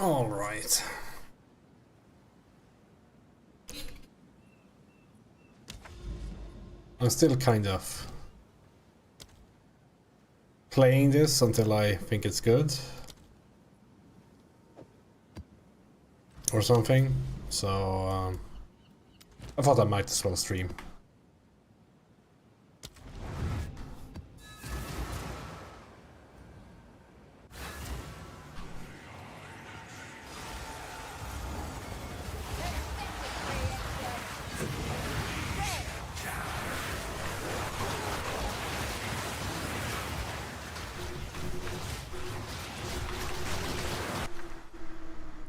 All right. I'm still kind of playing this until I think it's good or something, so I thought I might as well stream.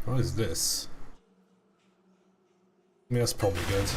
What is this? I mean, that's probably good.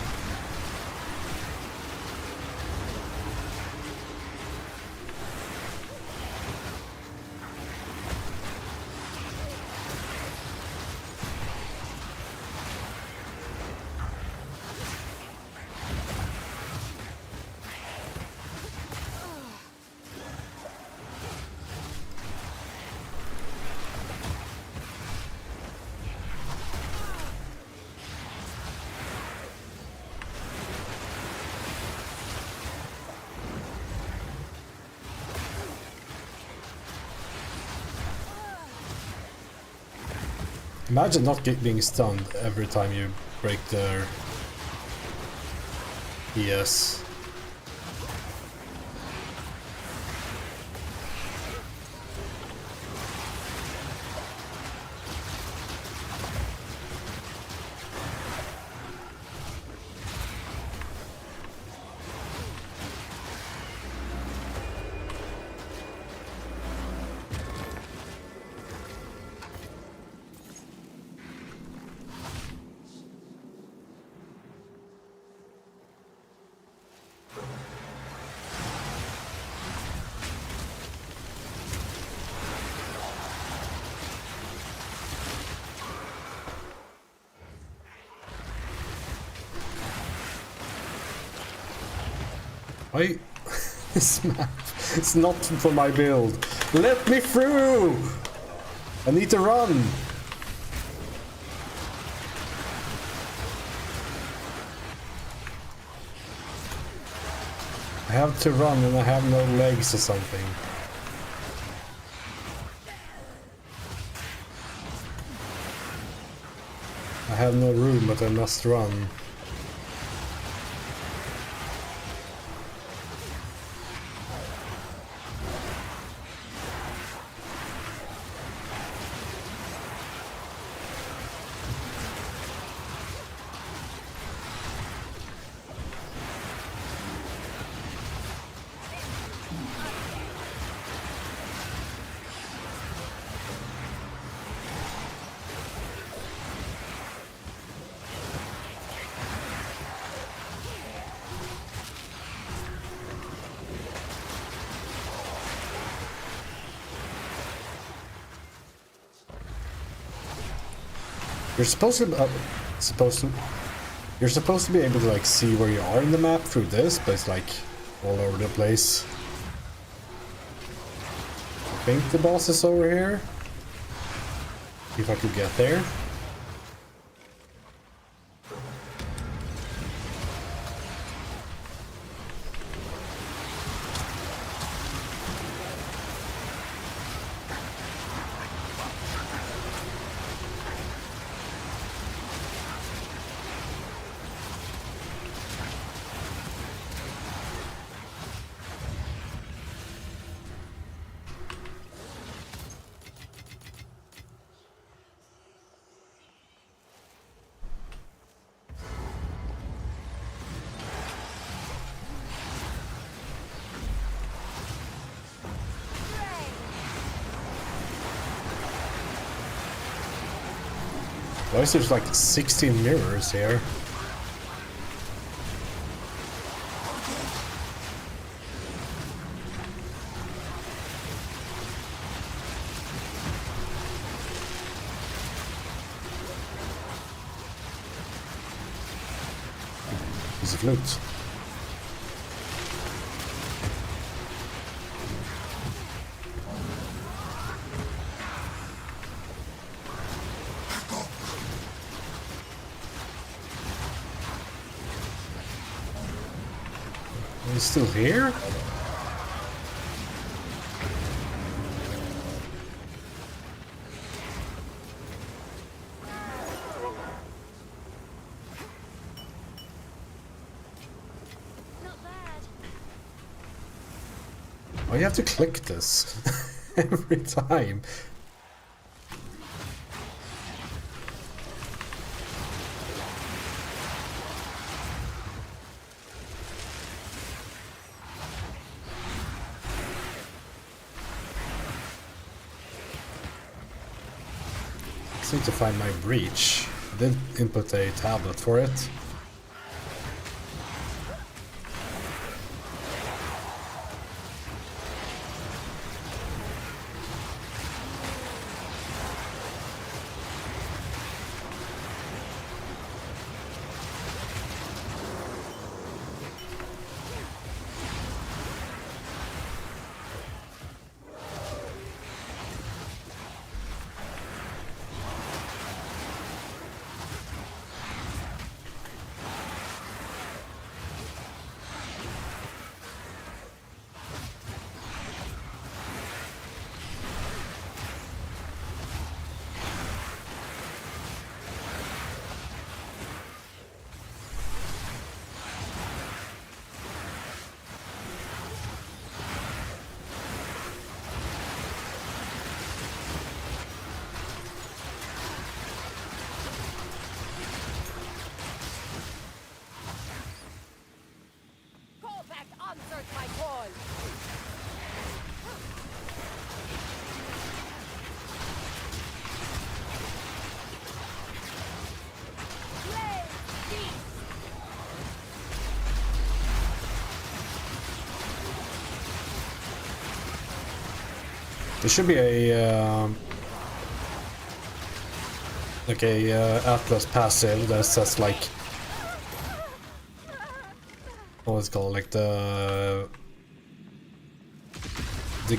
Imagine not being stunned every time you break their ES. Why? This map is not for my build. Let me through! I need to run! I have to run and I have no legs or something. I have no room, but I must run. You're supposed to be able to like see where you are in the map through this, but it's like all over the place. I think the boss is over here. If I could get there. Why is there like 16 mirrors here? Piece of loot. still here? Oh, you have to click this every time. I need to find my breach. I did input a tablet for it. There should be a like a Atlas passive that says like what's it called, like the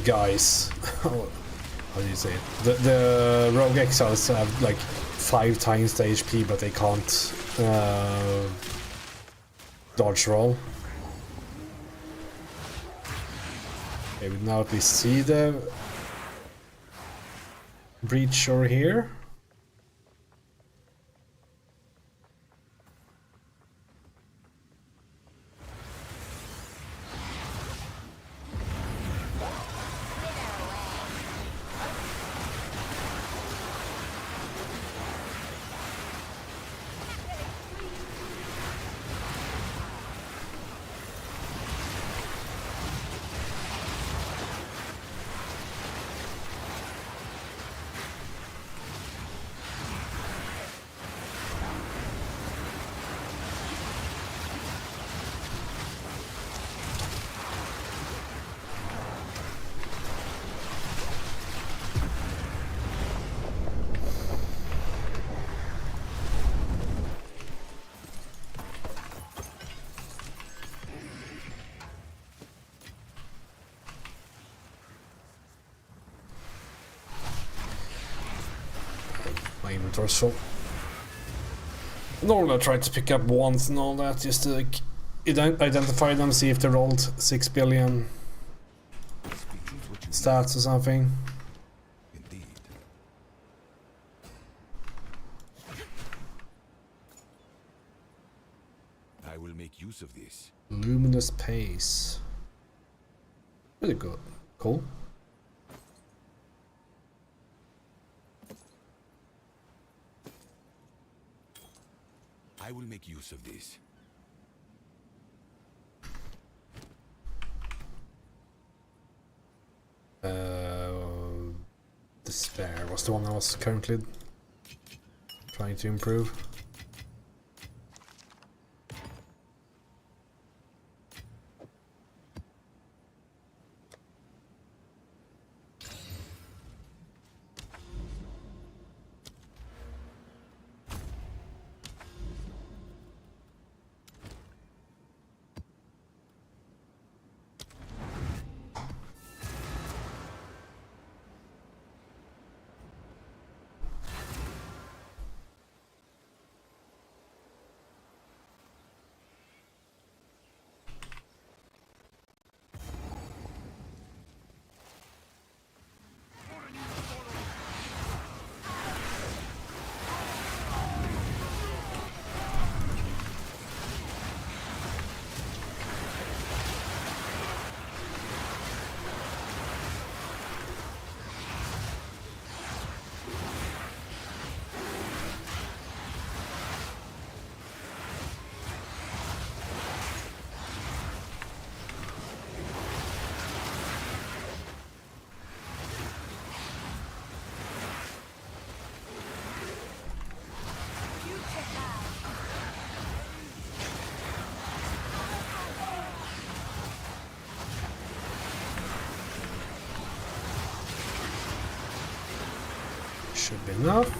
guys. How do you say it? The rogue exiles have like 5 times the HP, but they can't dodge roll. Okay, we now at least see the breach over here. My inventory's full. Normally I try to pick up wands and all that, just to like, identify them, see if they rolled 6 billion stats or something. Indeed. I will make use of this. Luminous pace. Pretty good. Cool. I will make use of this. Despair was the one I was currently trying to improve. Should be enough.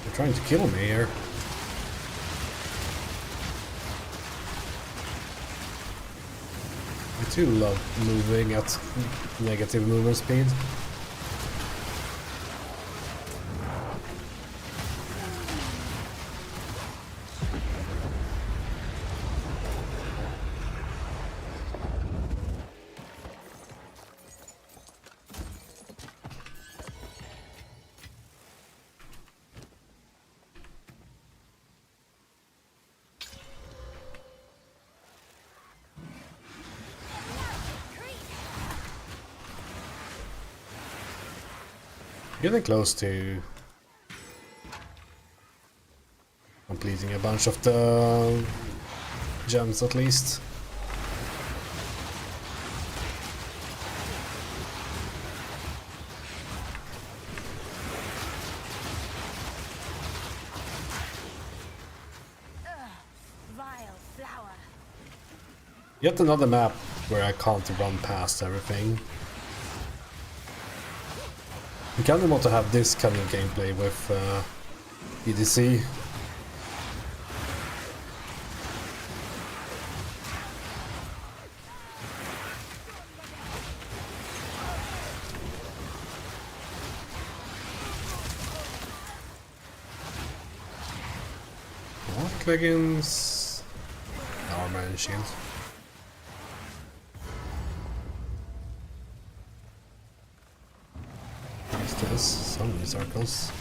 They're trying to kill me here. I do love moving at negative movement speed. Getting close to completing a bunch of the gems at least. Vile flower. Yet another map where I can't run past everything. I kind of want to have this kind of gameplay with EDC. What leggings? Armor and shield. So many circles.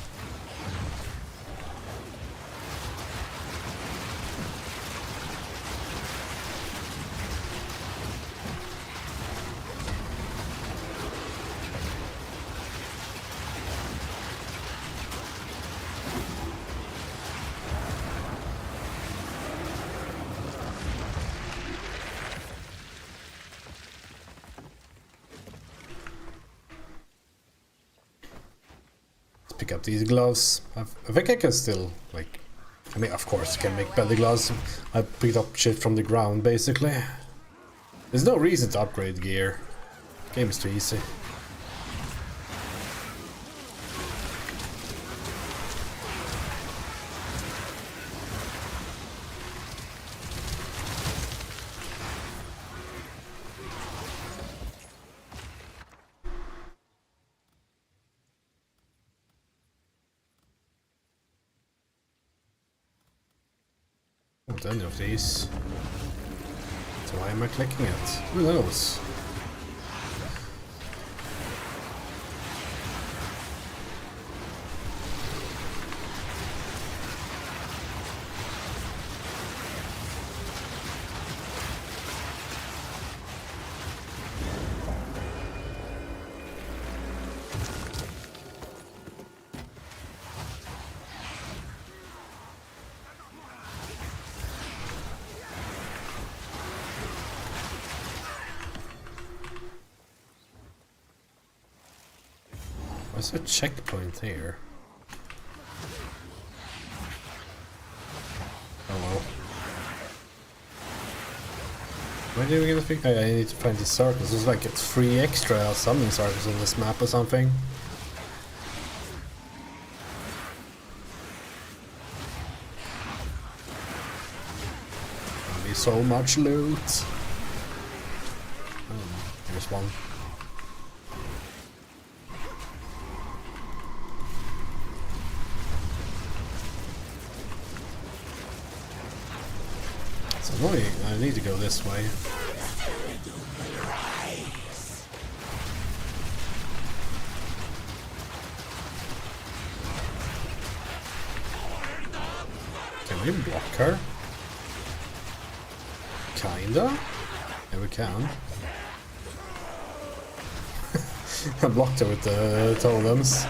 Pick up these gloves. I think I can still, like... I mean, of course, you can make better gloves. I picked up shit from the ground, basically. There's no reason to upgrade gear. Game is too easy. Not any of these. So why am I clicking it? Who knows? What's a checkpoint here? Oh well. Why do we get a thing? I need to find these circles. There's like 3 extra summoning circles on this map or something. There'll be so much loot. Here's one. It's annoying. I need to go this way. Can we block her? Kinda? Yeah, we can. I blocked her with the totems.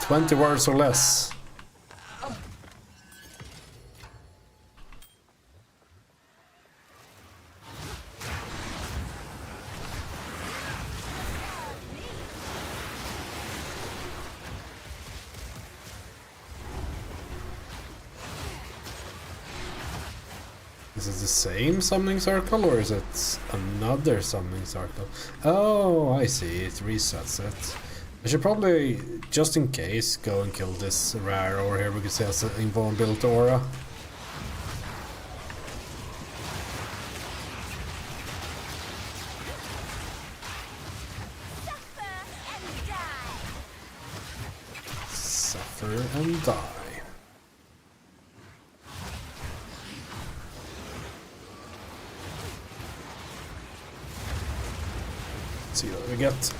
"20 words or less." Is it the same summoning circle or is it another summoning circle? Oh, I see, it resets it. I should probably, just in case, go and kill this rare over here because it has an invulnerability aura. Suffer and die. Let's see what we get.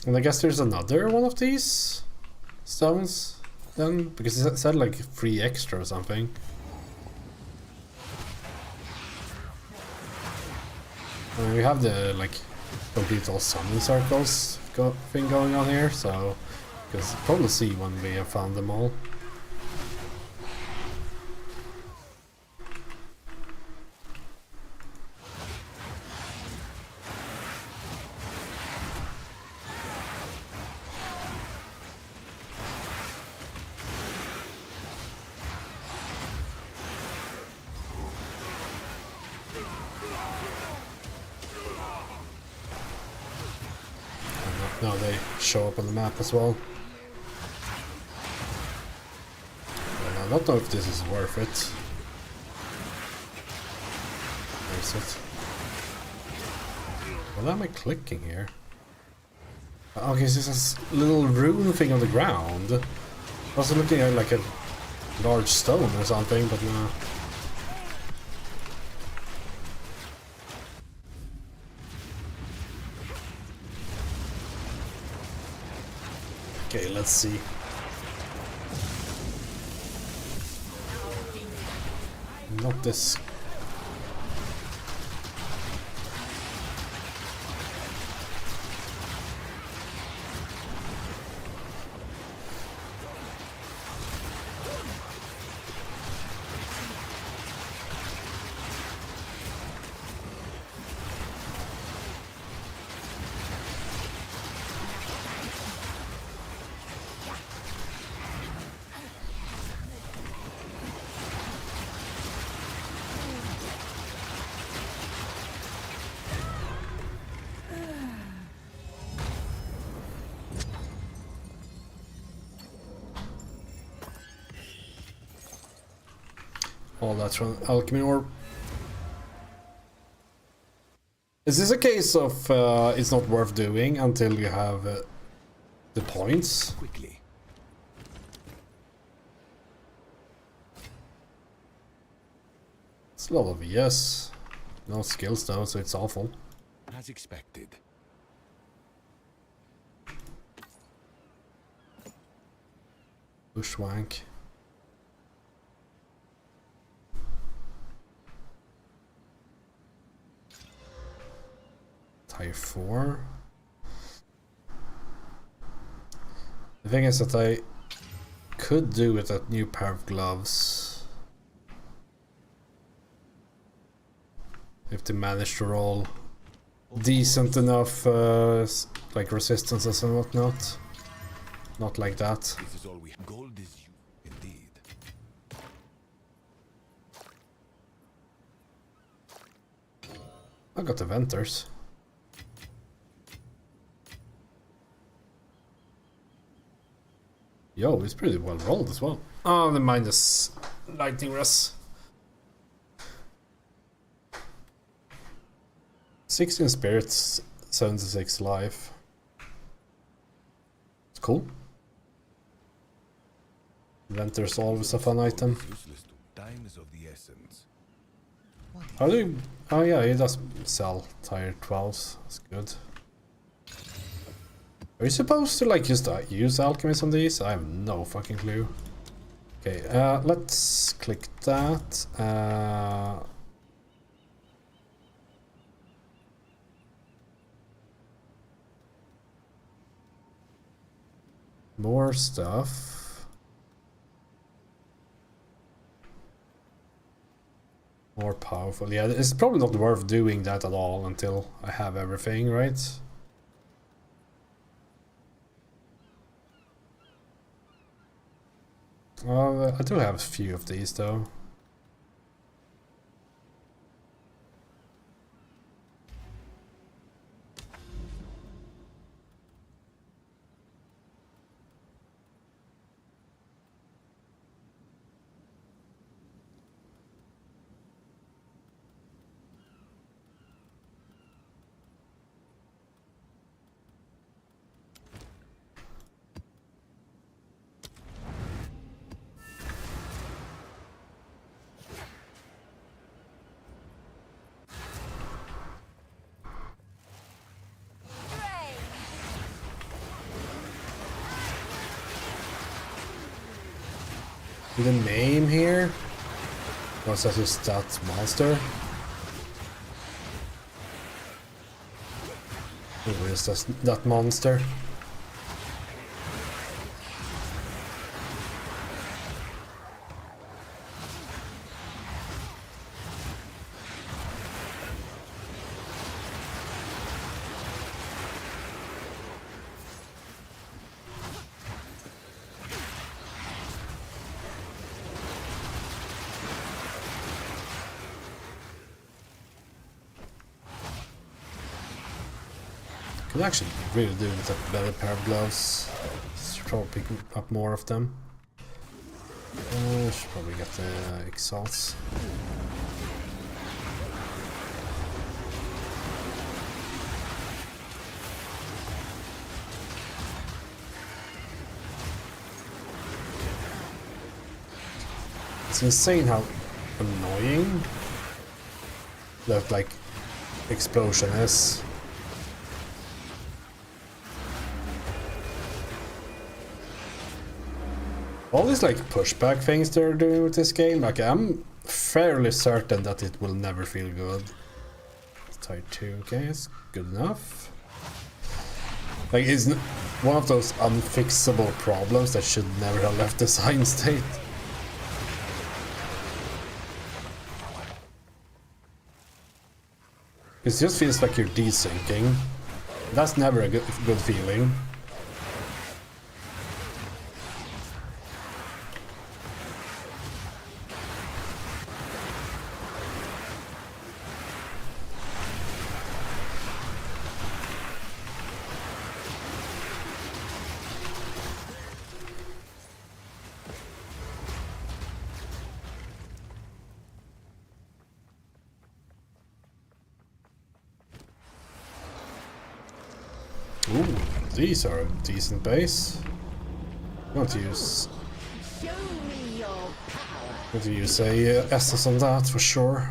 And I guess there's another one of these stones then, because it said like 3 extra or something. I mean, we have the like complete all summon circles thing going on here, so because probably see when we have found them all. Now they show up on the map as well. And I don't know if this is worth it. Where is it? What am I clicking here? Okay, so this is a little rune thing on the ground. I was looking at like a large stone or something, but no. Okay, let's see. Not this. All that's from alchemy orb. Is this a case of it's not worth doing until you have the points? Quickly. It's a lot of yes. No skills though, so it's awful. As expected. Bushwank. Tier 4. The thing is that I could do with that new pair of gloves. If they manage to roll decent enough like resistances and whatnot. Not like that. This is all we have. Gold is you, indeed. I got the Venters. Yo, it's pretty well rolled as well. Oh, the minus lightning res. 16 spirits, 76 life. It's cool. Venter's always a fun item. Useless to time is of the essence. How do you... Oh yeah, he does sell tier 12s. That's good. Are you supposed to like just use alchemist on these? I have no fucking clue. Okay, let's click that. More stuff. More powerful. Yeah, it's probably not worth doing that at all until I have everything, right? I do have a few of these though. The name here? Was that just that monster? Who is that monster? Could actually really do with a better pair of gloves. Should probably pick up more of them. Should probably get the exalts. It's insane how annoying that like explosion is. All these like pushback things they're doing with this game, like I'm fairly certain that it will never feel good. Tier 2, okay, it's good enough. Like it's one of those unfixable problems that should never have left the design state. It just feels like you're desyncing. That's never a good feeling. Ooh, these are a decent base. I'm going to use a SS on that for sure.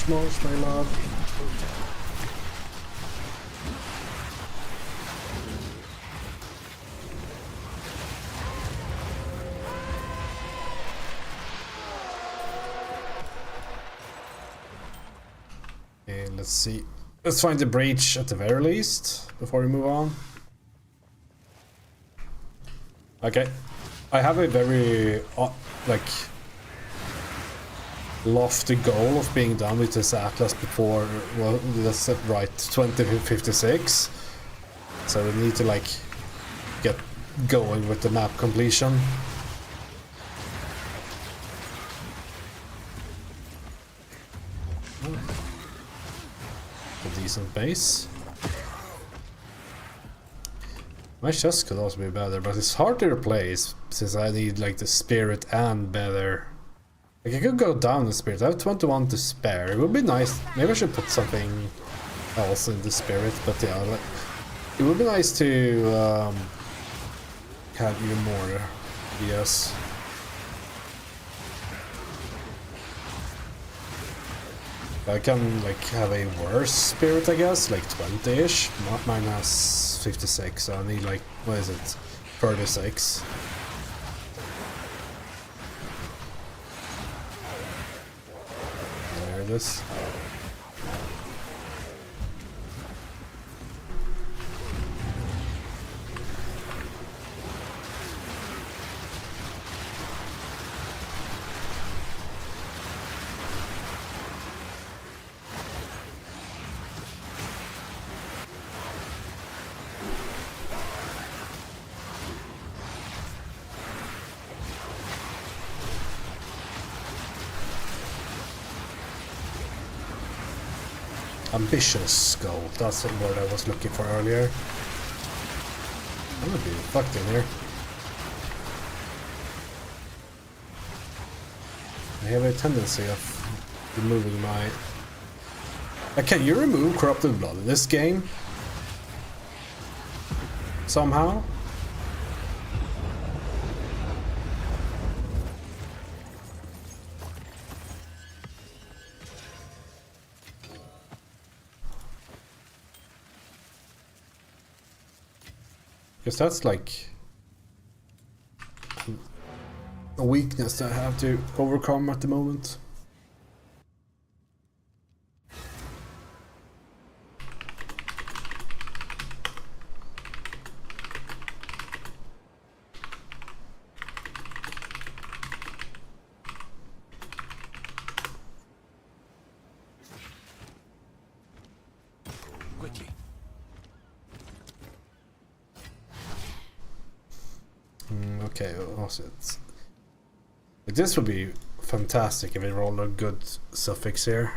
Much, my love. Okay, let's see. Let's find the breach at the very least before we move on. Okay, I have a very like lofty goal of being done with this atlas before, well, let's right 2056. So we need to like get going with the map completion. A decent base. My chest could also be better, but it's hard to replace since I need like the spirit and better. Like I could go down the spirit. I have 21 to spare. It would be nice. Maybe I should put something else in the spirit, but yeah, like, it would be nice to have even more. Yes. I can like have a worse spirit, I guess, like 20-ish. Mine has 56, so I need like, what is it, 36. fire this. Ambitious goal, that's the word I was looking for earlier. I'm gonna be fucked in here. I have a tendency of removing my... Can you remove corrupted blood in this game? Somehow? Because that's like a weakness that I have to overcome at the moment. Quickly. Okay, what was it? Like, this would be fantastic if it rolled a good suffix here.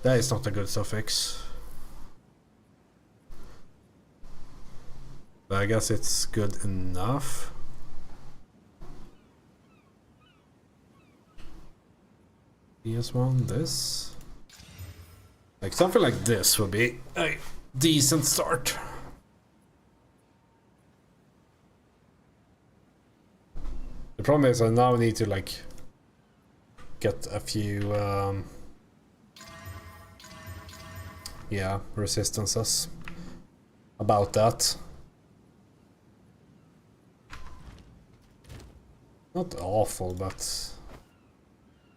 That is not a good suffix. But I guess it's good enough. PS1, this. Like something like this would be a decent start. The problem is I now need to like get a few yeah, resistances about that. Not awful, but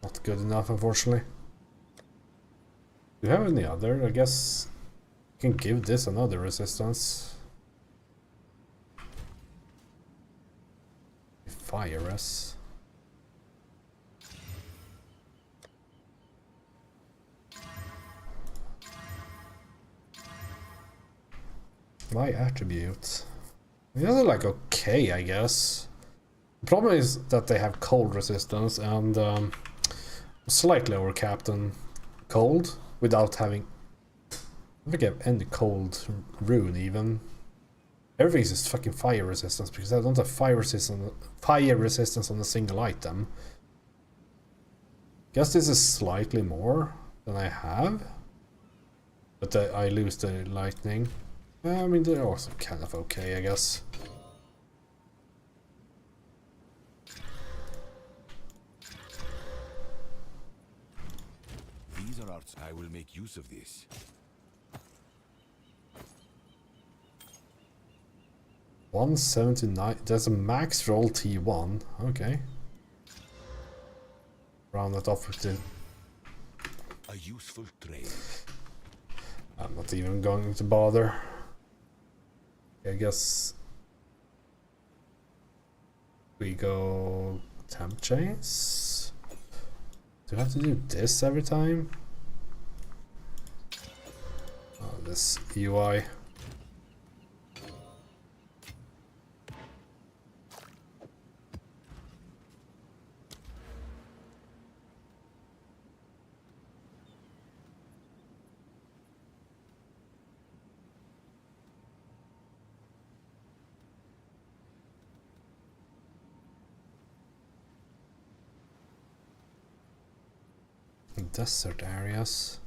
not good enough, unfortunately. Do you have any other? I guess you can give this another resistance. Fire us. My attributes. These are like okay, I guess. The problem is that they have cold resistance and slightly overcapped on cold without having. I don't think I have any cold rune even. Everything is just fucking fire resistance because I don't have fire resistance on a single item. Guess this is slightly more than I have. But I lose the lightning. I mean, they're also kind of okay, I guess. These are arts. I will make use of this. $179. There's a max roll T1. Okay. Round that off with the. A useful trade. I'm not even going to bother. I guess we go temp chains. Do I have to do this every time? Oh, this UI. Desert areas.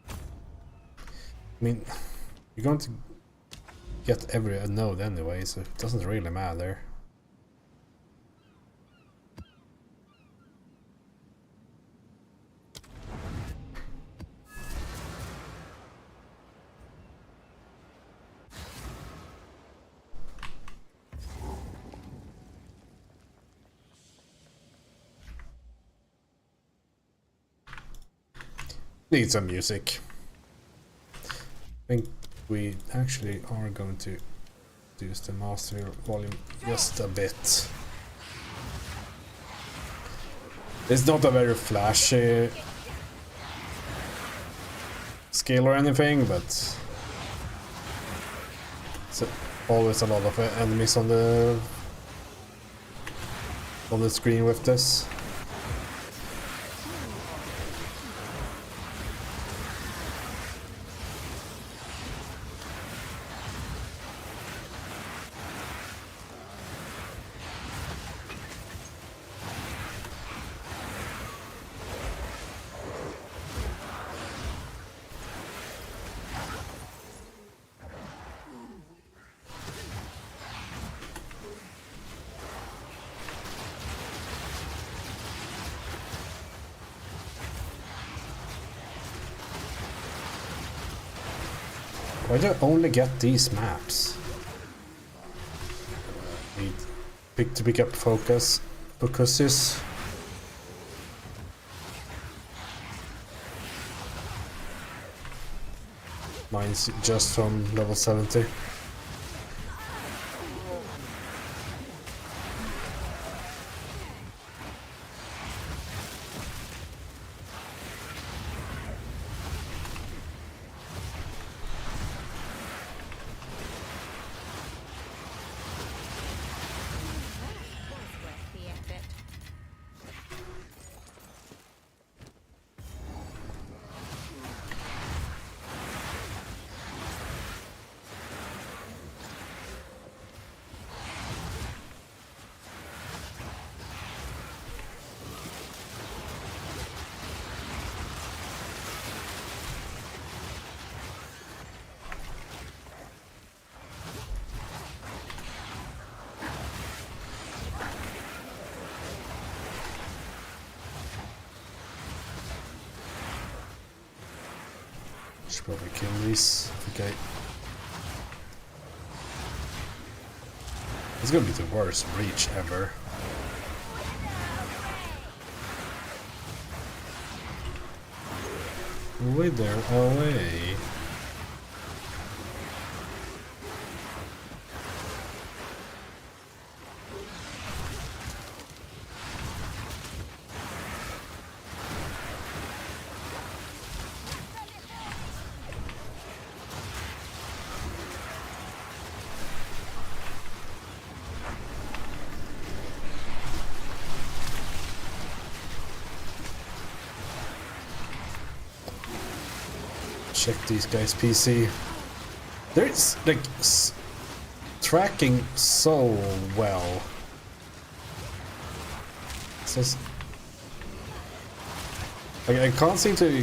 I mean, you're going to get every node anyway, so it doesn't really matter. Need some music. I think we actually are going to use the master volume just a bit. It's not a very flashy skill or anything, but it's always a lot of enemies on the screen with this. Why do I only get these maps? Need to pick up focuses. Mine's just from level 70. Should probably kill these. Okay. It's gonna be the worst breach ever. Wither away. Check these guys' PC. There's like tracking so well. It says like, I can't seem to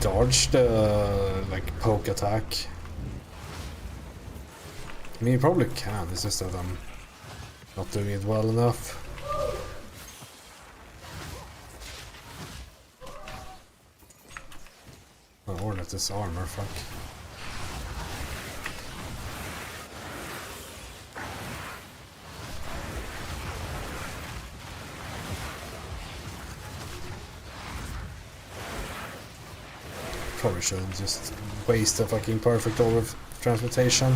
dodge the like poke attack. I mean, you probably can. It's just that I'm not doing it well enough. Or that's this armor, fuck. Probably shouldn't just waste a fucking perfect orb of transmutation.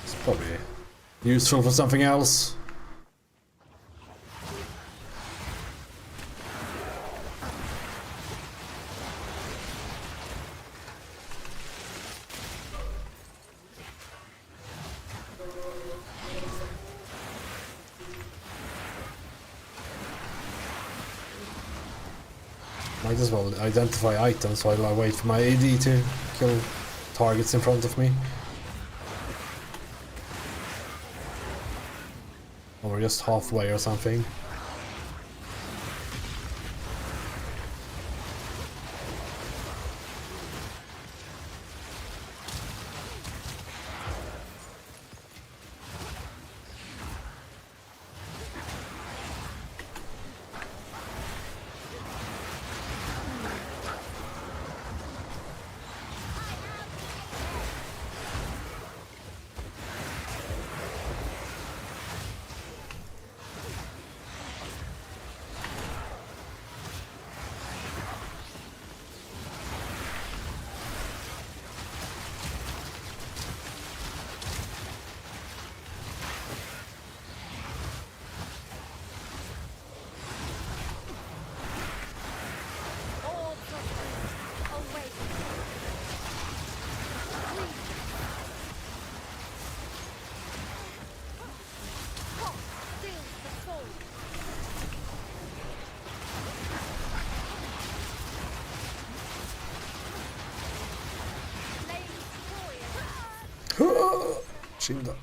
It's probably useful for something else. Might as well identify items while I wait for my AD to kill targets in front of me. Or we're just halfway or something. him though.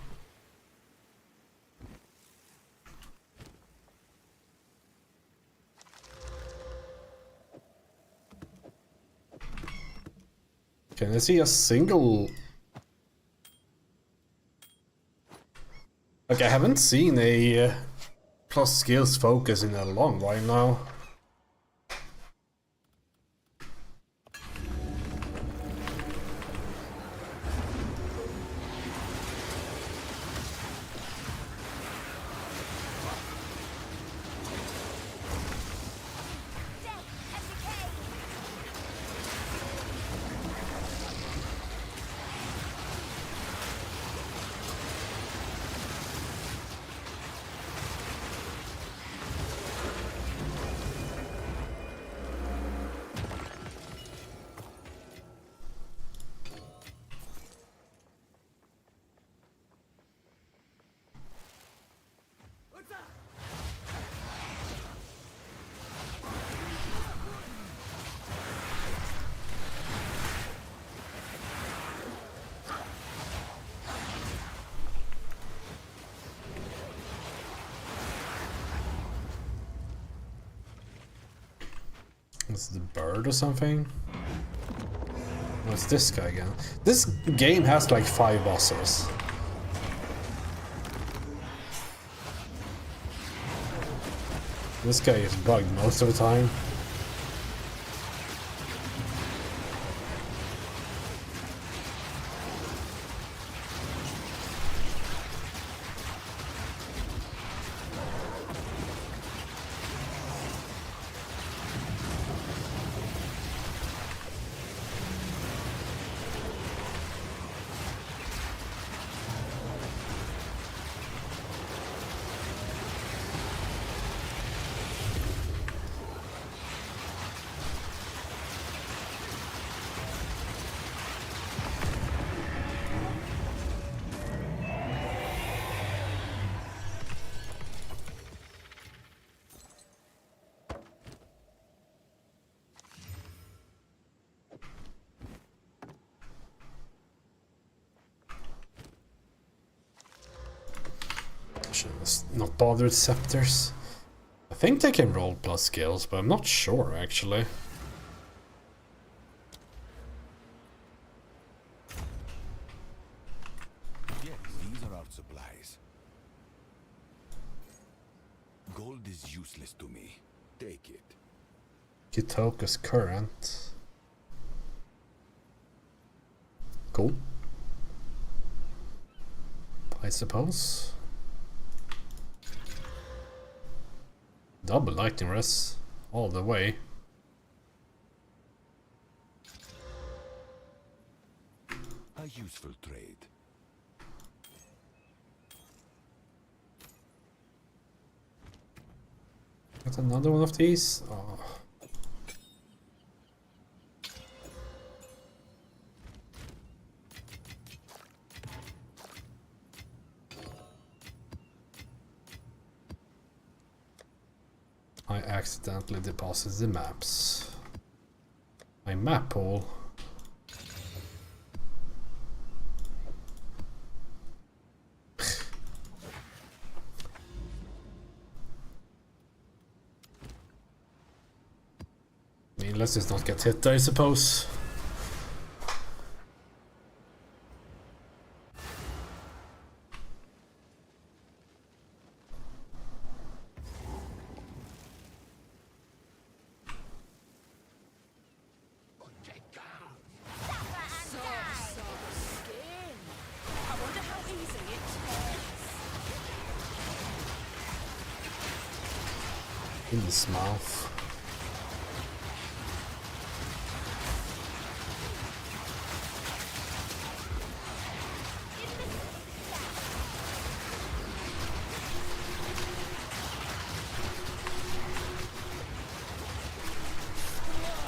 Can I see a single... Like, I haven't seen a plus skills focus in a long while now. Is it the bird or something? What's this guy again? This game has like 5 bosses. This guy is bugged most of the time. Not bother with scepters. I think they can roll plus skills, but I'm not sure actually. Yes, these are our supplies. Gold is useless to me. Take it. Kitoka's current. Cool. I suppose. Double lightning res all the way. A useful trade. Got another one of these. Oh. I accidentally deposited the maps. My map hole. I mean, let's just not get hit, I suppose. In his mouth.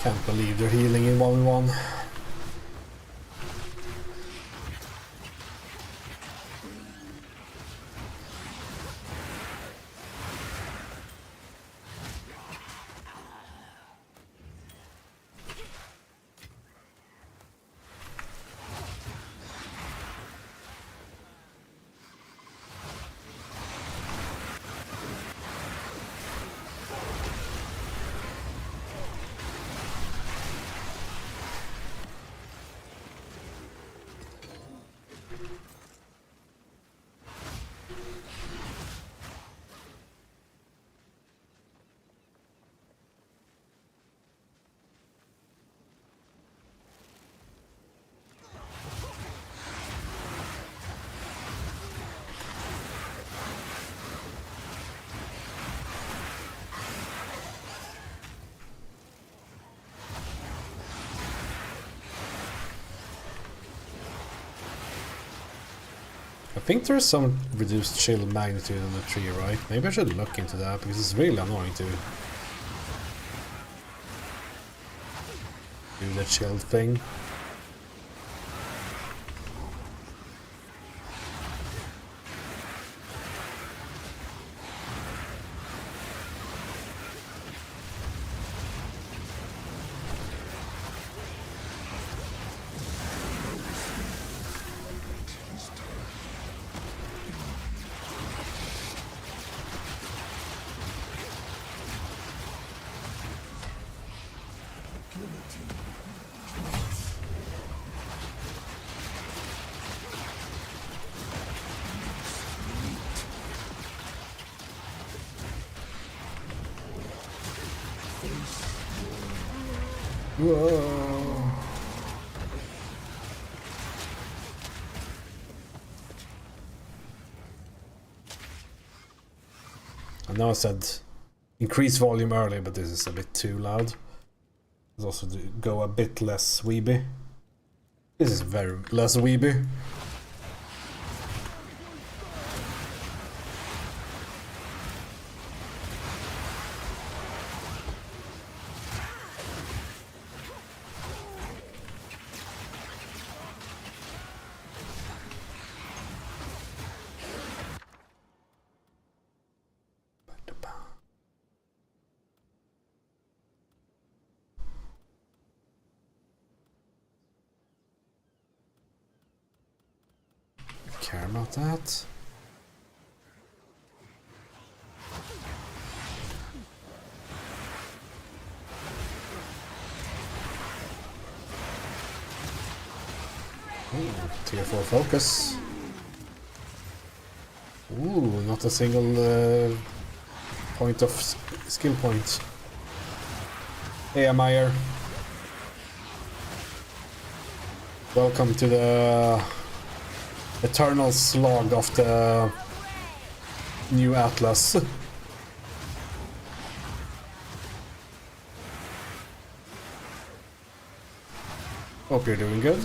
Can't believe they're healing in 1v1. think there's some reduced chill magnitude on the tree, right? Maybe I should look into that because it's really annoying to do the chill thing. Whoa. I know I said increase volume earlier, but this is a bit too loud. Let's also go a bit less weeby. This is very less weeby. Care about that. Ooh, tier 4 focus. Ooh, not a single point of skill point. Hey, Meyer. Welcome to the eternal slog of the new Atlas. Hope you're doing good.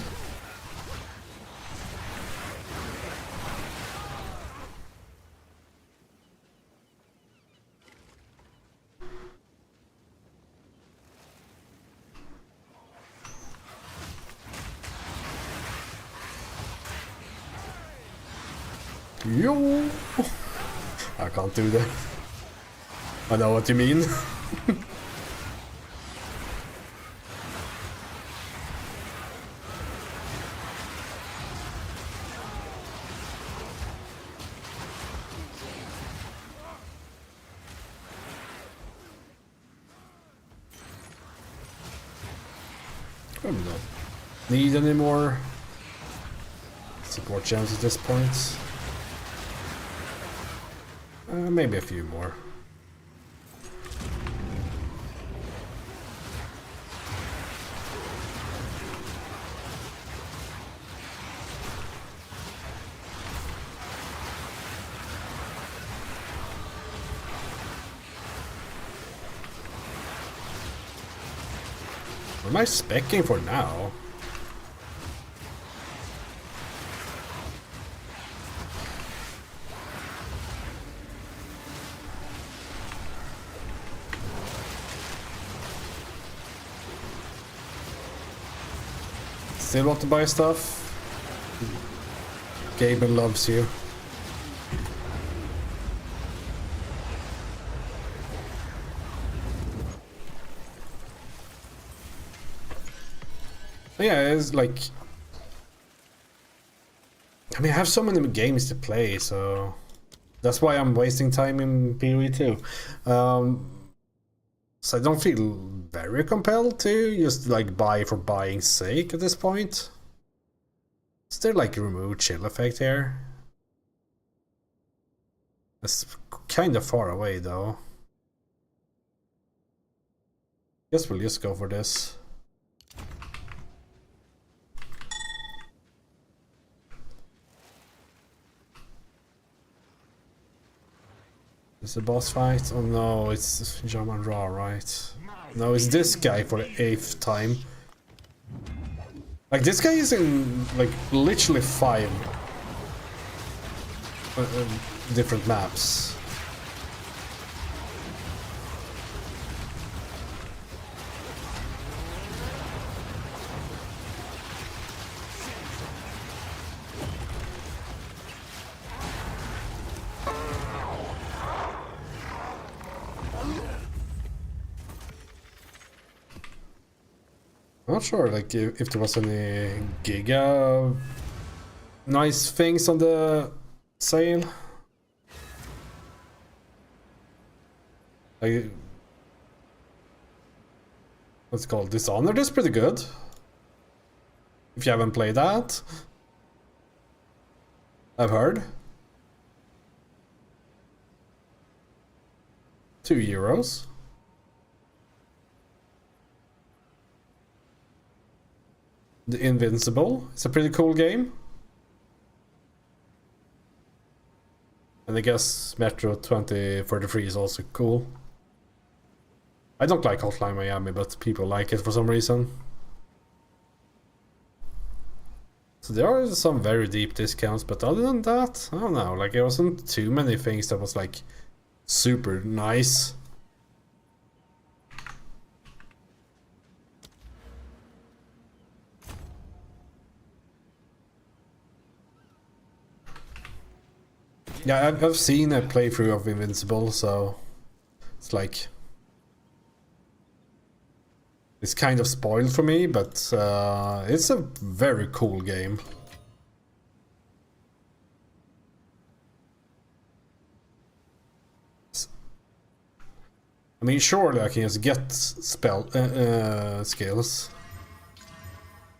Yo! I can't do that. I know what you mean. Probably not need any more support gems at this point. Maybe a few more. What am I speccing for now? Still want to buy stuff? Gaben loves you. Yeah, it's like... I mean, I have so many games to play, so... That's why I'm wasting time in PoE too. So I don't feel very compelled to just like buy for buying's sake at this point. Is there like a remove chill effect here? It's kind of far away though. Guess we'll just go for this. Is the boss fight? Oh no, it's German Raw, right? No, it's this guy for the 8th time. Like, this guy is in, like, literally 5 different maps. I'm not sure, like, if there was any Giga nice things on the sale. Like, what's it called? Dishonored is pretty good. If you haven't played that, I've heard. €2. The Invincible. It's a pretty cool game. And I guess Metro 2033 is also cool. I don't like Hotline Miami, but people like it for some reason. So there are some very deep discounts, but other than that, I don't know. Like, there wasn't too many things that was like super nice. Yeah, I've seen a playthrough of Invincible, so it's like it's kind of spoiled for me, but it's a very cool game. I mean, surely I can just get spell skills.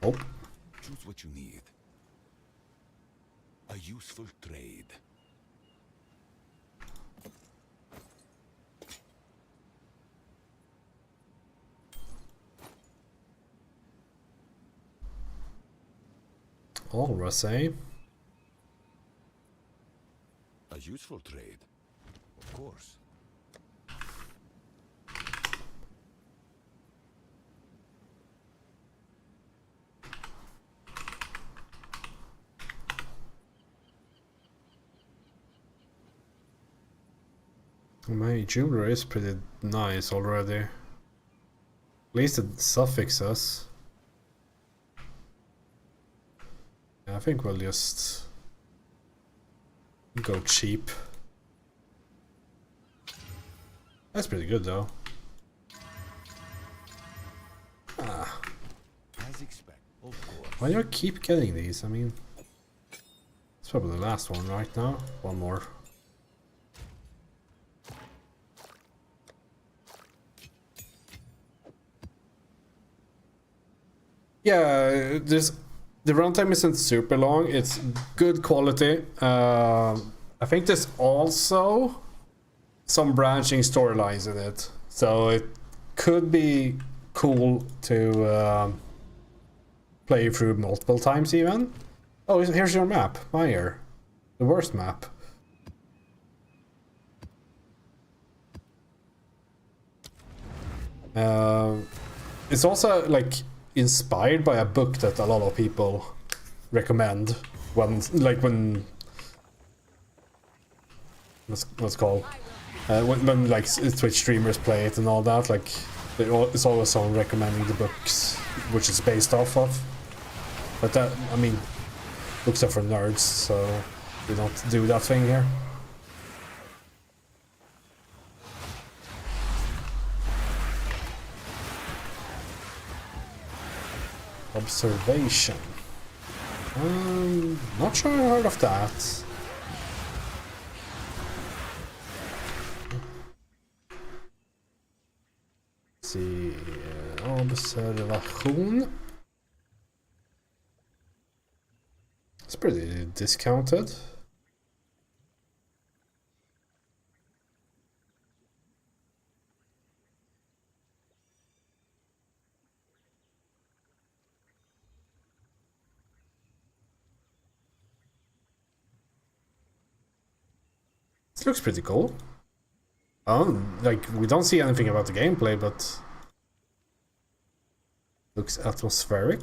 Oh. Choose what you need. A useful trade. All Rosé. A useful trade. Of course. My jewelry is pretty nice already. At least the suffixes. I think we'll just go cheap. That's pretty good though. Ah. As expected, of course. Why do I keep getting these? I mean, it's probably the last one right now. One more. Yeah, the runtime isn't super long. It's good quality. I think there's also some branching storylines in it, so it could be cool to play through multiple times even. Oh, here's your map, Meyer. The worst map. It's also like inspired by a book that a lot of people recommend when what's it called, when like Twitch streamers play it and all that. Like, it's always someone recommending the books which it's based off of. But that, I mean, books are for nerds, so we don't do that thing here. Observation. Not sure I heard of that. Let's see. Observation. It's pretty discounted. This looks pretty cool. Like, we don't see anything about the gameplay, but looks atmospheric.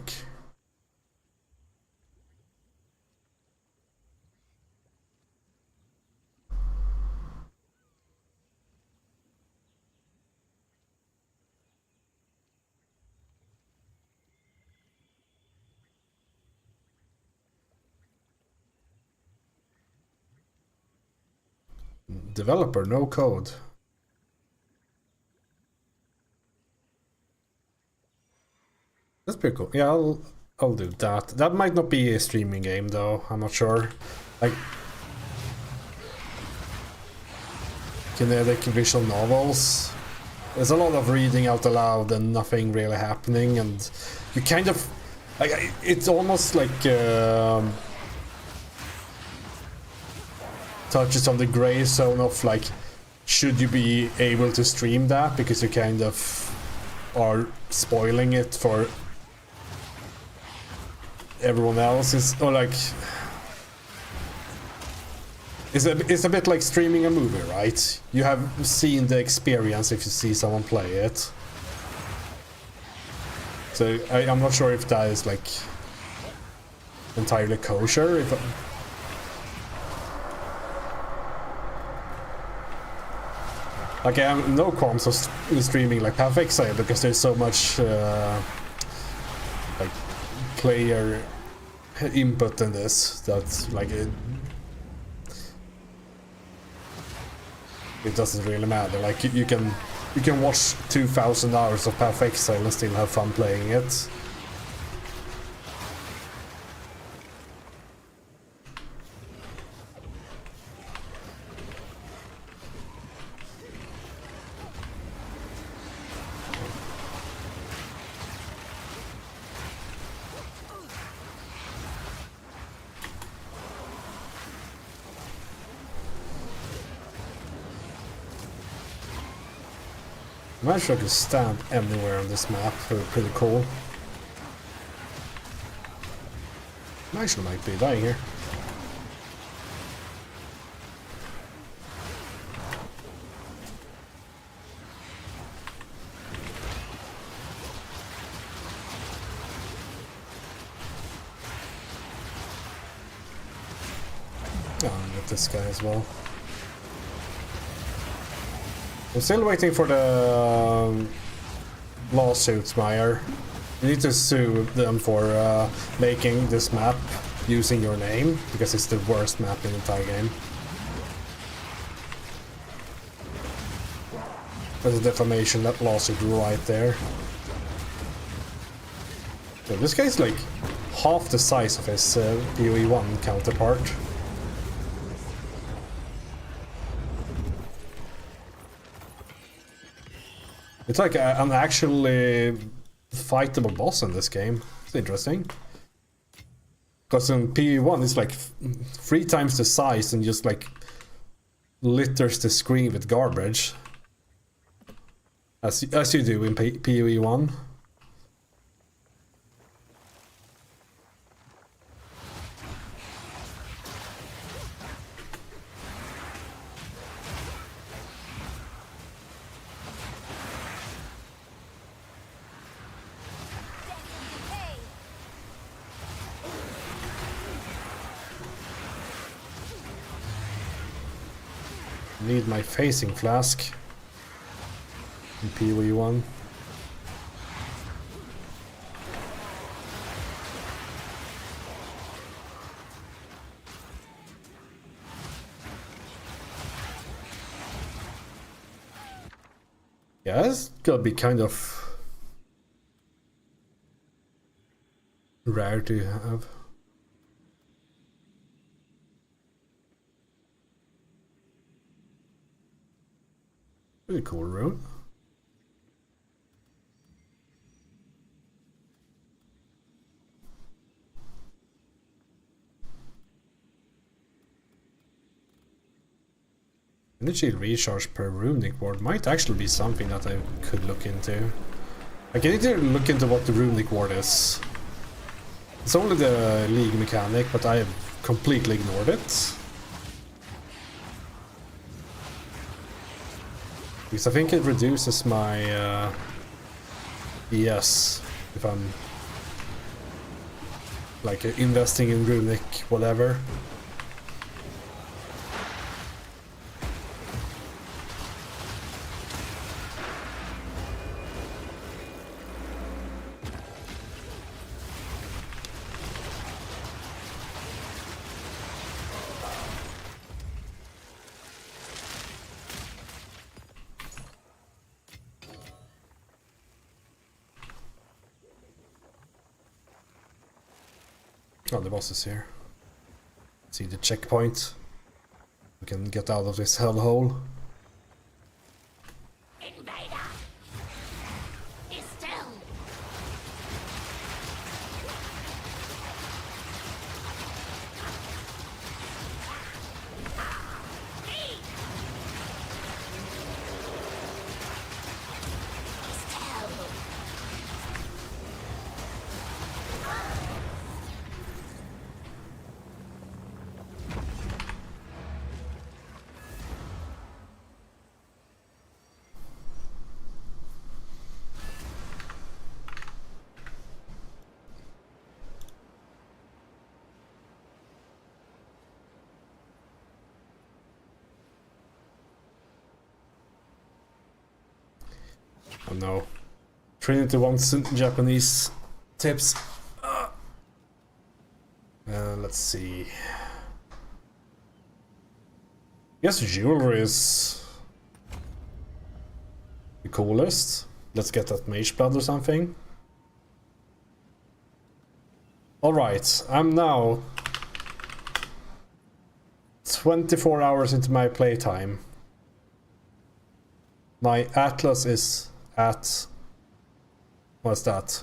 Developer, no code. That's pretty cool. Yeah, I'll do that. That might not be a streaming game though. I'm not sure. Like kinetic visual novels. There's a lot of reading out aloud and nothing really happening, and you kind of like it's almost like touches on the gray zone of like, should you be able to stream that because you kind of are spoiling it for everyone else, is or like it's a bit like streaming a movie, right? You have seen the experience if you see someone play it. So I'm not sure if that is like entirely kosher. If like I have no qualms of streaming like PoE because there's so much like player input in this that like it doesn't really matter. Like you can watch 2,000 hours of PoE and still have fun playing it. I'm not sure I can stand anywhere on this map. Pretty cool. I actually might be dying here. Oh, I'll get this guy as well. I'm still waiting for the lawsuits, Meyer. You need to sue them for making this map using your name, because it's the worst map in the entire game. There's a defamation lawsuit right there. So this guy's like half the size of his PoE 1 counterpart. It's like an actually fightable boss in this game. It's interesting. Because in PoE 1 it's like 3 times the size and just like litters the screen with garbage. As you do in PoE 1. Need my facing flask in PoE 1. Yeah, it's gotta be kind of rare to have. Pretty cool room. Energy recharge per runic ward might actually be something that I could look into. I can either look into what the runic ward is. It's only the league mechanic, but I have completely ignored it. Because I think it reduces my ES if I'm like investing in runic whatever. Oh, the boss is here. See the checkpoint. We can get out of this hellhole. Invader! Be still! Oh no. Trinity wants Japanese tips. Let's see. Yes, jewelry is the coolest. Let's get that mage blood or something. Alright, I'm now 24 hours into my playtime. My Atlas is at... what's that?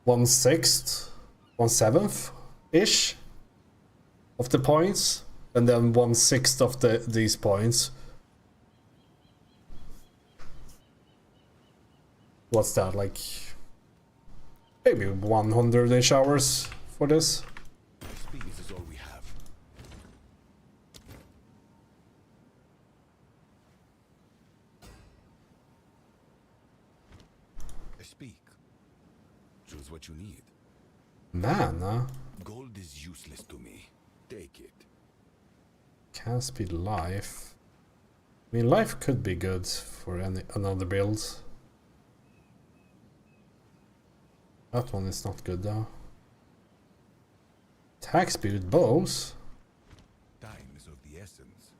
1/6? 1/7-ish? Of the points? And then 1/6 of these points. What's that, like... maybe 100-ish hours for this? Speed is all we have. Speak. Choose what you need. Mana? Gold is useless to me. Take it. Can't speed life. I mean, life could be good for another build. That one is not good though. Attack speed with bows? Time is of the essence.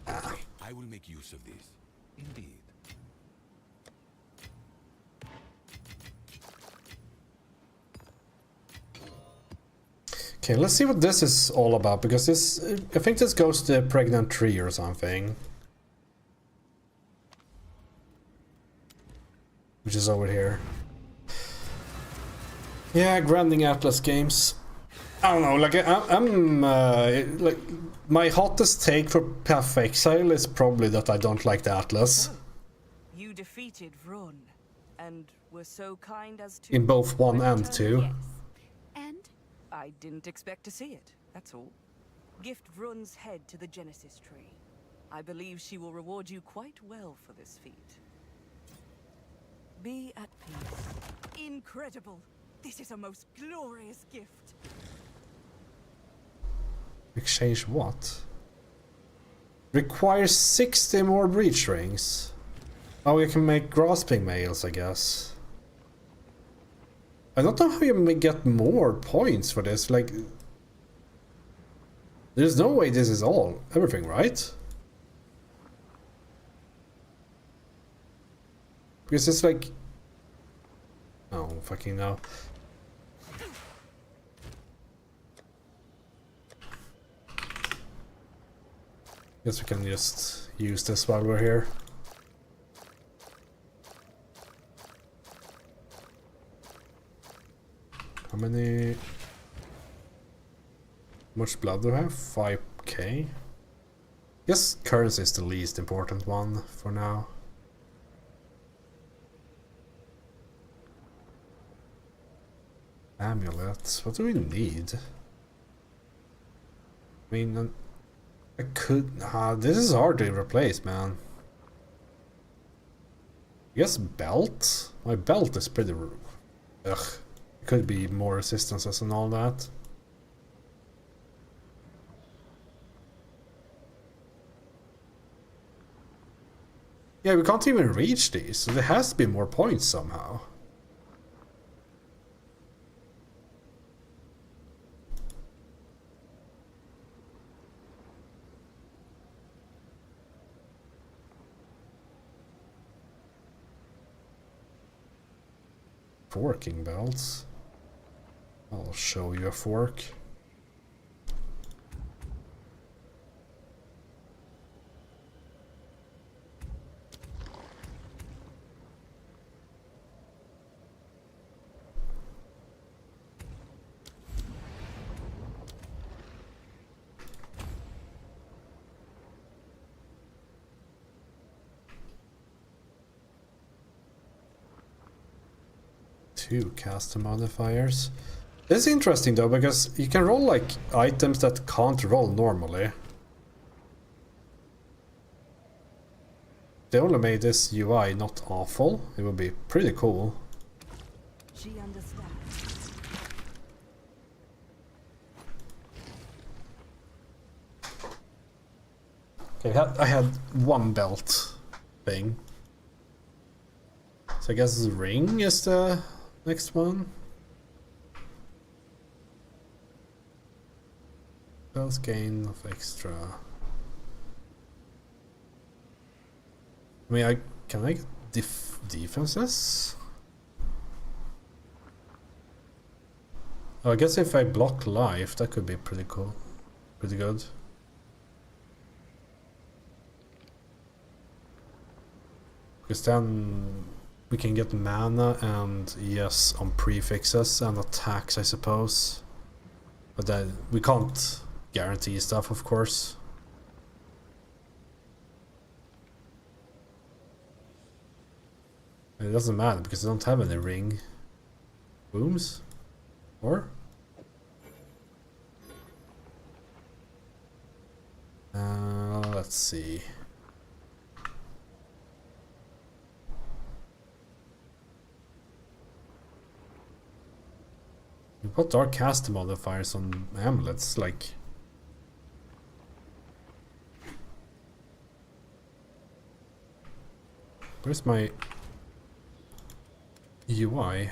I will make use of this. Indeed. Okay, let's see what this is all about, because this... I think this goes to the pregnant tree or something. Which is over here. Yeah, grinding Atlas games. I don't know, like I'm like my hottest take for Path of Exile is probably that I don't like the Atlas. You defeated Vrun, and were so kind as to... In both 1 and 2. Yes. And I didn't expect to see it, that's all. Gift Vrun's head to the Genesis tree. I believe she will reward you quite well for this feat. Be at peace. Incredible! This is a most glorious gift. Exchange what? Requires 60 more breach rings. Oh, you can make grasping mails, I guess. I don't know how you may get more points for this, like... There's no way this is everything, right? Because it's like... oh, fucking no. Guess we can just use this while we're here. How many... much blood do I have? 5k? Guess currency is the least important one for now. Amulets, what do we need? I mean, I could... this is hard to replace, man. I guess belt? My belt is pretty... ugh. Could be more resistances and all that. Yeah, we can't even reach these, so there has to be more points somehow. forking belts. I'll show you a fork. Two caster modifiers. This is interesting though, because you can roll like items that can't roll normally. They only made this UI not awful. It would be pretty cool. She understands. Okay, I had one belt thing. So I guess ring is the next one. Spells gain of extra. I mean, can I get defenses? Oh, I guess if I block life, that could be pretty cool, pretty good. Because then we can get mana and yes on prefixes and attacks, I suppose. But then we can't guarantee stuff, of course. And it doesn't matter because I don't have any ring booms. Or? Let's see. What are caster modifiers on amulets? Like, where's my UI?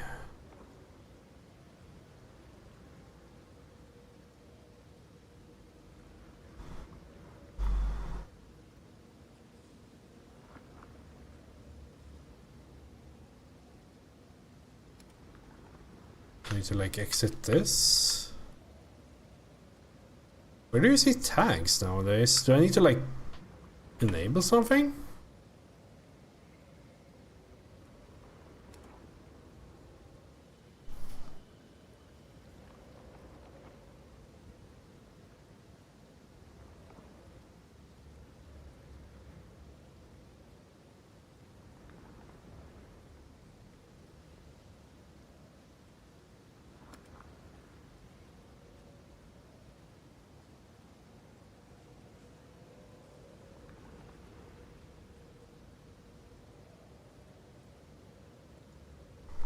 I need to like exit this. Where do you see tags nowadays? Do I need to like enable something?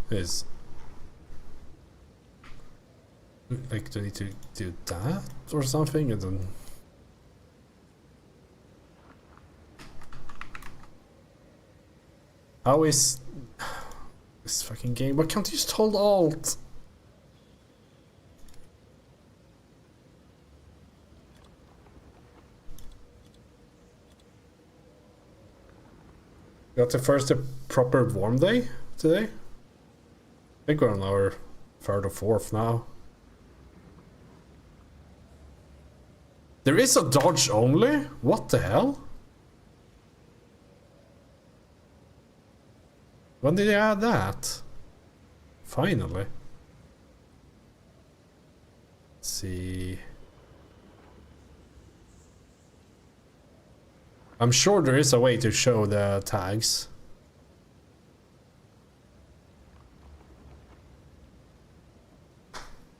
Is like, do I need to do that or something and then how is this fucking game? Why can't you just hold alt? Got the first proper warm day today. I think we're on our third or fourth now. There is a dodge only? What the hell? When did they add that? Finally. Let's see. I'm sure there is a way to show the tags.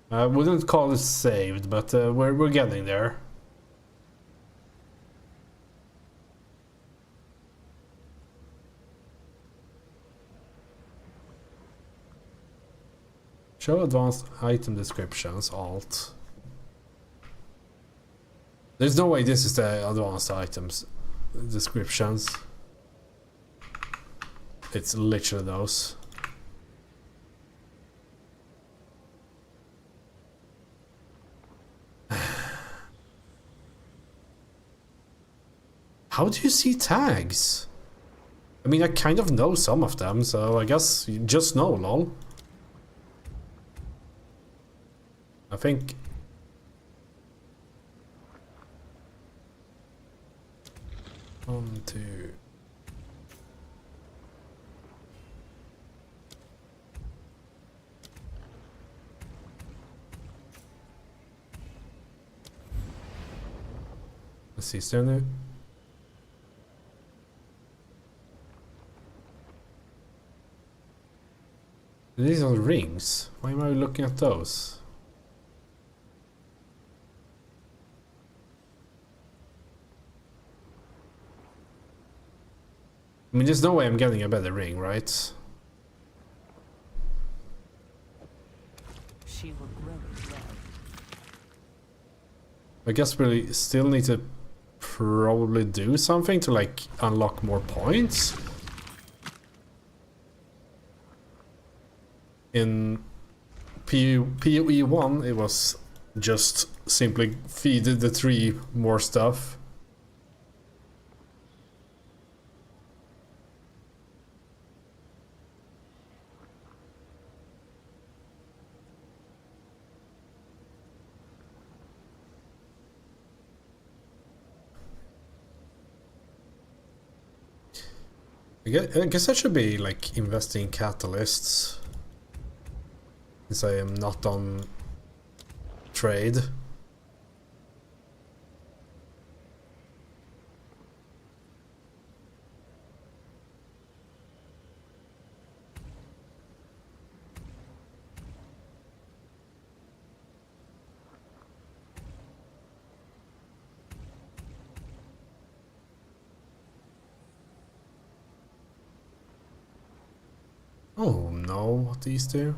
I wouldn't call it saved, but we're getting there. Show advanced item descriptions, alt. There's no way this is the advanced items descriptions. It's literally those. How do you see tags? I mean, I kind of know some of them, so I guess you just know, lol. I think... One, two... Let's see, is there no... These are rings. Why am I looking at those? I mean, there's no way I'm getting a better ring, right? She will grow it well. I guess we still need to probably do something to like unlock more points. In PoE 1 it was just simply feed the tree more stuff. I guess I should be like investing in catalysts, since I am not on trade. Oh no, what these do?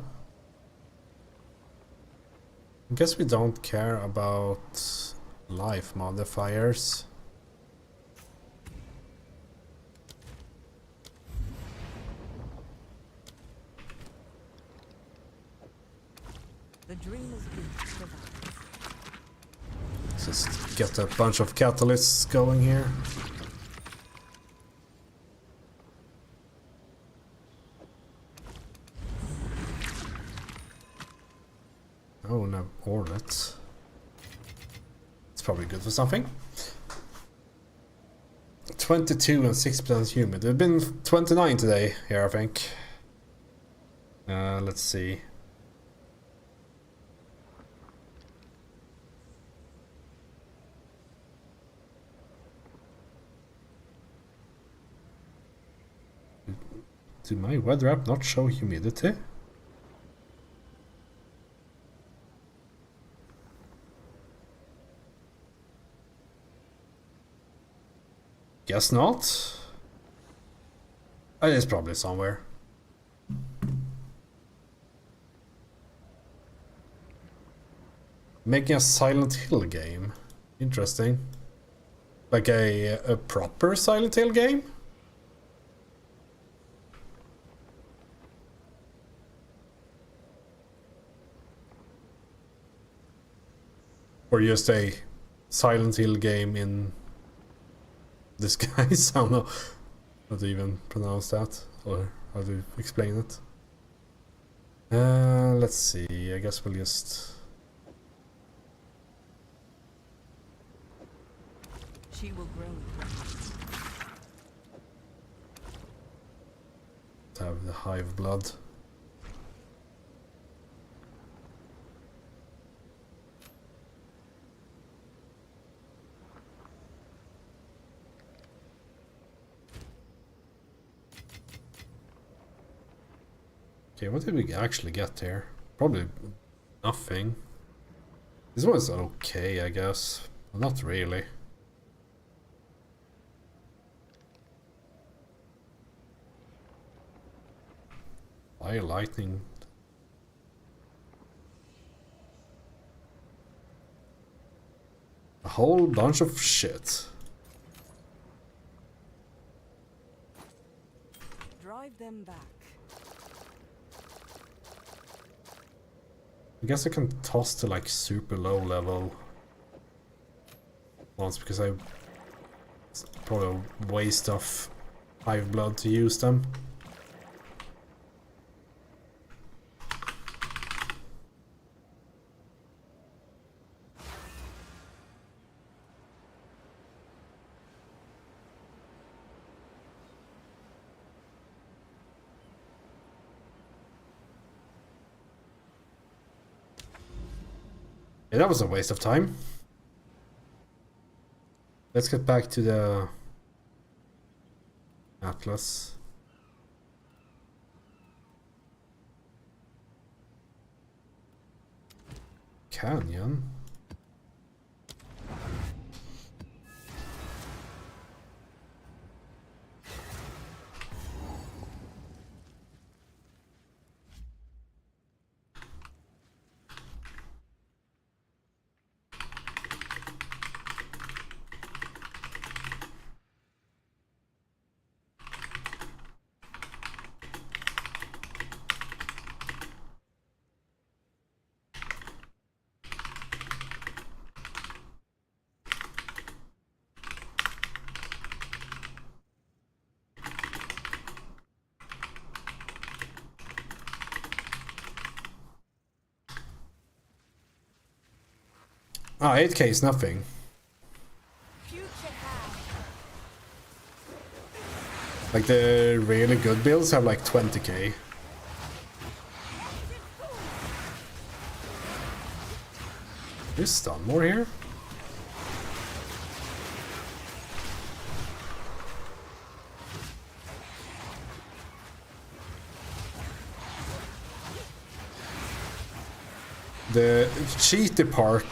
I guess we don't care about life modifiers. The dreamer's gift survives. Let's just get a bunch of catalysts going here. Oh, no, Orlet. It's probably good for something. 22 and 6% humid. It's been 29 today here, I think. Let's see. Did my weather app not show humidity? Guess not. It is probably somewhere. Making a Silent Hill game. Interesting. Like a proper Silent Hill game? Or just a Silent Hill game in disguise? I don't know how to even pronounce that, or how to explain it. Let's see, I guess we'll just... She will grow it well. Have the hive blood. Okay, what did we actually get here? Probably nothing. This one's okay, I guess. Well, not really. Fire lightning. A whole bunch of shit. Drive them back. I guess I can toss to like super low level ones, because it's probably a waste of hive blood to use them. Yeah, that was a waste of time. Let's get back to the Atlas. Canyon? Ah, 8K is nothing. Like the really good builds have like 20K. There's stun more here. The cheaty part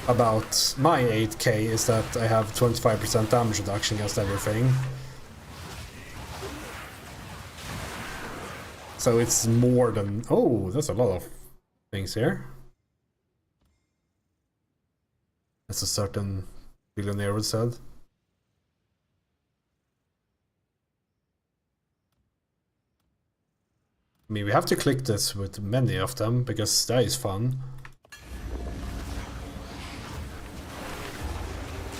about my 8K is that I have 25% damage reduction against everything. So it's more than... Oh, that's a lot of things here. As a certain billionaire would said. I mean, we have to click this with many of them, because that is fun.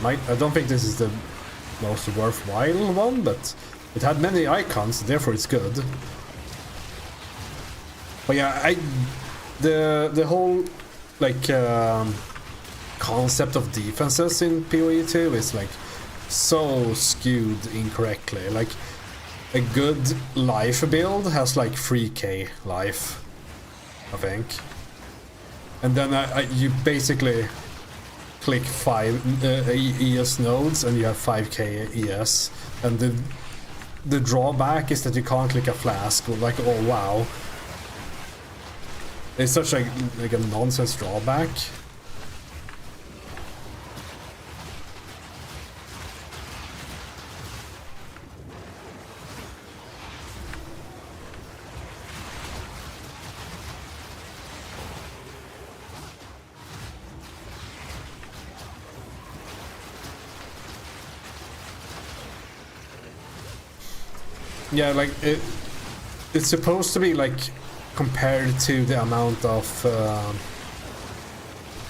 I don't think this is the most worthwhile one, but it had many icons, therefore it's good. But yeah, the whole like concept of defenses in PoE 2 is like so skewed incorrectly. Like a good life build has like 3k life, I think, and then you basically click 5 ES nodes and you have 5k ES, and the drawback is that you can't click a flask. Like, oh wow, it's such a nonsense drawback. Yeah, like it's supposed to be like compared to the amount of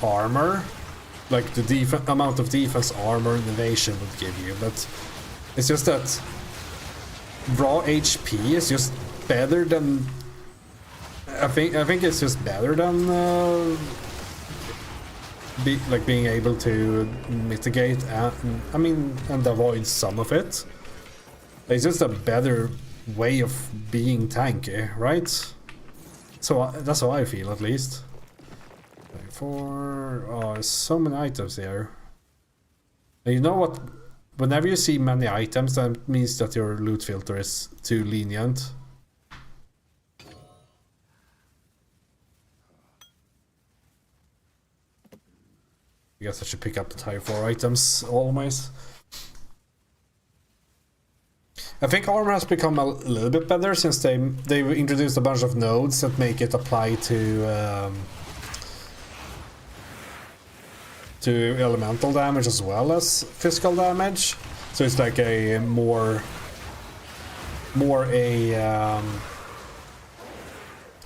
armor, like the amount of defense armor innovation would give you, but it's just that raw HP is just better than... I think it's just better than being able to mitigate and avoid some of it. It's just a better way of being tanky, right? So that's how I feel, at least. Oh, so many items here. And you know what? Whenever you see many items, that means that your loot filter is too lenient. I guess I should pick up the tier 4 items always. I think armor has become a little bit better since they introduced a bunch of nodes that make it apply to elemental damage as well as physical damage. So it's like a more a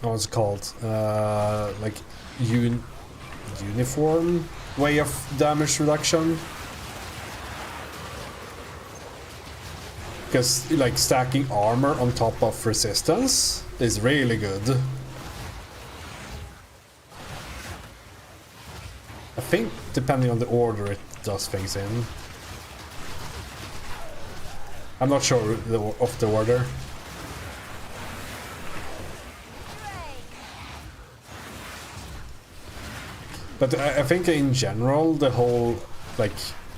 what's it called? Like uniform way of damage reduction. Because like stacking armor on top of resistance is really good. I think depending on the order it does things in. I'm not sure of the order. But I think in general the whole like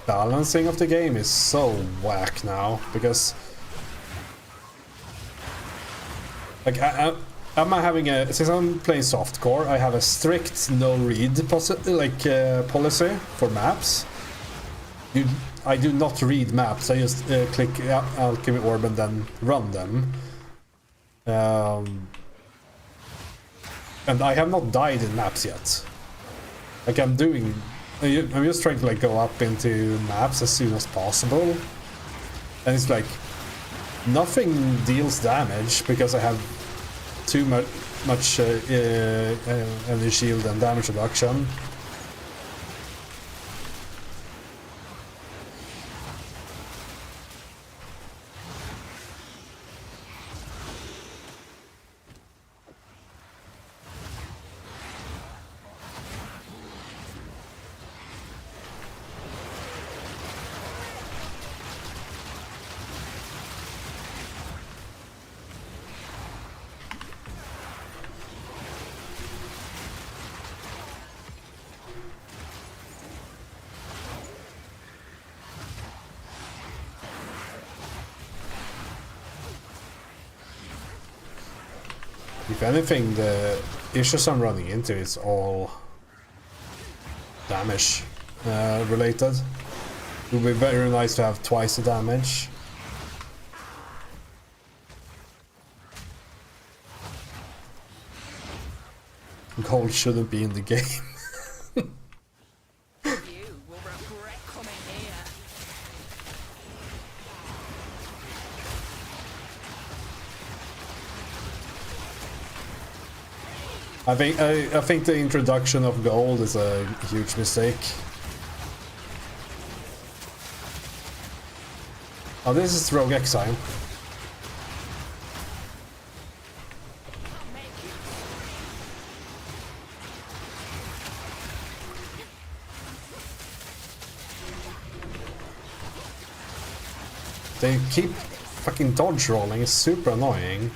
balancing of the game is so whack now, because like I'm having a, since I'm playing softcore, I have a strict no read policy for maps. I do not read maps. I just click Alchemy Orb and then run them. And I have not died in maps yet. Like I'm just trying to like go up into maps as soon as possible. And it's like nothing deals damage because I have too much energy shield and damage reduction. If anything, the issues I'm running into is all damage related. It would be very nice to have twice the damage. Gold shouldn't be in the game. You will regret coming here. I think the introduction of gold is a huge mistake. Oh, this is Rogue Exile. They keep fucking dodge rolling, it's super annoying.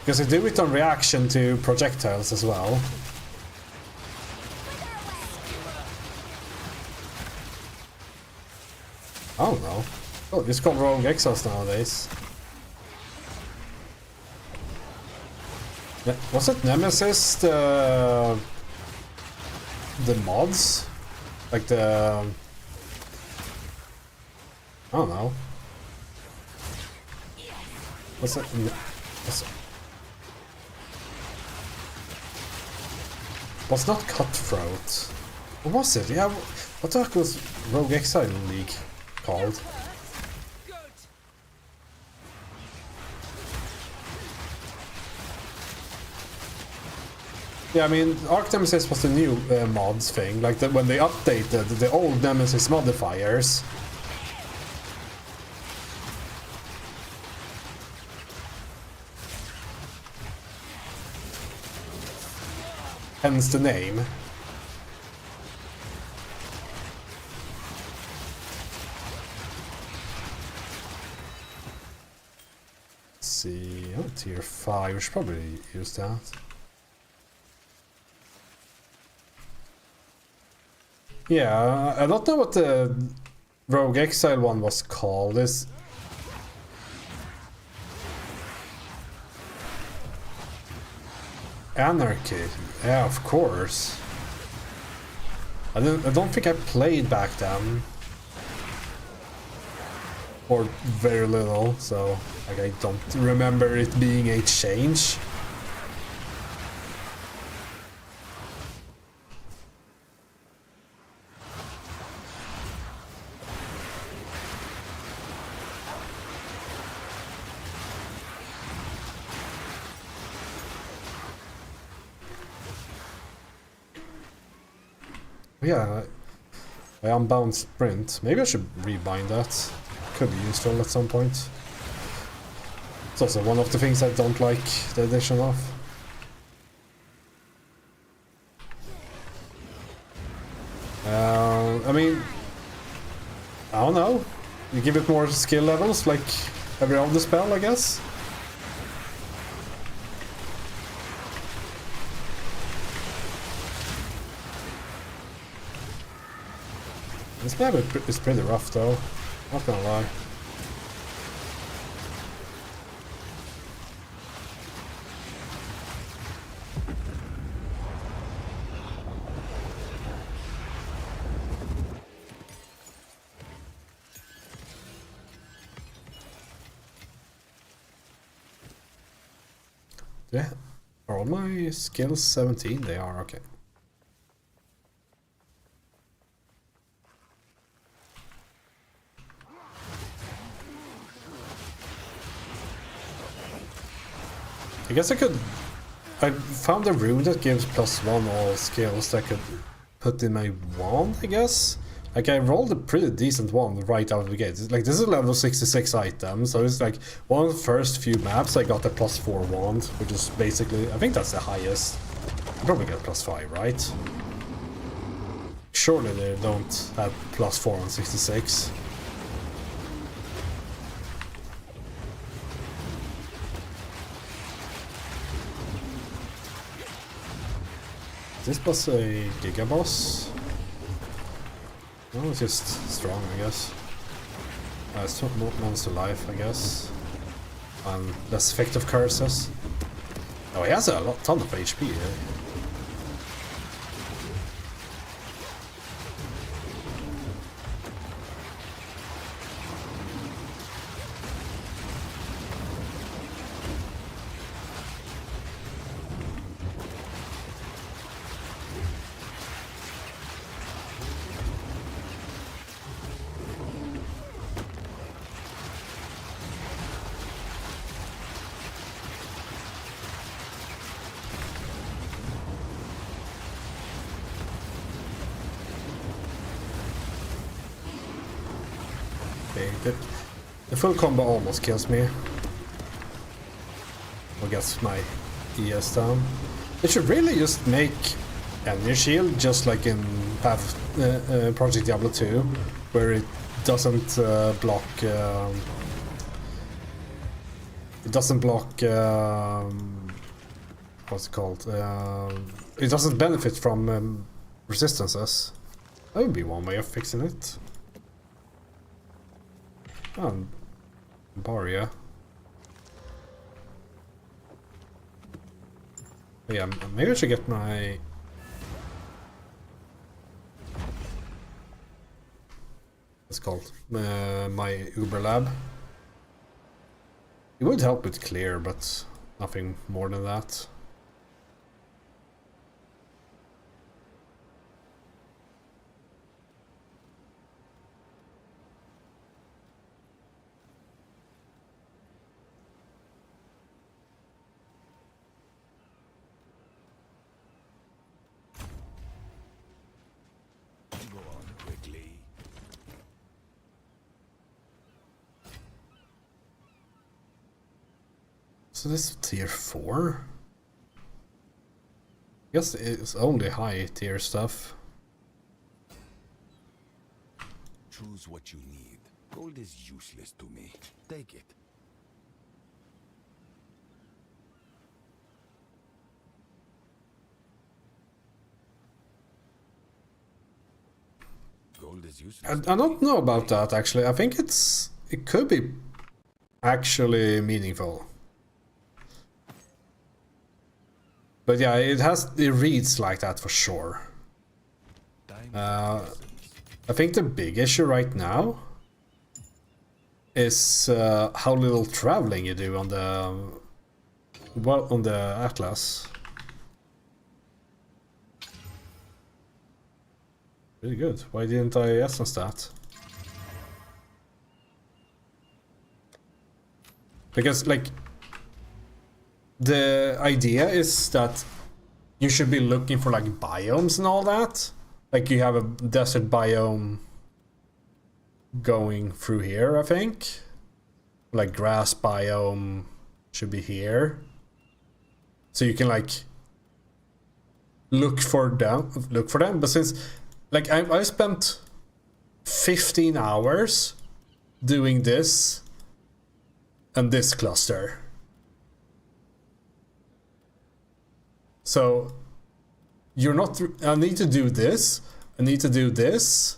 Because they do it on reaction to projectiles as well. I don't know. Oh, it's called Rogue Exiles nowadays. Was it Nemesis the mods? Like the... I don't know. What's it? Was not Cutthroat. What was it? Yeah, what the heck was Rogue Exile League called? Yeah, I mean, Arc Nemesis was the new mods thing, like when they updated the old Nemesis modifiers. Hence the name. Let's see, oh, tier 5, we should probably use that. Yeah, I don't know what the Rogue Exile one was called. It's Anarchy. Yeah, of course. I don't think I played back then. Or very little, so like I don't remember it being a change. Yeah, I unbound sprint. Maybe I should rebind that. Could be useful at some point. It's also one of the things I don't like the addition of. I mean, I don't know. You give it more skill levels, like every other spell, I guess. This map is pretty rough though, not gonna lie. Yeah, are all my skills 17? They are, okay. I guess I found a rune that gives +1 all skills that I could put in my wand, I guess. Like, I rolled a pretty decent one right out of the gate. Like, this is a level 66 item, so it's like one of the first few maps I got a +4 wand, which is basically, I think that's the highest. You probably get +5, right? Surely they don't have +4 on 66. This was a Giga boss. No, it's just strong, I guess. It's not monster life, I guess. And less effective curses. Oh, he has a ton of HP here. The full combo almost kills me. Or gets my ES down. It should really just make energy shield just like in Project Diablo 2, where it doesn't block. It doesn't block. What's it called? It doesn't benefit from resistances. That would be one way of fixing it. Oh, Baria. Yeah, maybe I should get my... What's it called? My Uber Lab. It would help with clear, but nothing more than that. So this is tier 4? I guess it's only high tier stuff. Choose what you need. Gold is useless to me. Take it. Gold is useless. I don't know about that actually. I think it could be actually meaningful. But yeah, it reads like that for sure. I think the big issue right now is how little traveling you do on the Atlas. Really good. Why didn't I essence that? Because like the idea is that you should be looking for like biomes and all that. Like you have a desert biome going through here, I think. Like grass biome should be here. So you can like look for them. But since like I spent 15 hours doing this and this cluster. So you're not. I need to do this. I need to do this.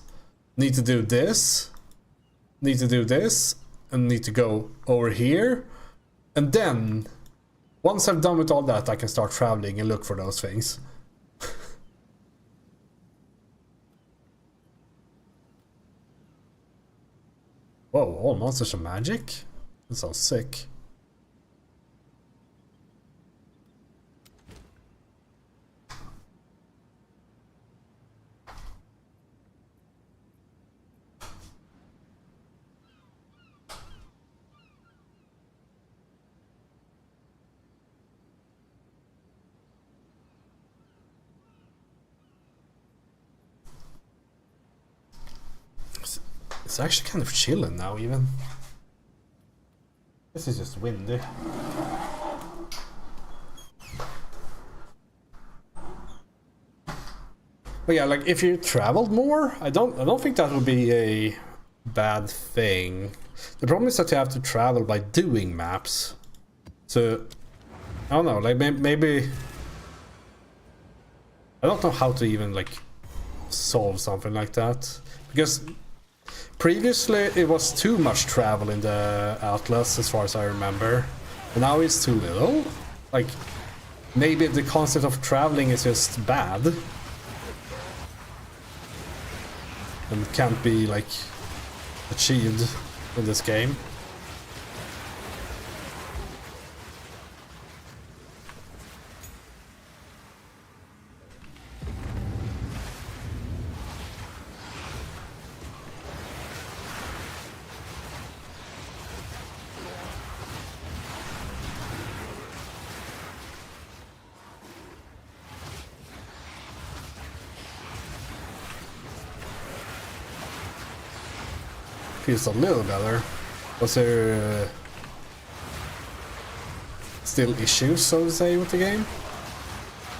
need to do this, need to do this, and need to go over here. And then, once I'm done with all that, I can start traveling and look for those things. Whoa, all monsters are magic? That sounds sick. It's actually kind of chilling now, even. This is just windy. But yeah, like if you traveled more, I don't think that would be a bad thing. The problem is that you have to travel by doing maps. So I don't know, like maybe I don't know how to even like solve something like that, because previously it was too much travel in the Atlas as far as I remember, and now it's too little. Like maybe the concept of traveling is just bad and can't be like achieved in this game. Feels a little better. Was there still issues, so to say, with the game?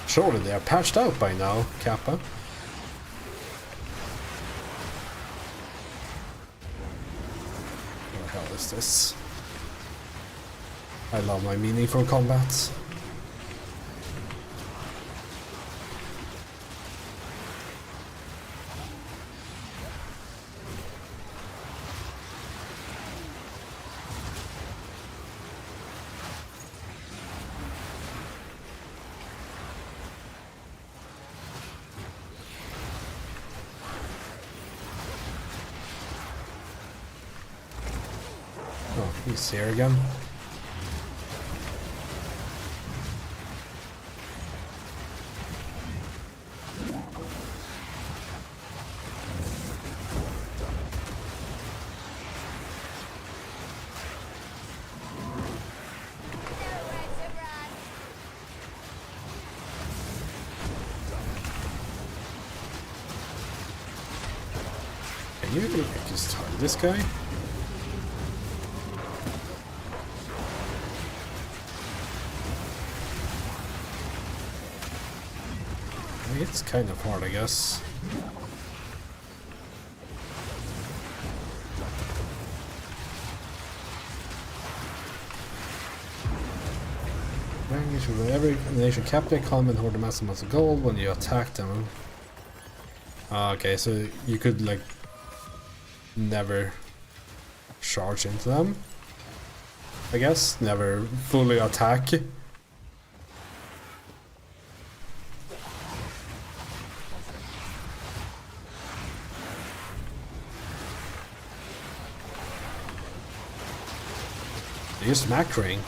Surely they are patched out by now, Kappa. What the hell is this? I love my meaningful combat. Oh, he's here again. Can you just target this guy? It's kind of hard, I guess. Every nation capture come and hoard a massive amounts of gold when you attack them. Okay, so you could like never charge into them, I guess. Never fully attack. Just macroing.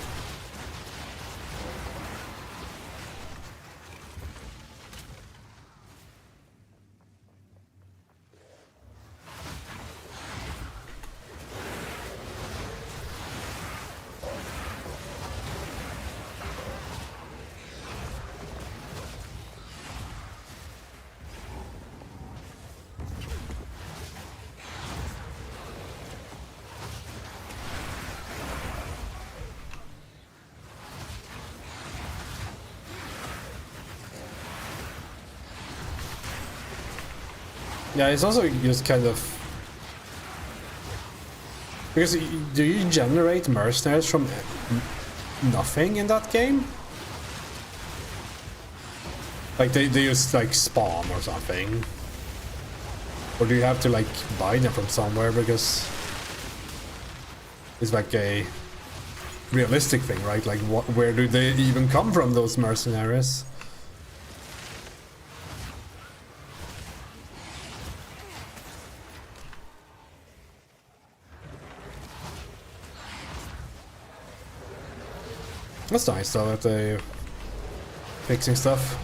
Yeah, it's also just kind of because do you generate mercenaries from nothing in that game? Like they just like spawn or something. Or do you have to like buy them from somewhere, because it's like a realistic thing, right? Like where do they even come from, those mercenaries? That's nice though, that they're fixing stuff.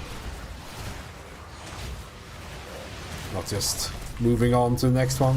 Not just moving on to the next one.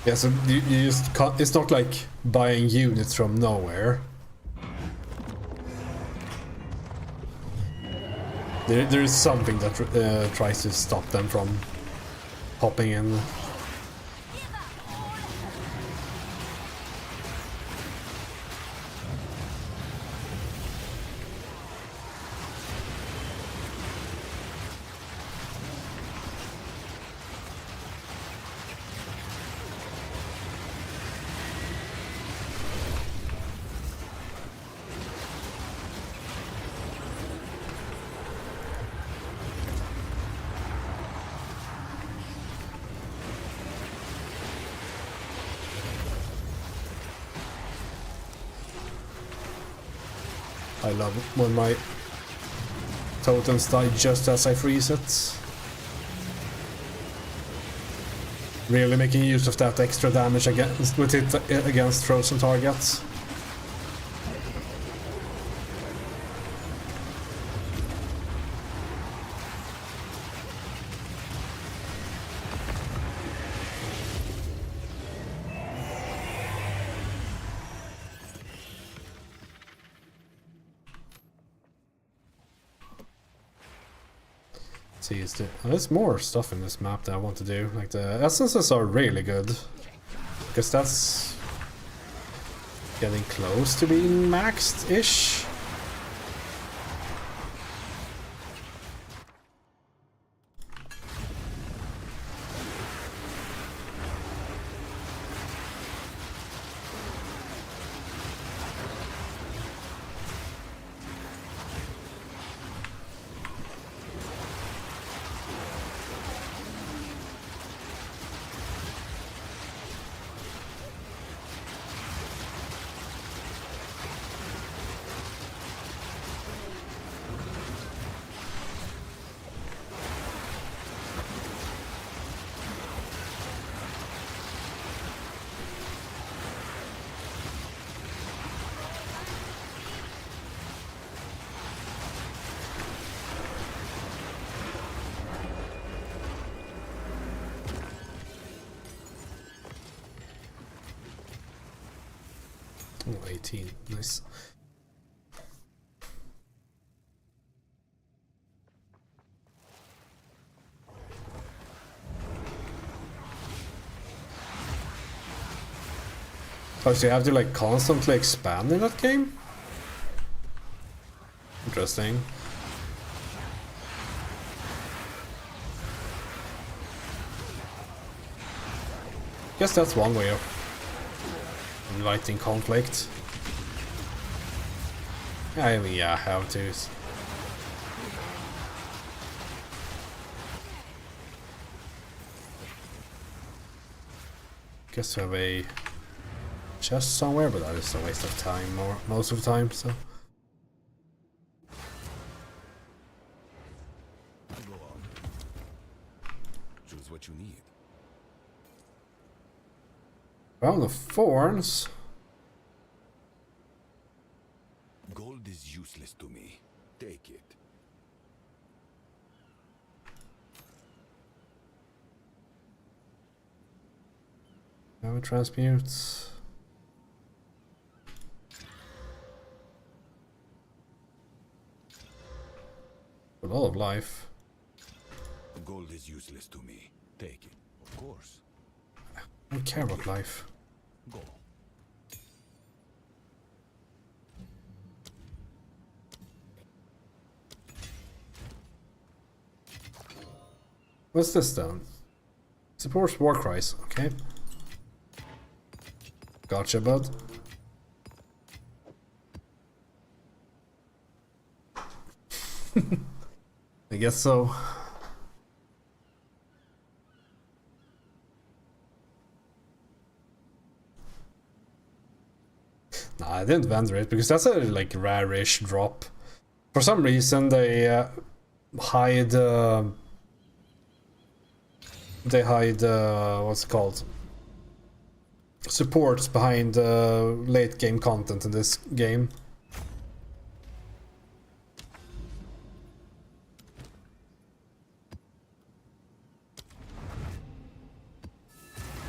Yeah, so you just can't, it's not like buying units from nowhere. There is something that tries to stop them from popping in. I love it when my totems die just as I freeze it. Really making use of that extra damage against with it against frozen targets. See, there's more stuff in this map that I want to do. Like the essences are really good, because that's getting close to being maxed-ish. Oh, 18, nice. Oh, so you have to like constantly expand in that game? Interesting. Guess that's one way of inviting conflict. I mean, yeah, I have to. Guess we have a chest somewhere, but that is a waste of time most of the time, so. Go on. Choose what you need. Crown of Thorns. Gold is useless to me. Take it. Now it transmutes. A lot of life. Gold is useless to me. Take it. Of course. I don't care about life. Go. What's this then? Supports war cries. Okay. Gotcha, bud. I guess so. Nah, I didn't vendor it because that's a like rare-ish drop. For some reason they hide what's it called? Supports behind late game content in this game.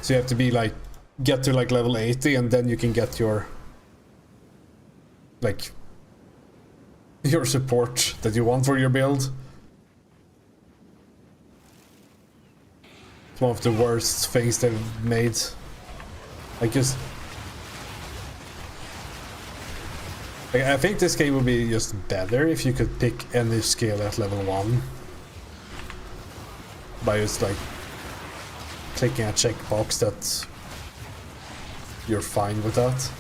So you have to be like get to like level 80 and then you can get your like your support that you want for your build. It's one of the worst things they've made. I think this game would be just better if you could pick any skill at level 1 by just like clicking a checkbox that you're fine with that.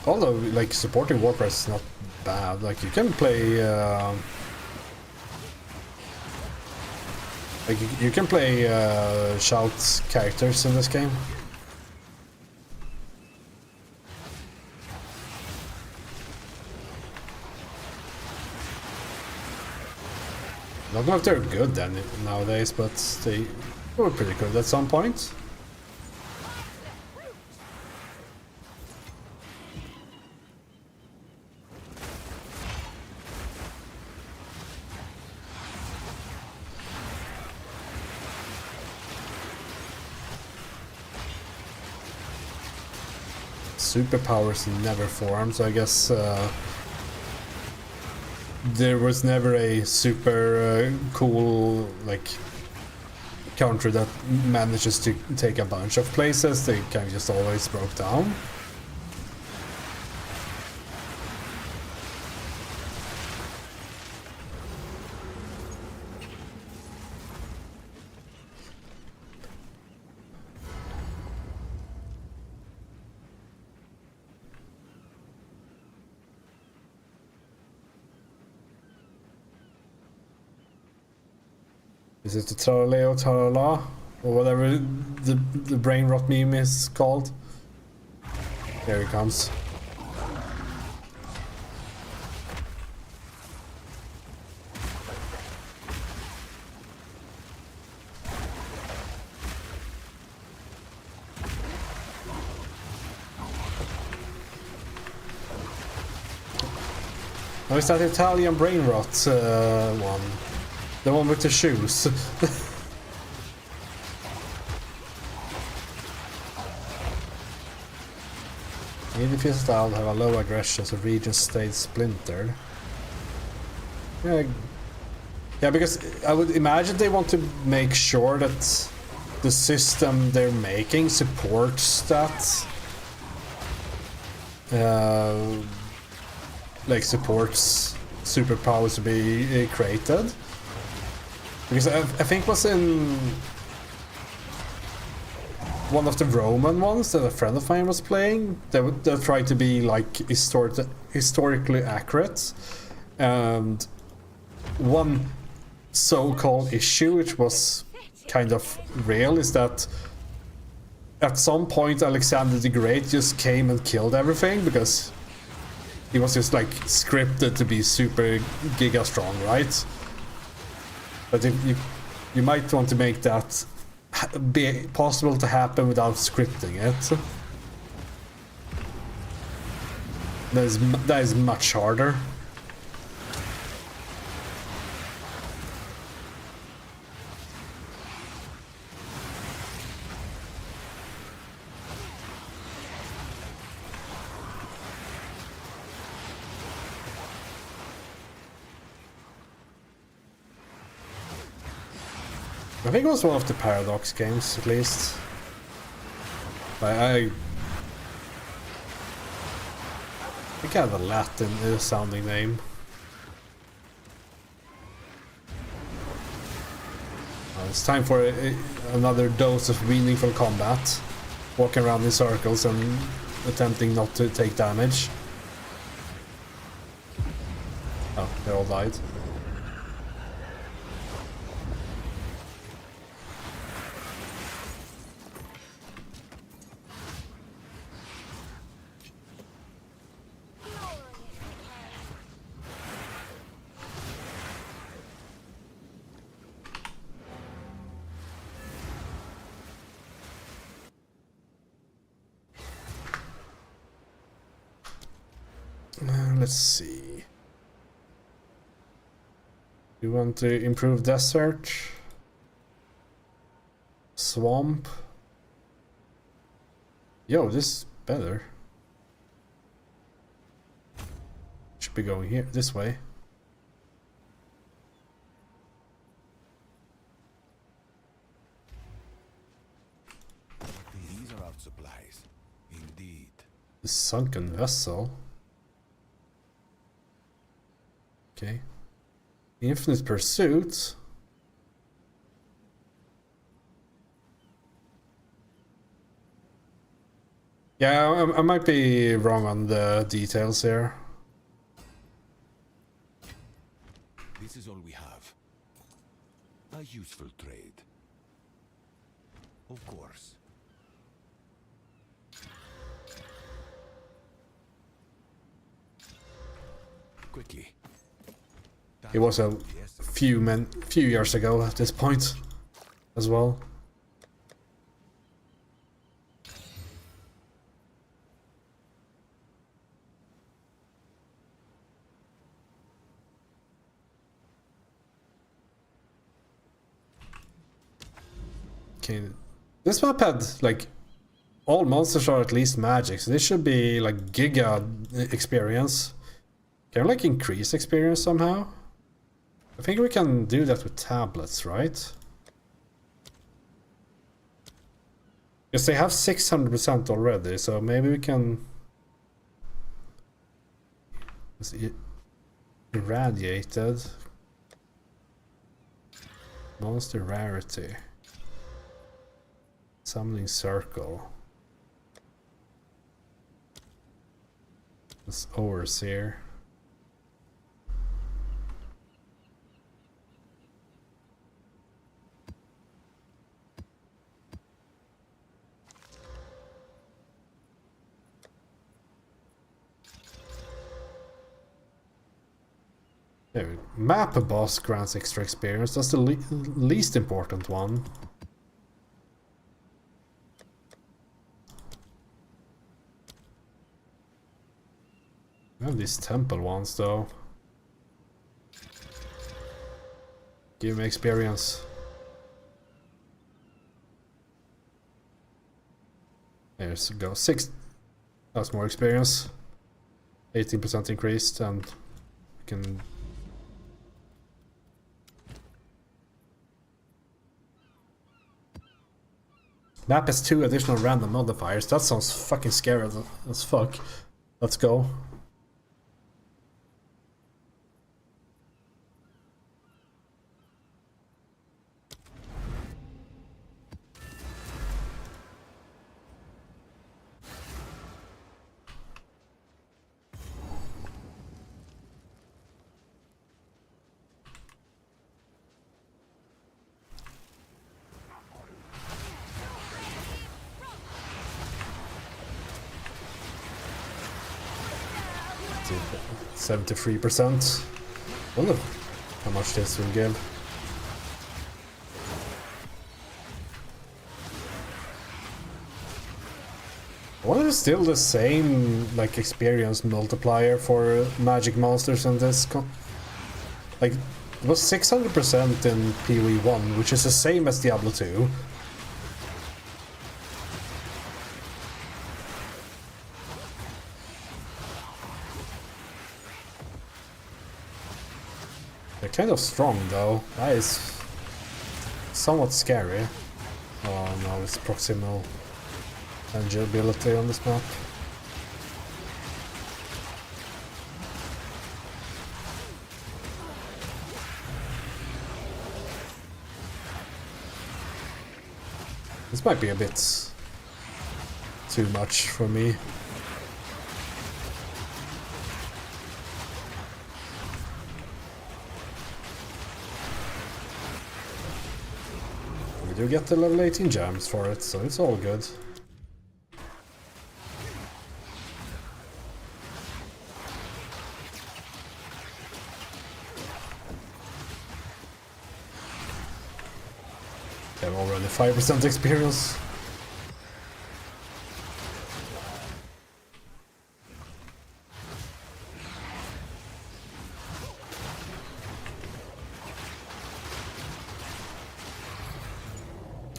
Although, like, supporting Warcraft is not bad. Like, you can play, you can play shout characters in this game. I don't know if they're good then nowadays, but they were pretty good at some point. Superpowers never formed, so I guess there was never a super cool like counter that manages to take a bunch of places. They kind of just always broke down. Is it the Traleo Tralala? Or whatever the brain rot meme is called? There he comes. Oh, it's that Italian brain rot one. The one with the shoes. Even if your style have a low aggression, so region stays splintered. Yeah, because I would imagine they want to make sure that the system they're making supports that. Like supports superpowers to be created. Because I think was in one of the Roman ones that a friend of mine was playing, they tried to be like historically accurate, and one so-called issue which was kind of real is that at some point Alexander the Great just came and killed everything because he was just like scripted to be super giga strong, right? But if you might want to make that be possible to happen without scripting it. That is much harder. I think it was one of the Paradox games, at least. I think I have a Latin sounding name. It's time for another dose of meaningful combat. Walking around in circles and attempting not to take damage. Oh, they all died. Let's see. You want to improve desert? Swamp? Yo, this is better. Should be going here, this way. These are out supplies. Indeed. The sunken vessel. Okay. Infinite pursuit. Yeah, I might be wrong on the details here. This is all we have. A useful trade. Of course. Quickly. It was a few years ago at this point as well. Okay, this map had like all monsters are at least magic, so this should be like giga experience. Can we like increase experience somehow? I think we can do that with tablets, right? Because they have 600% already, so maybe we can... Irradiated. Monster rarity. Summoning circle. This overseer. Okay, map a boss grants extra experience. That's the least important one. I have these temple ones though. Give me experience. There's go 6. That's more experience. 18% increased, and we can. Map has 2 additional random modifiers. That sounds fucking scary as fuck. Let's go. 73%. Wonder how much this will give. I wonder if it's still the same like experience multiplier for magic monsters in this. Like it was 600% in PoE 1, which is the same as Diablo 2. They're kind of strong though. That is somewhat scary. Oh no, it's proximal tangibility on this map. This might be a bit too much for me. We do get the level 18 gems for it, so it's all good. Have already 5% experience.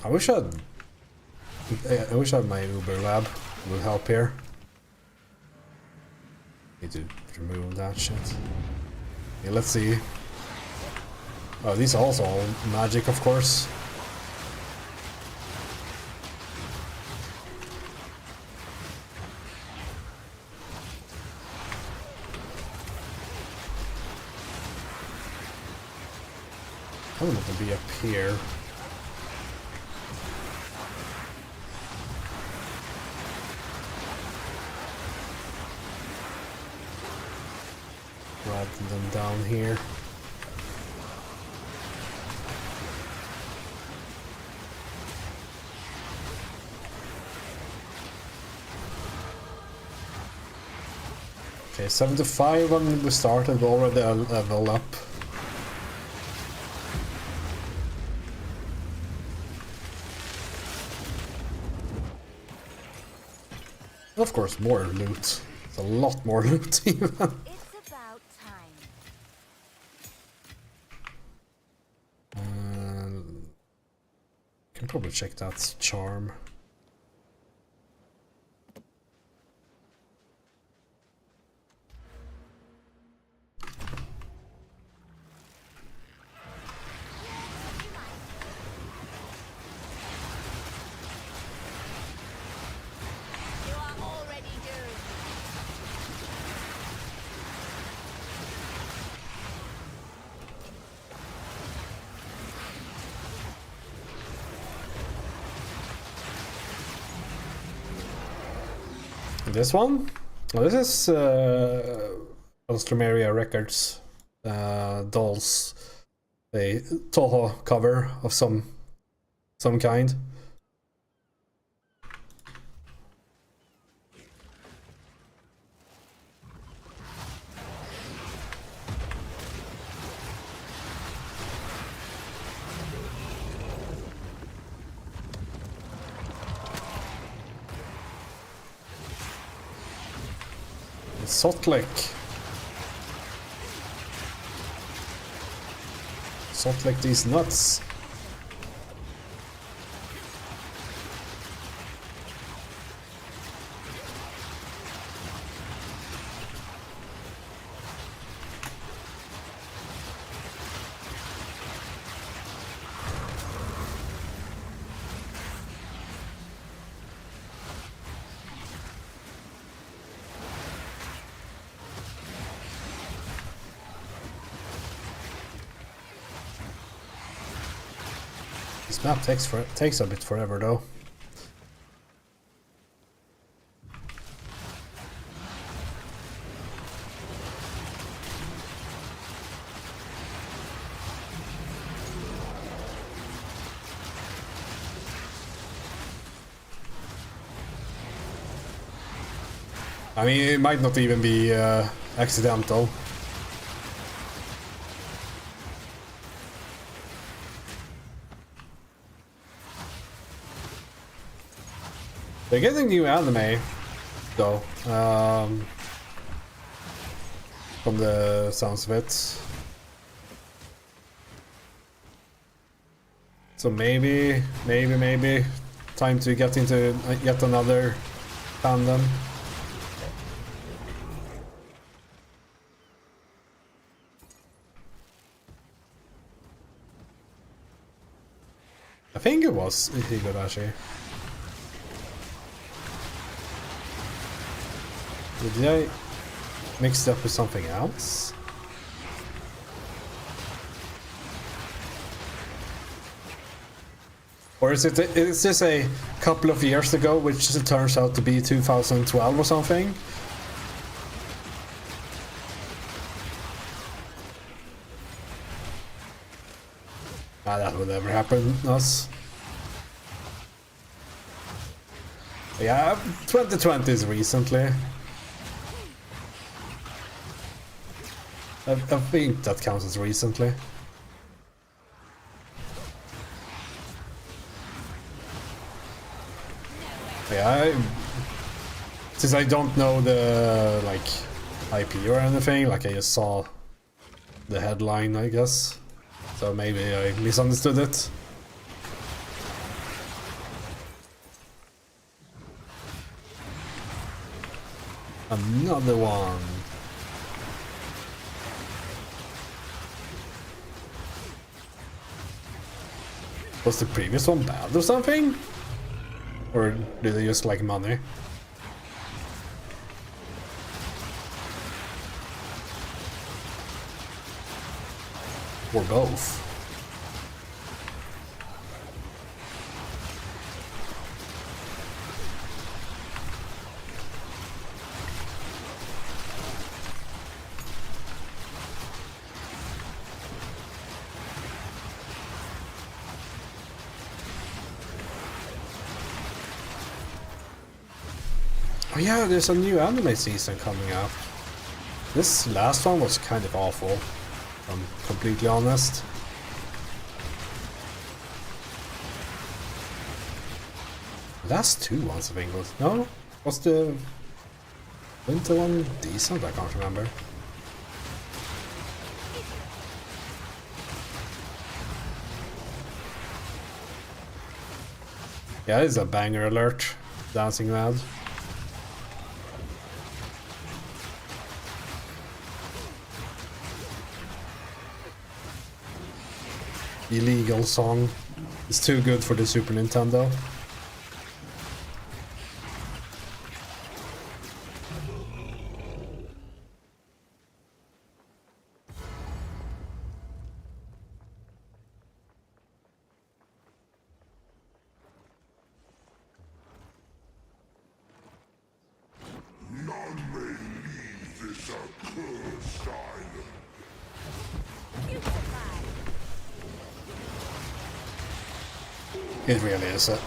I wish I had my Uber lab. Would help here. Need to remove that shit. Yeah, let's see. Oh, these are also all magic, of course. I want it to be up here. Rather than down here. Okay, 75 when we started, we already level up. Of course, more loot. It's a lot more loot even. It's about time. Can probably check that charm. You are already doomed. This one? Well, this is Alstromeria Records Dolls, a Toho cover of some kind. Sotlick. Sotlick these nuts. This map takes a bit forever though. I mean, it might not even be accidental. They're getting new anime, though, from the sounds of it. So maybe, time to get into yet another fandom. I think it was Higurashi. Did I mix it up with something else? Or is this a couple of years ago, which it turns out to be 2012 or something? Ah, that would never happen to us. Yeah, 2020 is recently. I think that counts as recently. Yeah, since I don't know the like IP or anything, like I just saw the headline, I guess. So maybe I misunderstood it. Another one. Was the previous one bad or something? Or do they just like money? Or both? Oh yeah, there's a new anime season coming up. This last one was kind of awful, if I'm completely honest. Last two ones I think was... No? Was the winter one decent? I can't remember. Yeah, it's a banger alert. Dancing Mad. Illegal song. It's too good for the Super Nintendo. It really is it.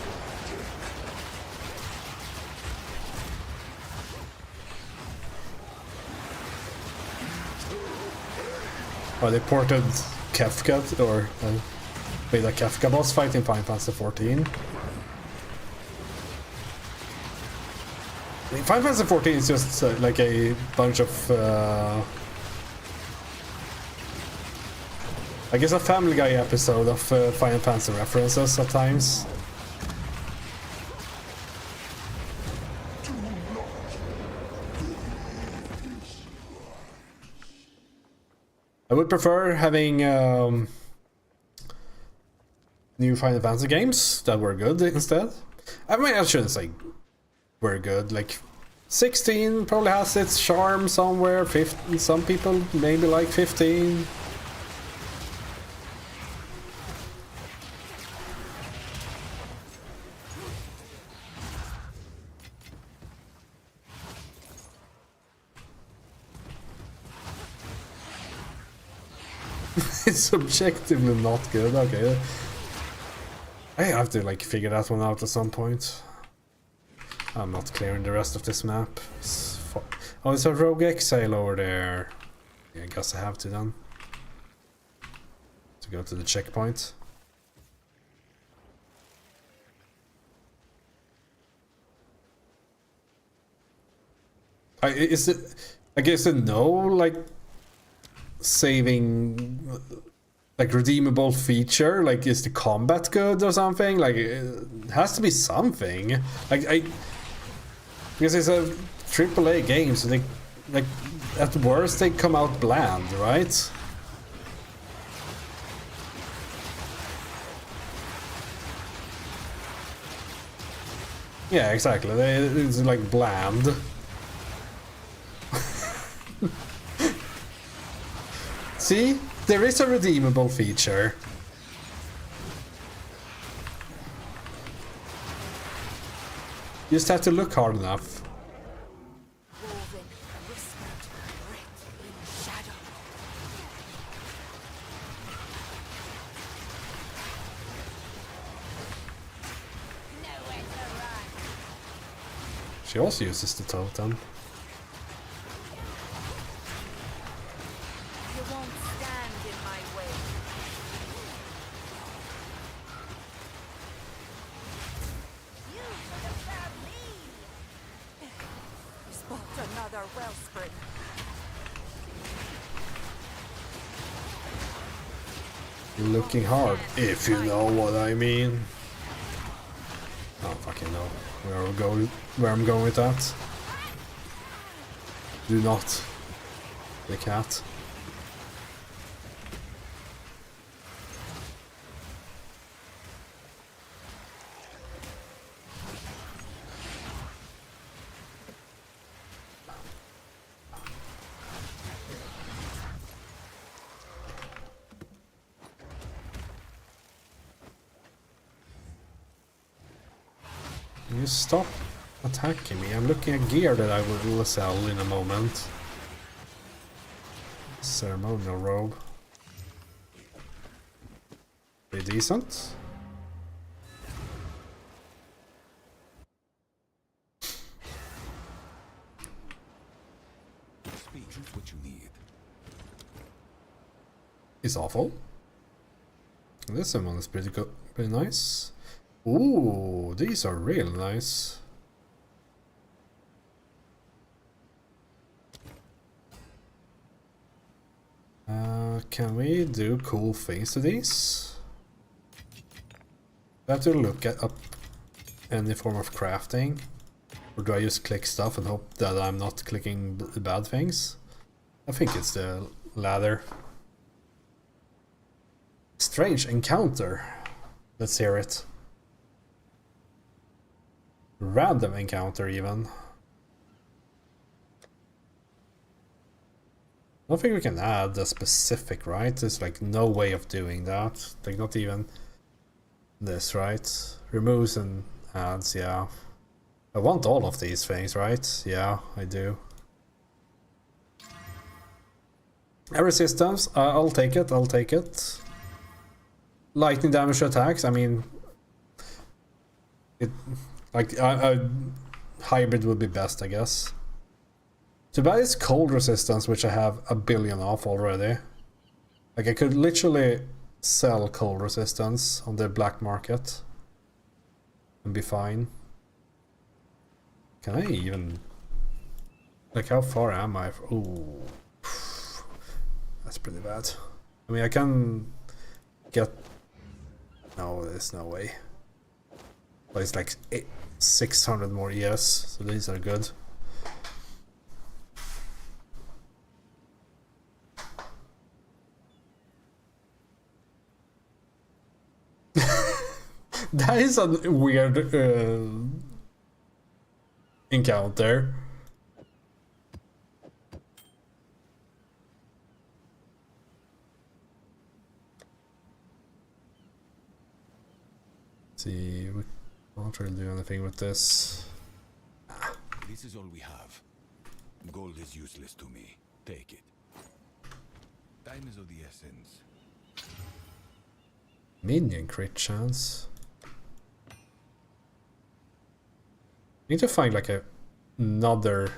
Oh, they ported Kefka, or made a Kefka boss fight in Final Fantasy 14. Final Fantasy 14 is just like a bunch of I guess a Family Guy episode of Final Fantasy references at times. I would prefer having new Final Fantasy games that were good instead. I mean, I shouldn't say were good. Like 16 probably has its charm somewhere. 15, some people maybe like 15. It's objectively not good. Okay, I have to like figure that one out at some point. I'm not clearing the rest of this map. It's far? Oh, there's a rogue exile over there. Yeah, I guess I have to then. To go to the checkpoint. Is it? I guess a no, like saving, like redeemable feature. Like, is the combat good or something? Like, it has to be something. Like because it's a AAA game, so they, like, at worst they come out bland, right? Yeah, exactly. It's like bland. See? There is a redeemable feature. You just have to look hard enough. Woven, whispered, writ in shadow. Nowhere to run. She also uses the totem. You won't stand in my way. You should have found me. Spot another wellspring. Looking hard, if you know what I mean. I don't fucking know where I'm going with that. Do not. The cat. Can you stop attacking me? I'm looking at gear that I will sell in a moment. Ceremonial robe. Pretty decent. Speak, choose what you need. It's awful. This one is pretty good, pretty nice. Ooh, these are real nice. Can we do cool things to these? I have to look at up any form of crafting, or do I just click stuff and hope that I'm not clicking bad things? I think it's the latter. Strange encounter. Let's hear it. Random encounter even. I don't think we can add a specific, right? There's like no way of doing that. Like not even this, right? Removes and adds, yeah. I want all of these things, right? Yeah, I do. Resistance, I'll take it, I'll take it. Lightning damage to attacks, I mean... Like, hybrid would be best, I guess. Too bad it's cold resistance, which I have a billion of already. Like, I could literally sell cold resistance on the black market and be fine. Can I even... Like, how far am I? Ooh. That's pretty bad. I mean, I can get... No, there's no way. But it's like 600 more ES, so these are good. That is a weird encounter. Let's see, we can't really do anything with this. This is all we have. Gold is useless to me. Take it. Time is of the essence. Minion crit chance. Need to find like another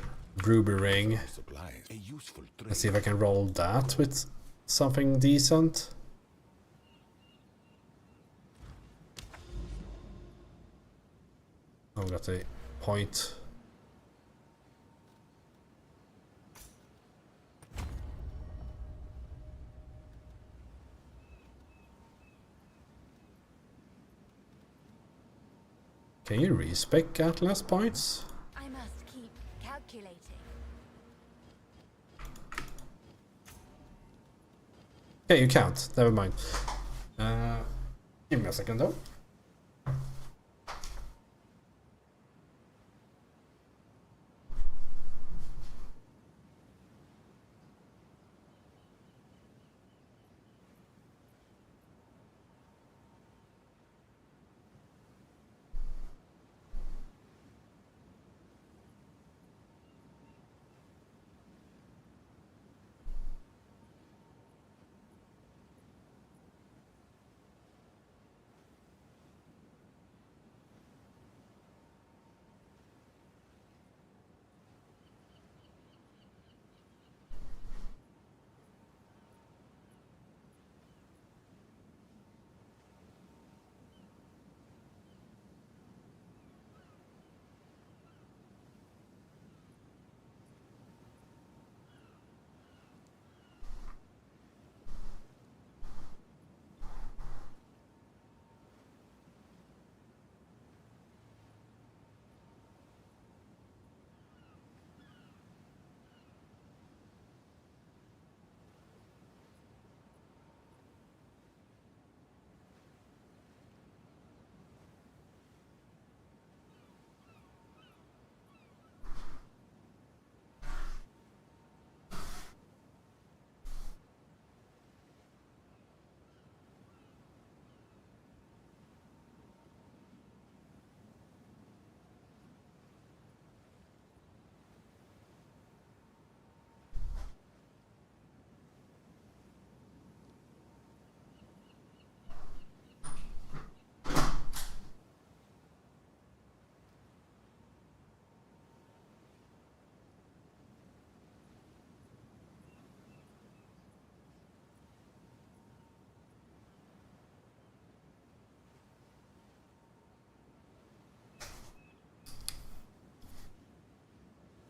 ruby ring. Supplies. A useful trade. Let's see if I can roll that with something decent. I've got a point. Can you respec Atlas points? I must keep calculating. Yeah, you can't. Never mind. Give me a second though.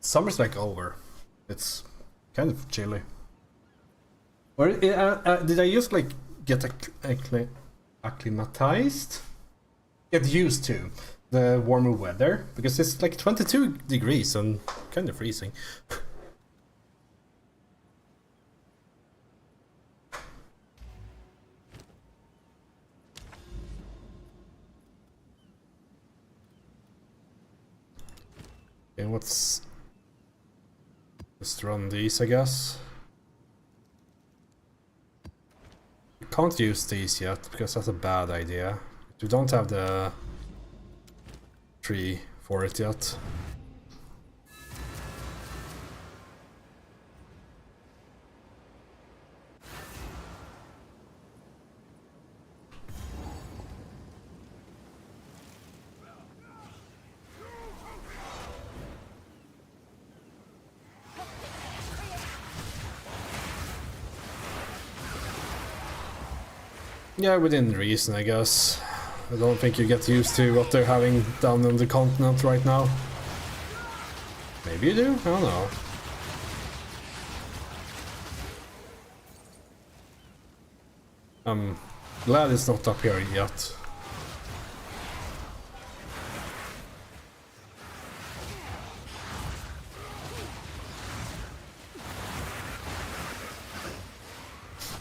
Summer's like over. It's kind of chilly. Or did I just like get acclimatized? Get used to the warmer weather, because it's like 22 degrees and kind of freezing. And what's... Just run these, I guess. Can't use these yet because that's a bad idea. We don't have the tree for it yet. Yeah, within reason, I guess. I don't think you get used to what they're having down on the continent right now. Maybe you do? I don't know. I'm glad it's not up here yet.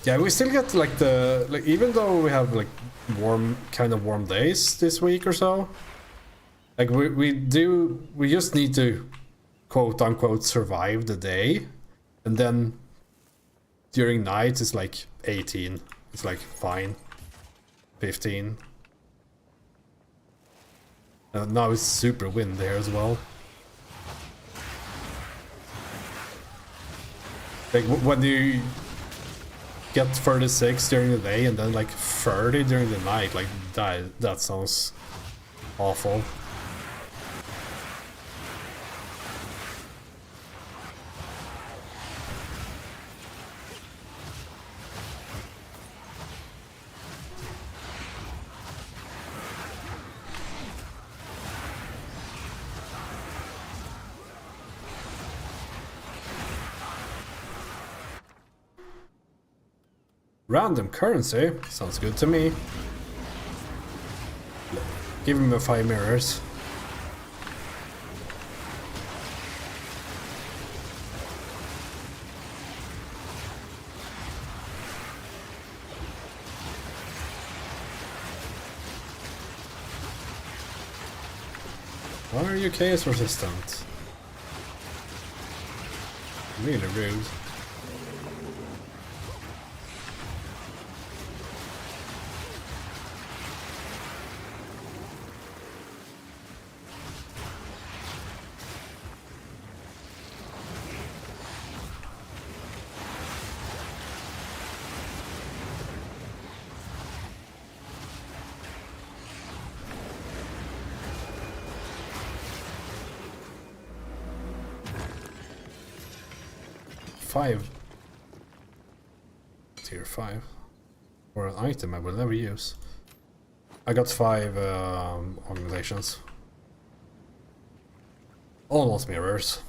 Yeah, we still get like the even though we have like kind of warm days this week or so, like we just need to quote unquote survive the day, and then during night it's like 18. It's like fine, 15. Now it's super wind there as well. Like when you get 36 during the day and then like 30 during the night, like that sounds awful. Random currency? Sounds good to me. Give him the 5 mirrors. Why are you chaos resistant? Really rude. Five. Tier 5. Or an item I will never use. I got 5 organizations. Almost mirrors.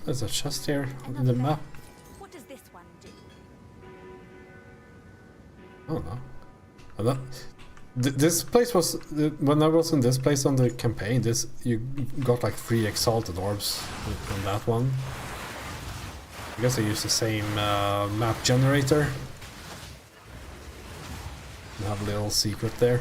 There's a chest here in the map. What does this one do? I don't know. This place was when I was in this place on the campaign. This you got like 3 exalted orbs on that one. I guess I used the same map generator. And have a little secret there.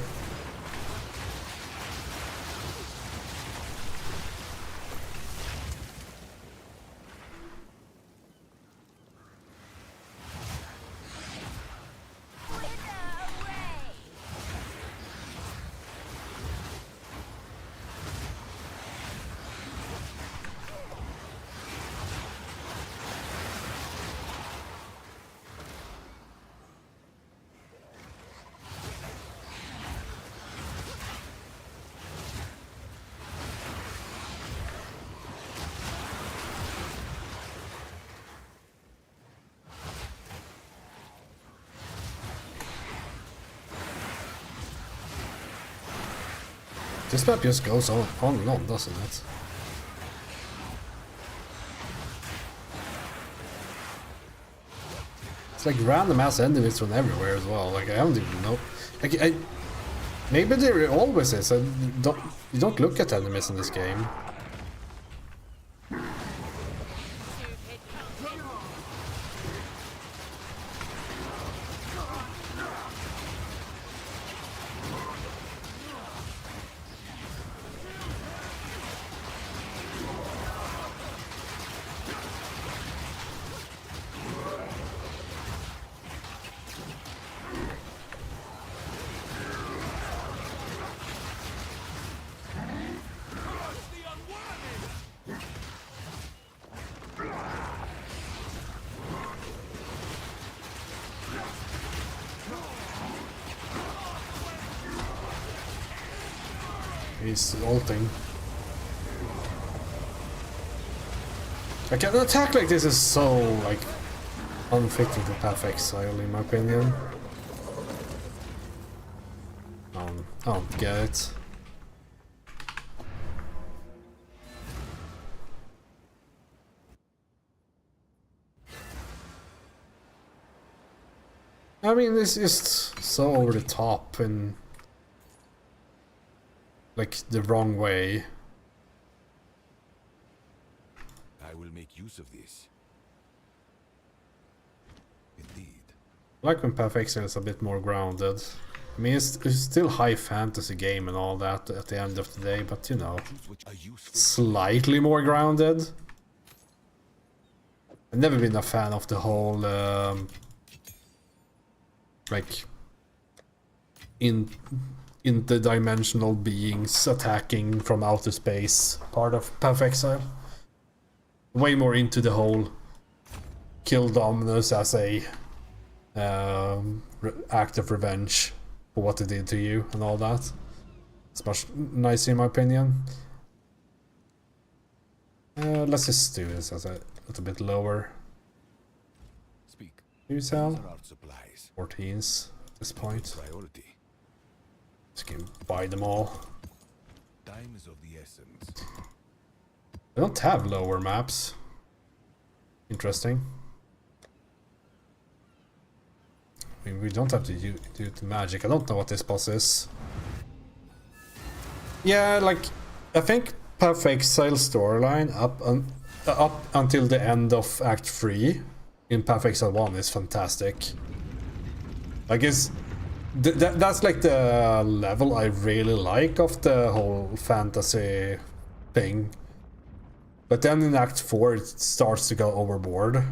This map just goes on and on, doesn't it? It's like random ass enemies from everywhere as well. Like I don't even know. Like maybe there always is. You don't look at enemies in this game. He's ulting. Like an attack like this is so like unfitting to Path Exile in my opinion. I don't get it. I mean, it's just so over the top and like the wrong way. I will make use of this. Indeed. Like when Path Exile is a bit more grounded. I mean, it's still high fantasy game and all that at the end of the day, but you know, slightly more grounded. I've never been a fan of the whole like interdimensional beings attacking from outer space part of Path of Exile. Way more into the whole kill Dominus as a act of revenge for what they did to you and all that. It's much nicer in my opinion. Let's just do this as a little bit lower. Speak. Do sell These are our supplies. 14s at this point. Priority. Just can buy them all. Time is of the essence. I don't have lower maps. Interesting. I mean, we don't have to do the magic. I don't know what this boss is. Yeah, like, I think Path of Exile storyline up until the end of Act 3 in Path of Exile 1 is fantastic. I guess that's like the level I really like of the whole fantasy thing. But then in Act 4 it starts to go overboard.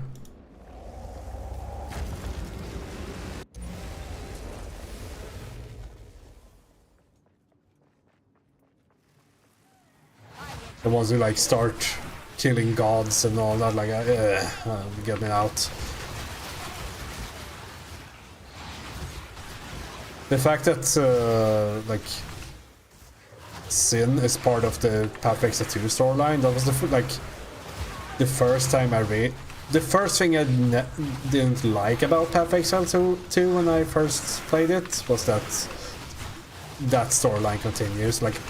The ones who like start killing gods and all that, like, get me out. The fact that like Sin is part of the Path of Exile 2 storyline, that was the first time the first thing I didn't like about Path of Exile 2 when I first played it was that storyline continues. Like,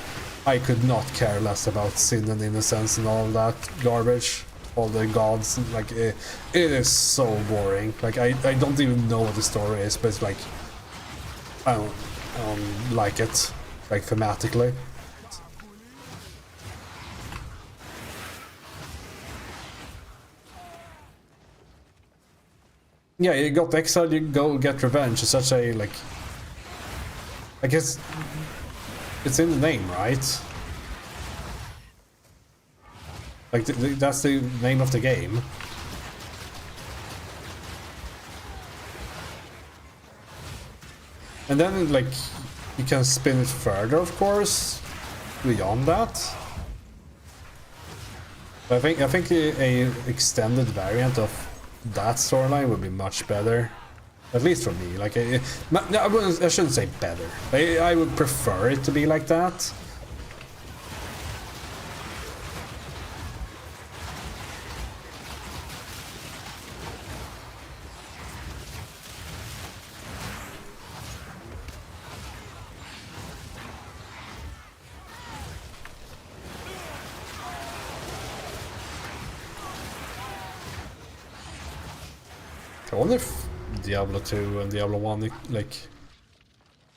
I could not care less about Sin and Innocence and all that garbage, all the gods. Like, it is so boring. Like, I don't even know what the story is, but it's like, I don't like it, like, thematically. Yeah, you got exiled, you go get revenge. It's such a, like, I guess it's in the name, right? Like, that's the name of the game. And then, like, you can spin it further, of course, beyond that. But I think a extended variant of that storyline would be much better. At least for me. Like, I shouldn't say better. I would prefer it to be like that. I wonder if Diablo 2 and Diablo 1 like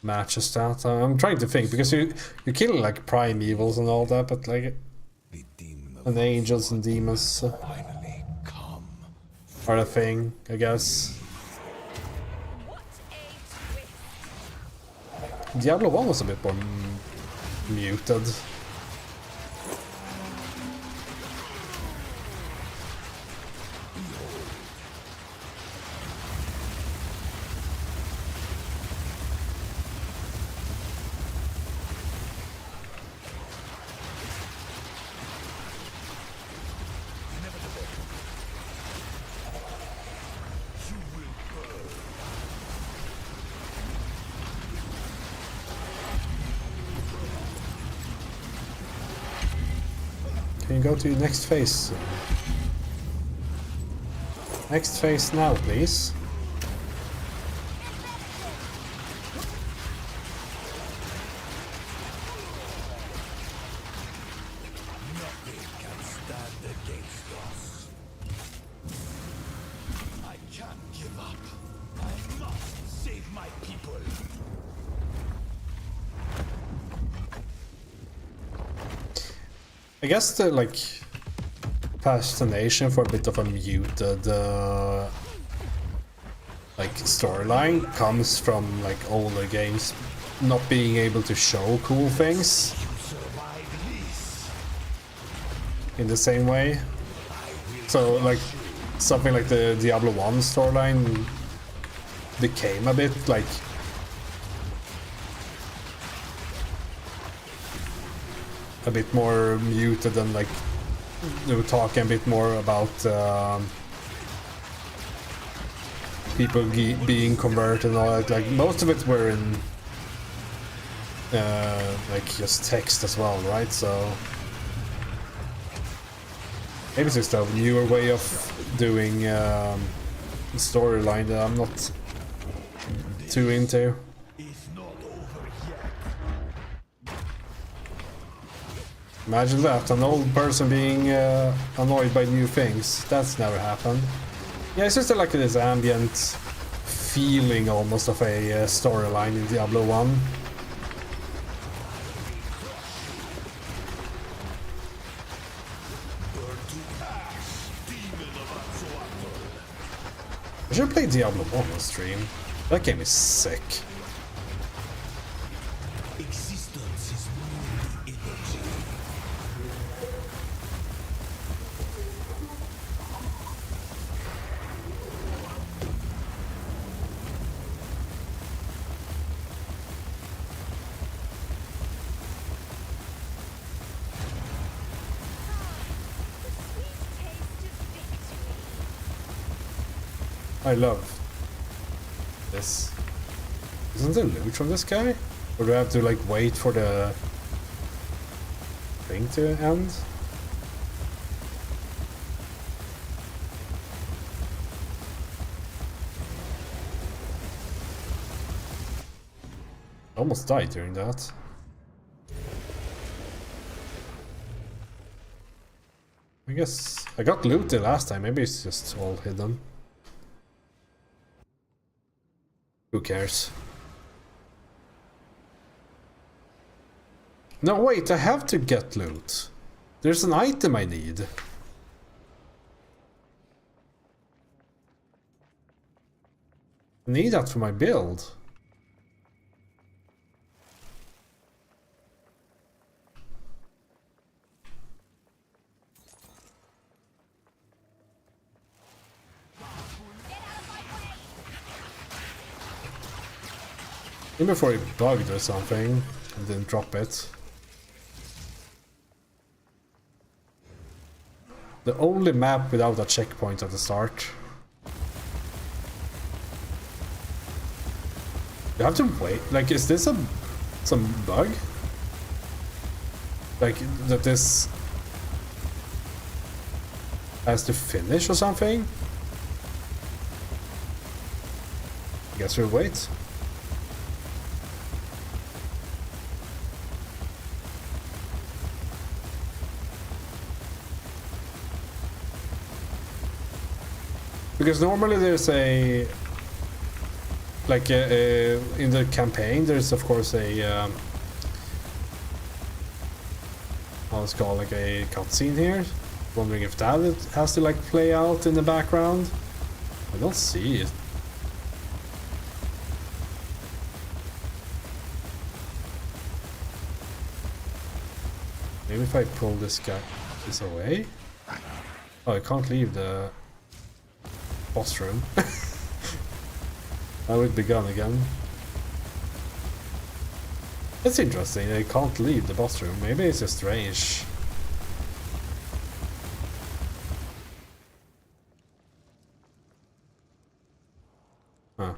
matches that. I'm trying to think, because you kill like primevals and all that, but like, and angels and demons Finally come. are a thing, I guess. Diablo 1 was a bit more muted. Can you go to the next phase? Next phase now, please. Nothing can stand against us. I can't give up. I must save my people. I guess the like fascination for a bit of a muted like storyline comes from like older games not being able to show cool things in the same way. So like something like the Diablo 1 storyline became a bit like a bit more muted and like they were talking a bit more about people being converted and all that. Like most of it were in like just text as well, right? So maybe it's just a newer way of doing storyline that I'm not too into. Imagine that, an old person being annoyed by new things. That's never happened. Yeah, it's just like this ambient feeling almost of a storyline in Diablo 1. I should play Diablo 1 on stream. That game is sick. Existence is merely energy. I love this. Isn't there loot from this guy? Or do I have to like wait for the thing to end? I almost died during that. I guess I got looted last time, maybe it's just all hidden. Who cares? No, wait, I have to get loot. There's an item I need. I need that for my build. Maybe before it bugged or something and didn't drop it. The only map without a checkpoint at the start. You have to wait. Like, is this some bug? Like that this has to finish or something? I guess we'll wait. Because normally there's a like in the campaign there's of course a what's called like a cutscene here. Wondering if that has to like play out in the background. I don't see it. Maybe if I pull this away. Oh, I can't leave the boss room. I would be gone again. That's interesting, they can't leave the boss room. Maybe it's just strange. Huh.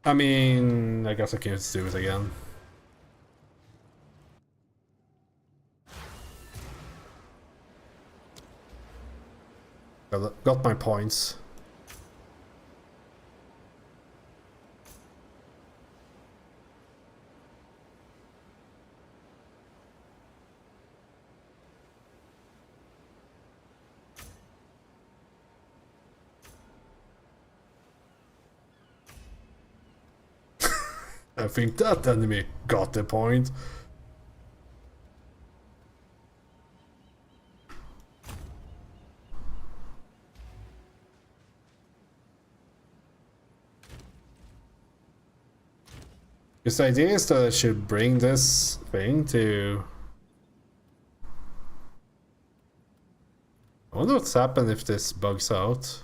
I mean, I guess I can just do it again. Got my points. I think that enemy got the point. This idea is that I should bring this thing to... I wonder what's happened if this bugs out.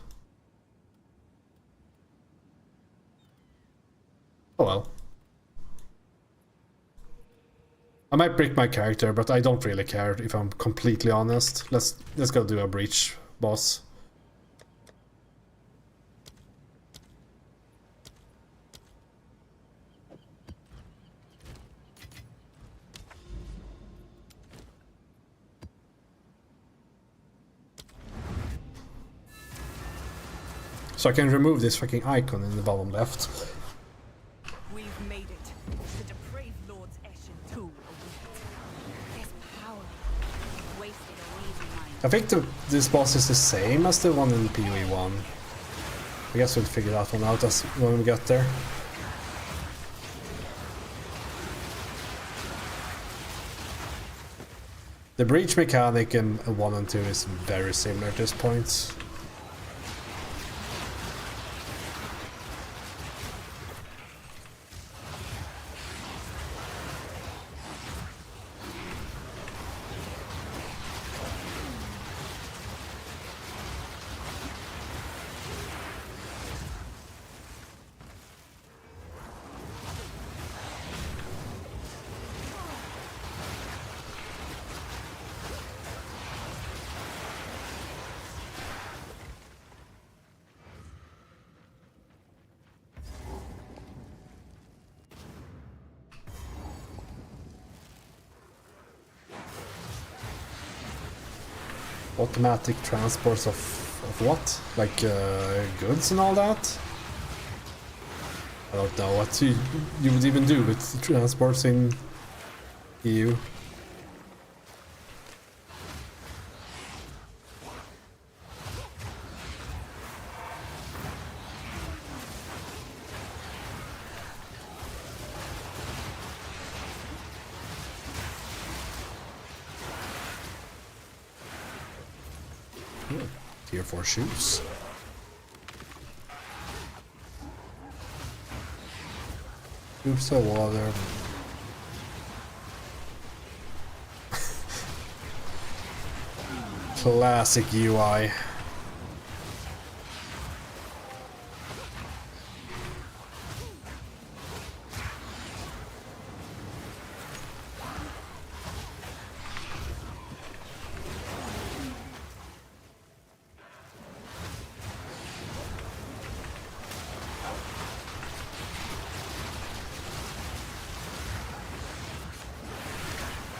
Oh well. I might break my character, but I don't really care if I'm completely honest. Let's go do a breach boss. So I can remove this fucking icon in the bottom left. We've made it. The depraved Lord's Eshin tool awaits. There's power. Wasted a easy mind. I think this boss is the same as the one in PoE 1. I guess we'll figure that one out as when we get there. The breach mechanic in 1 and 2 is very similar at this point. Automatic transports of what? Like goods and all that? I don't know what you would even do with transports in EU. Tier 4 shoes. Oops, of water. Classic UI.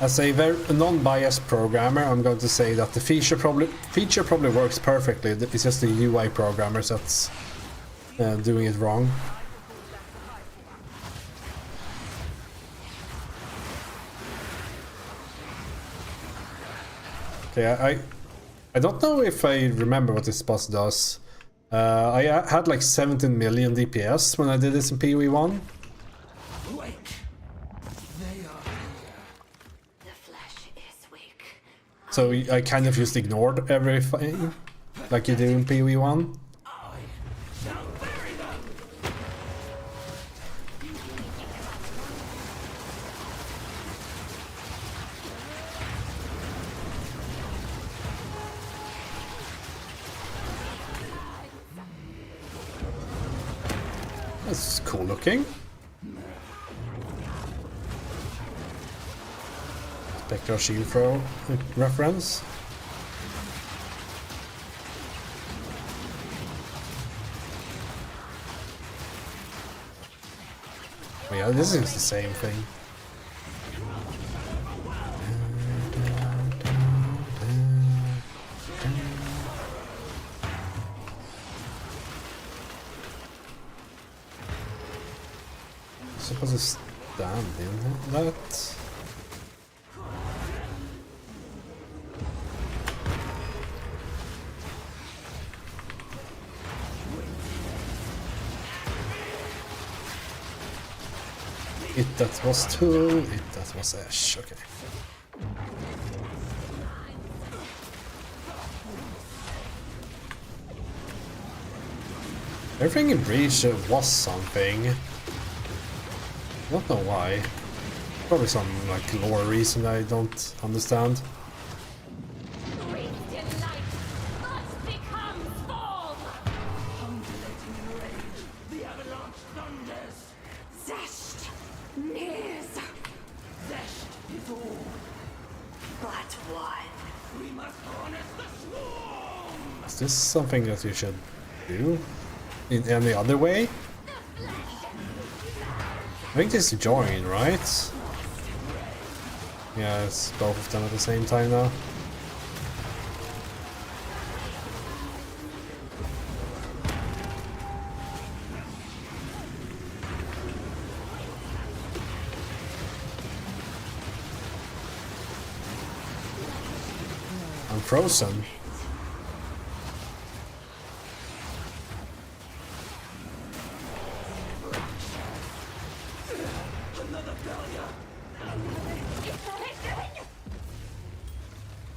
As a very non-biased programmer, I'm going to say that the feature probably works perfectly. It's just the UI programmers that's doing it wrong. Okay, I don't know if I remember what this boss does. I had like 17 million DPS when I did this in PoE 1. So I kind of just ignored everything, like you do in PoE 1. That's cool looking. Spectral shield throw reference. Oh yeah, this is the same thing. Supposed to stand in that. That was Tool, that was Ash, okay. Everything in Breach was something. I don't know why. Probably some like lore reason I don't understand. but one. Is this something that you should do in any other way? I think this is join, right? Yeah, it's both of them at the same time now. I'm frozen.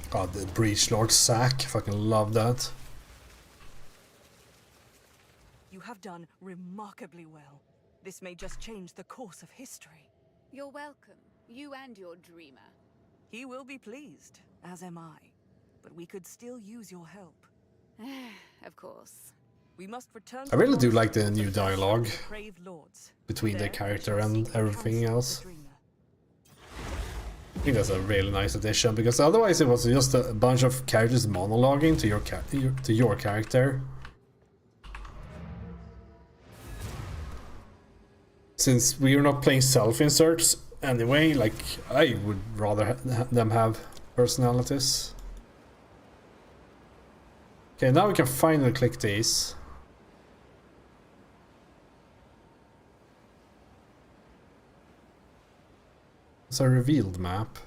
God, the Breach Lord sack. Fucking love that. You have done remarkably well. This may just change the course of history. You're welcome, you and your dreamer. He will be pleased, as am I. But we could still use your help. Of course. We must return. I really do like the new dialogue Depraved lords. between the There, character we shall and seek the everything counsel of else. the dreamer. I think that's a really nice addition, because otherwise it was just a bunch of characters monologuing to your character. Since we are not playing self-inserts anyway, like, I would rather them have personalities. Okay, now we can finally click these. It's a revealed map.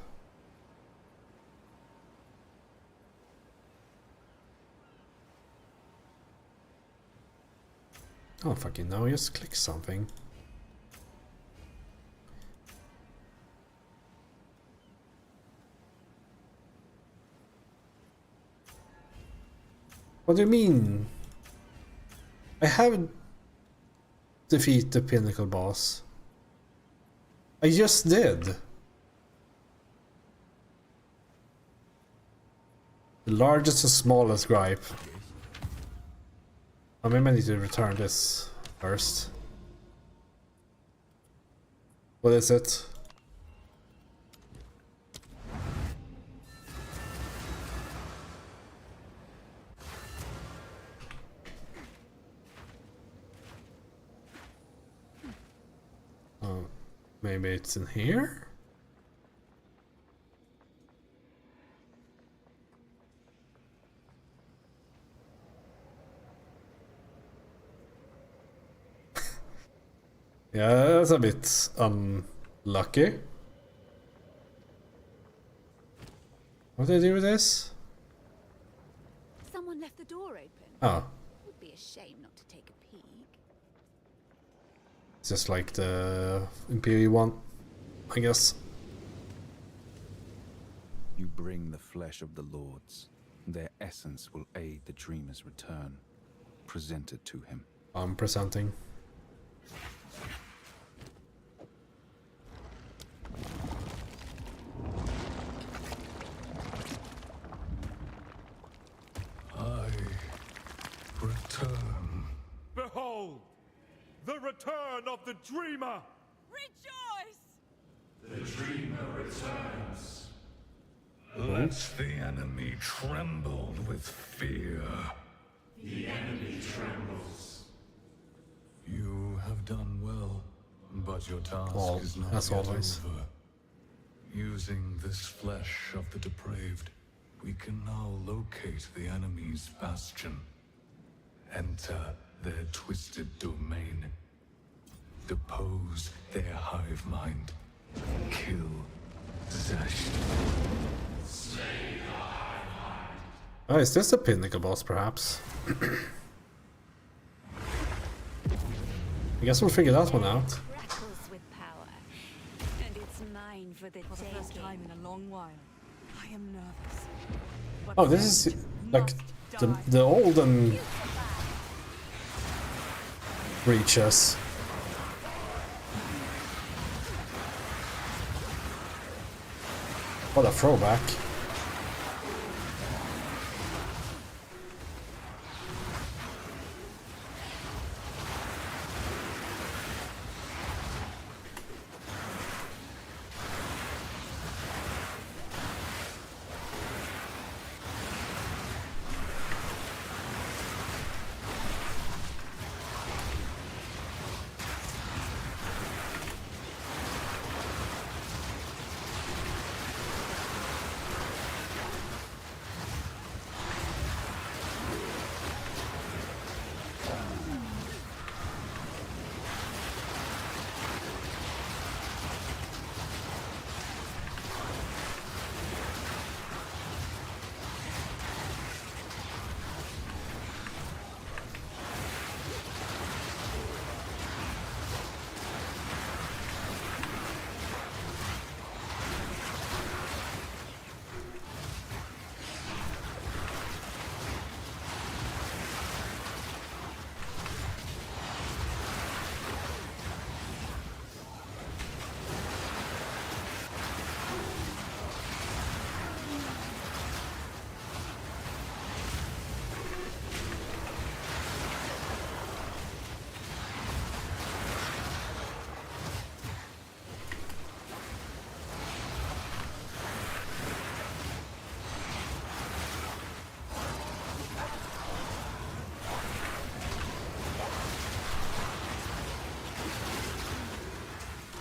Oh, fucking no, just click something. What do you mean? I haven't defeated the pinnacle boss. I just did. The largest and smallest gripe. Oh, maybe I need to return this first. What is it? Oh, maybe it's in here? Yeah, that's a bit unlucky. What did I do with this? Someone left the door open. Oh, Would be a shame not to take a peek. it's just like the Imperial one, I guess. You bring the flesh of the lords. Their essence will aid the dreamer's return. Present it to him. I'm presenting. I return. Behold, the return of the dreamer! Rejoice! Let the enemy tremble with fear. You have done well, but your task Well, is not as yet always. over. Using this flesh of the depraved, we can now locate the enemy's bastion. Enter their twisted domain. Depose their hive mind. Kill Zash. Oh, is this the pinnacle boss, perhaps? I guess we'll figure that one out. Crackles with power. And it's mine for the For the first taking. time in a long while, I am nervous. But Oh, this is like the olden breaches. What a throwback.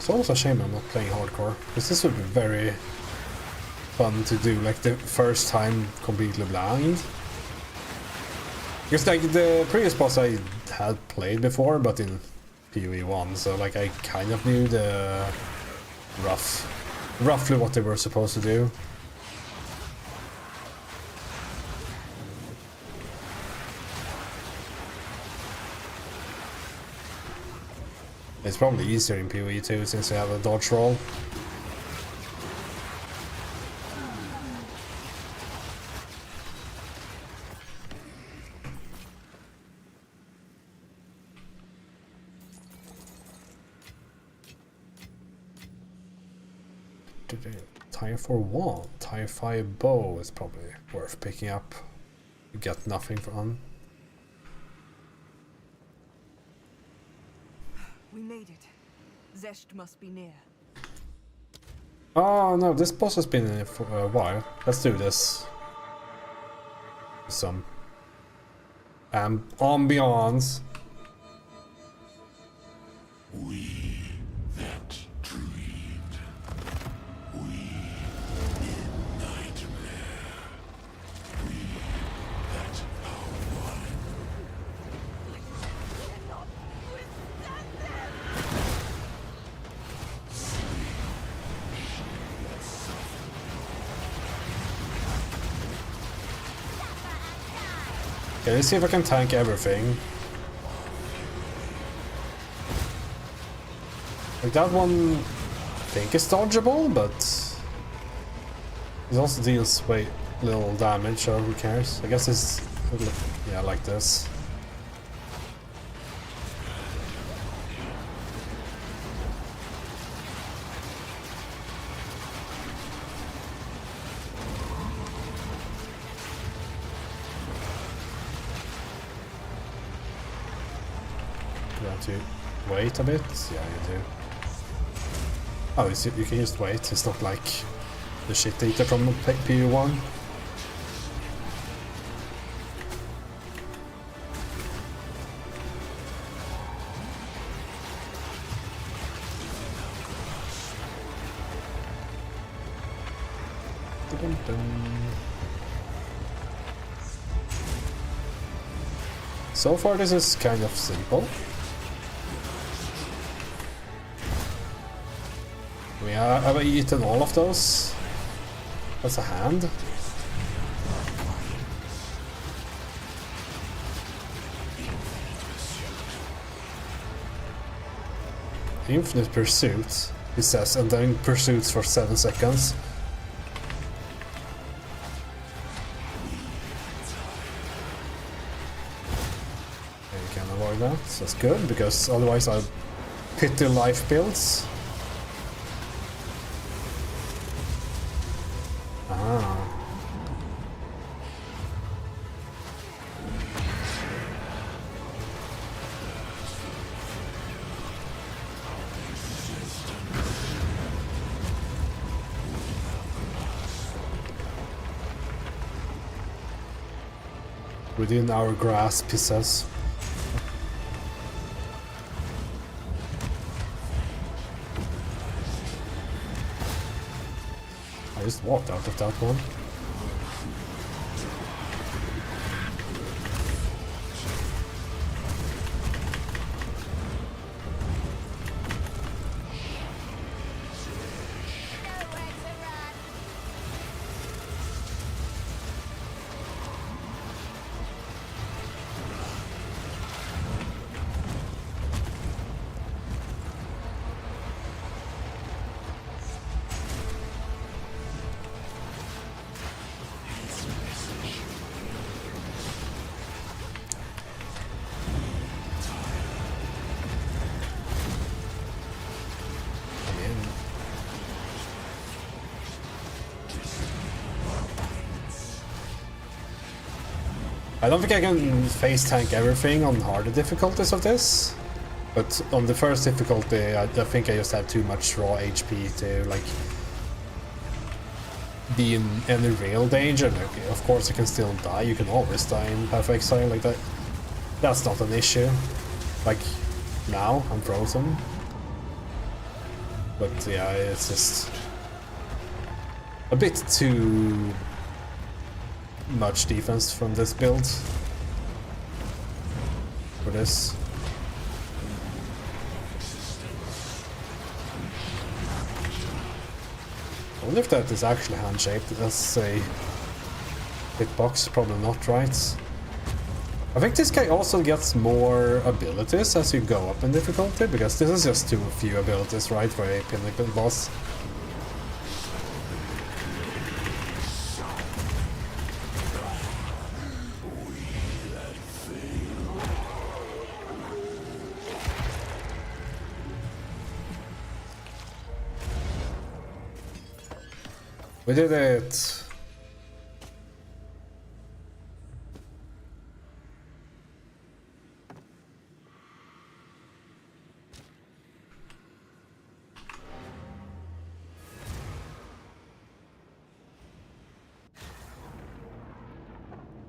It's almost a shame I'm not playing hardcore, because this would be very fun to do, like the first time completely blind. Because like the previous boss I had played before, but in PoE 1, so like I kind of knew the roughly what they were supposed to do. It's probably easier in PoE 2 since you have a dodge roll. Tire for 1, tire 5 bow is probably worth picking up. You get nothing from. We made it. Zesht must be near. Oh no, this boss has been in it for a while. Let's do this. Some ambiance. We that dreamed. We in nightmare. We that are one. Okay, let's see if I can tank everything. Like that one, I think is dodgeable, but it also deals way little damage, so who cares? I guess it's, yeah, like this. You have to wait a bit? Yeah, you do. Oh, you can just wait. It's not like the shit eater from PU1. So far this is kind of simple. Have I eaten all of those? That's a hand. Infinite pursuit, it says, and then pursuits for 7 seconds. Okay, you can avoid that, so that's good, because otherwise I'll pit the life builds. Within our grasp, he says. I just walked out of that one. I don't think I can face tank everything on harder difficulties of this, but on the first difficulty I think I just have too much raw HP to like be in any real danger. Like, of course you can still die, you can always die in Path of Exile like that. That's not an issue. Like now I'm frozen. But yeah, it's just a bit too much defense from this build for this. I wonder if that is actually hand-shaped as a hitbox. Probably not, right? I think this guy also gets more abilities as you go up in difficulty, because this is just too few abilities, right, for a pinnacle boss. We did it!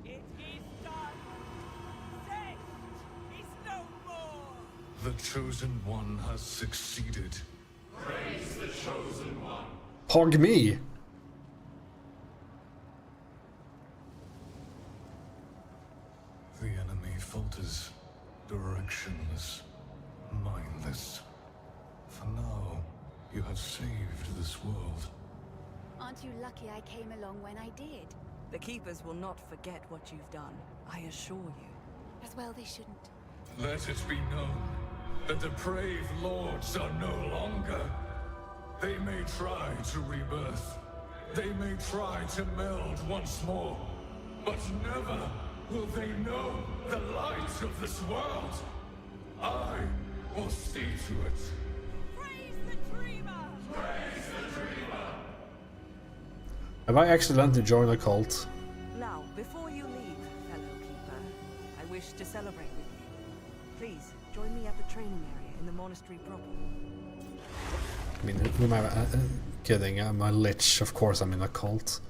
It is done. Death is no more. The Chosen One has succeeded. Hog me! The enemy falters, directionless, mindless. For now, you have saved this world. Aren't you lucky I came along when I did? The Keepers will not forget what you've done, I assure you. As well they shouldn't. Let it be known that the depraved lords are no longer. They may try to rebirth. They may try to meld once more. But never will they know the light of this world. I will see to it. Praise the Dreamer! Have I accidentally joined a cult? Now, before you leave, fellow Keeper, I wish to celebrate with you. Please, join me at the training area in the monastery proper. I mean, who am I kidding? I'm a lich, of course I'm in a cult.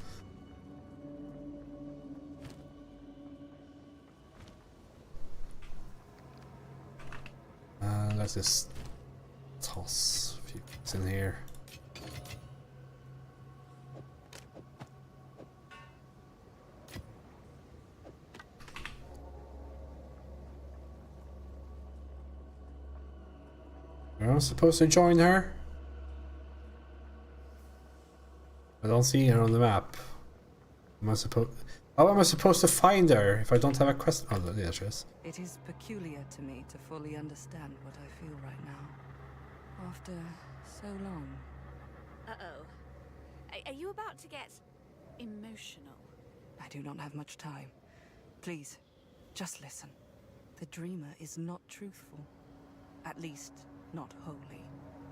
Let's just toss a few things in here. Am I supposed to join her? I don't see her on the map. Am I supposed? How am I supposed to find her if I don't have a quest? Oh, there she is. It is peculiar to me to fully understand what I feel right now. After so long. Uh-oh. Are you about to get emotional? I do not have much time. Please, just listen. The Dreamer is not truthful. At least, not wholly.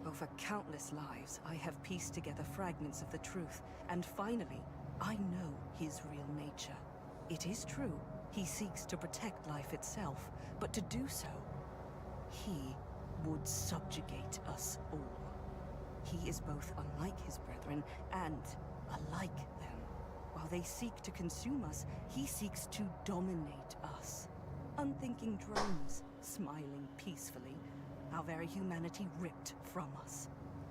Over countless lives, I have pieced together fragments of the truth, and finally, I know his real nature. It is true, he seeks to protect life itself, but to do so, he would subjugate us all. He is both unlike his brethren and alike them. While they seek to consume us, he seeks to dominate us. Unthinking drones, smiling peacefully, our very humanity ripped from us.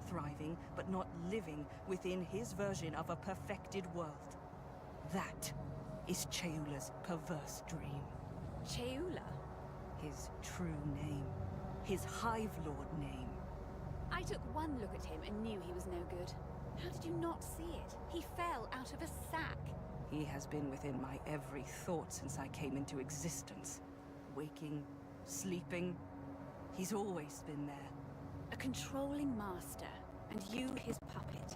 Thriving, but not living within his version of a perfected world. That is Cheula's perverse dream. Cheula? His true name. His Hive Lord name. I took one look at him and knew he was no good. How did you not see it? He fell out of a sack. He has been within my every thought since I came into existence. Waking, sleeping, he's always been there. A controlling master, and you his puppet.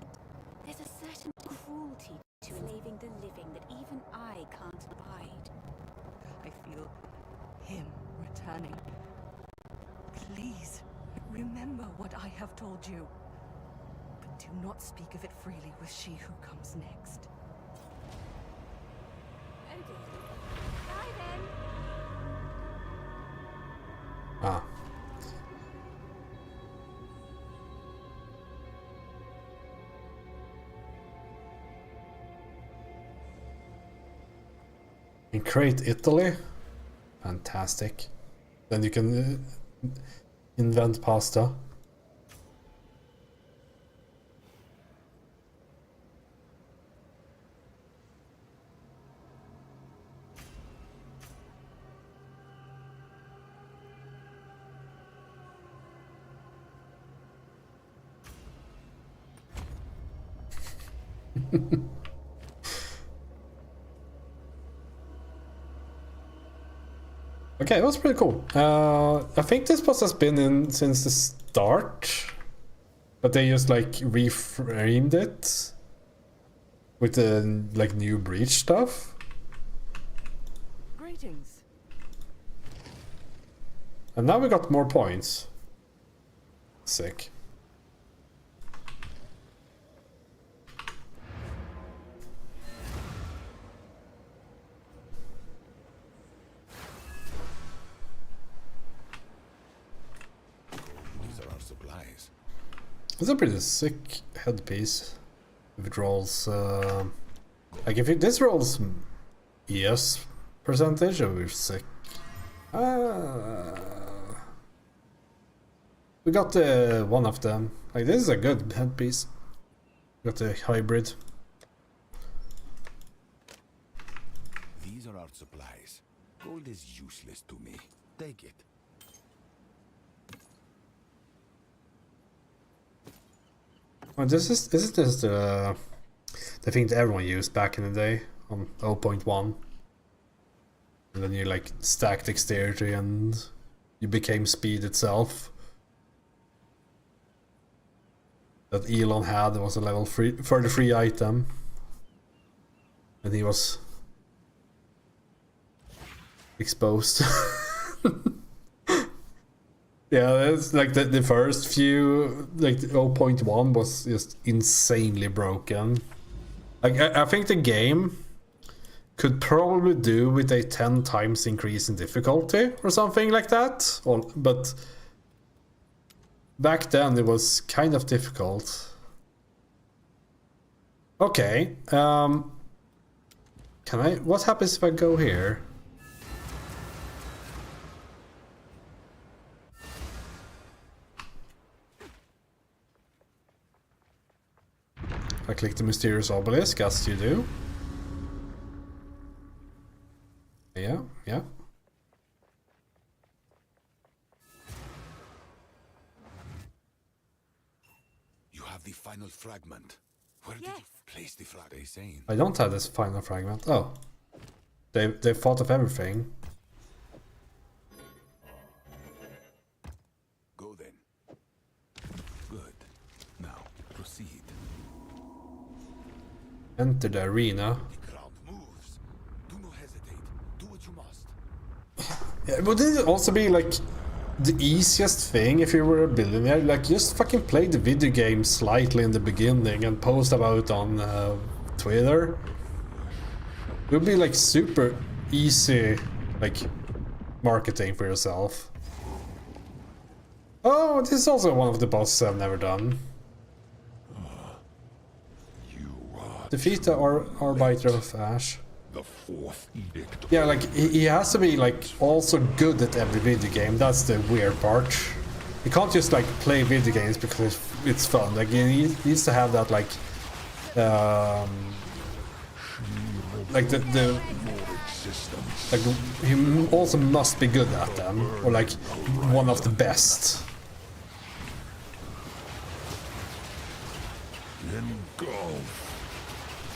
There's a certain cruelty to enslaving the living that even I can't abide. I feel him returning. Please, remember what I have told you. But do not speak of it freely with she who comes next. Oh dear. Bye then. Ah. In Crate, Italy. Fantastic. Then you can invent pasta. Okay, it was pretty cool. I think this boss has been in since the start, but they just like reframed it with the like new breach stuff. Greetings. And now we got more points. Sick. These are our supplies. It's a pretty sick headpiece. If it rolls, like if this rolls ES percentage, it would be sick. We got one of them. Like this is a good headpiece. Got the hybrid. These are our supplies. Gold is useless to me. Take it. Well, this is this the thing that everyone used back in the day on 0.1, and then you like stacked dexterity and you became speed itself. That Elon had was a level 33 item, and he was exposed. Yeah, it's like the first few, like 0.1 was just insanely broken. Like I think the game could probably do with a 10 times increase in difficulty or something like that. But back then it was kind of difficult. Okay, can I? What happens if I go here? I click the mysterious obelisk, as you do. Yeah, yeah. You have the final fragment. Where did you place the fragment? EDCing. I don't have this final fragment. Oh. They thought of everything. Go then. Good. Now, proceed. Enter the arena. The ground moves. Do not hesitate. Do what you must. Yeah, wouldn't it also be like the easiest thing if you were a billionaire? Like just fucking play the video game slightly in the beginning and post about it on Twitter. It would be like super easy, like marketing for yourself. Oh, this is also one of the bosses I've never done. Defeat the Arbiter of Ash. The fourth edict. Yeah, like he has to be like also good at every video game. That's the weird part. You can't just like play video games because it's fun. Like he needs to have that like the like he also must be good at them, or like one of the best.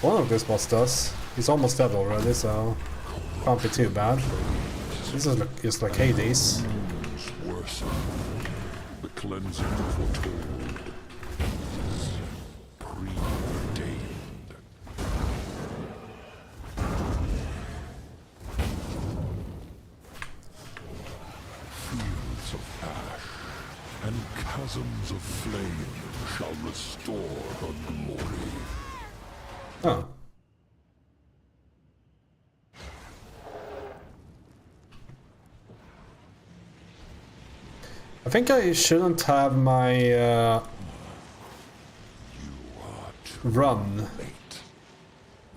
One of this boss does. He's almost dead already, so can't be too bad. This is just like Hades. The cleansing foretold is preordained. Fields of ash and chasms of flame shall restore her glory. Oh. I think I shouldn't have my run.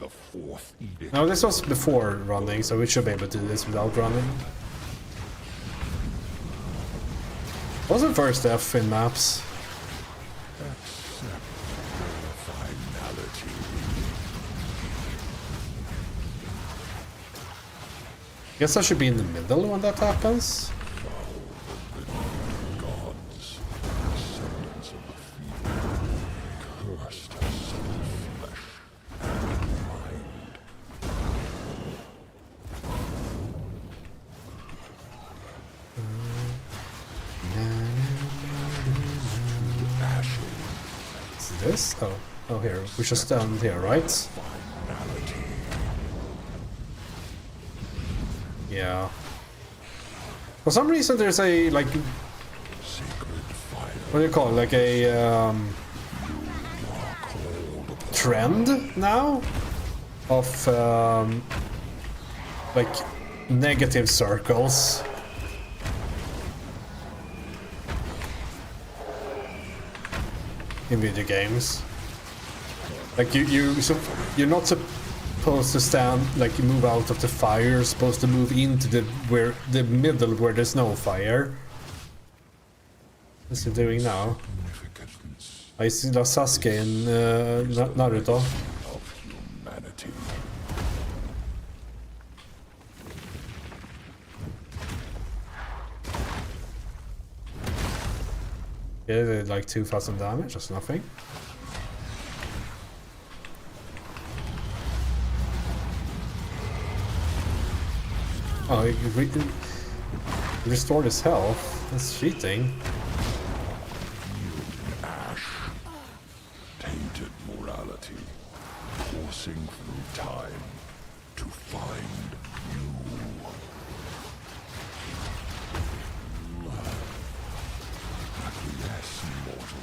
The fourth edict. No, this was before running, so we should be able to do this without running. What's the first F in maps? Accept their finality. Guess I should be in the middle when that happens. Gods, descendants of the field, cursed as flesh. this? Oh, here. We should stand here, right? Yeah. For some reason, there's a like. What do you call it? Like a trend now of like negative circles. In video games, like you're not supposed to stand, like, you move out of the fire. You're supposed to move into the middle where there's no fire. What's he doing now? I see the Sasuke in Naruto. Yeah, they did like 2,000 damage, that's nothing. Oh, he restored his health. That's cheating. Ash. Tainted morality. Coursing through time to find you.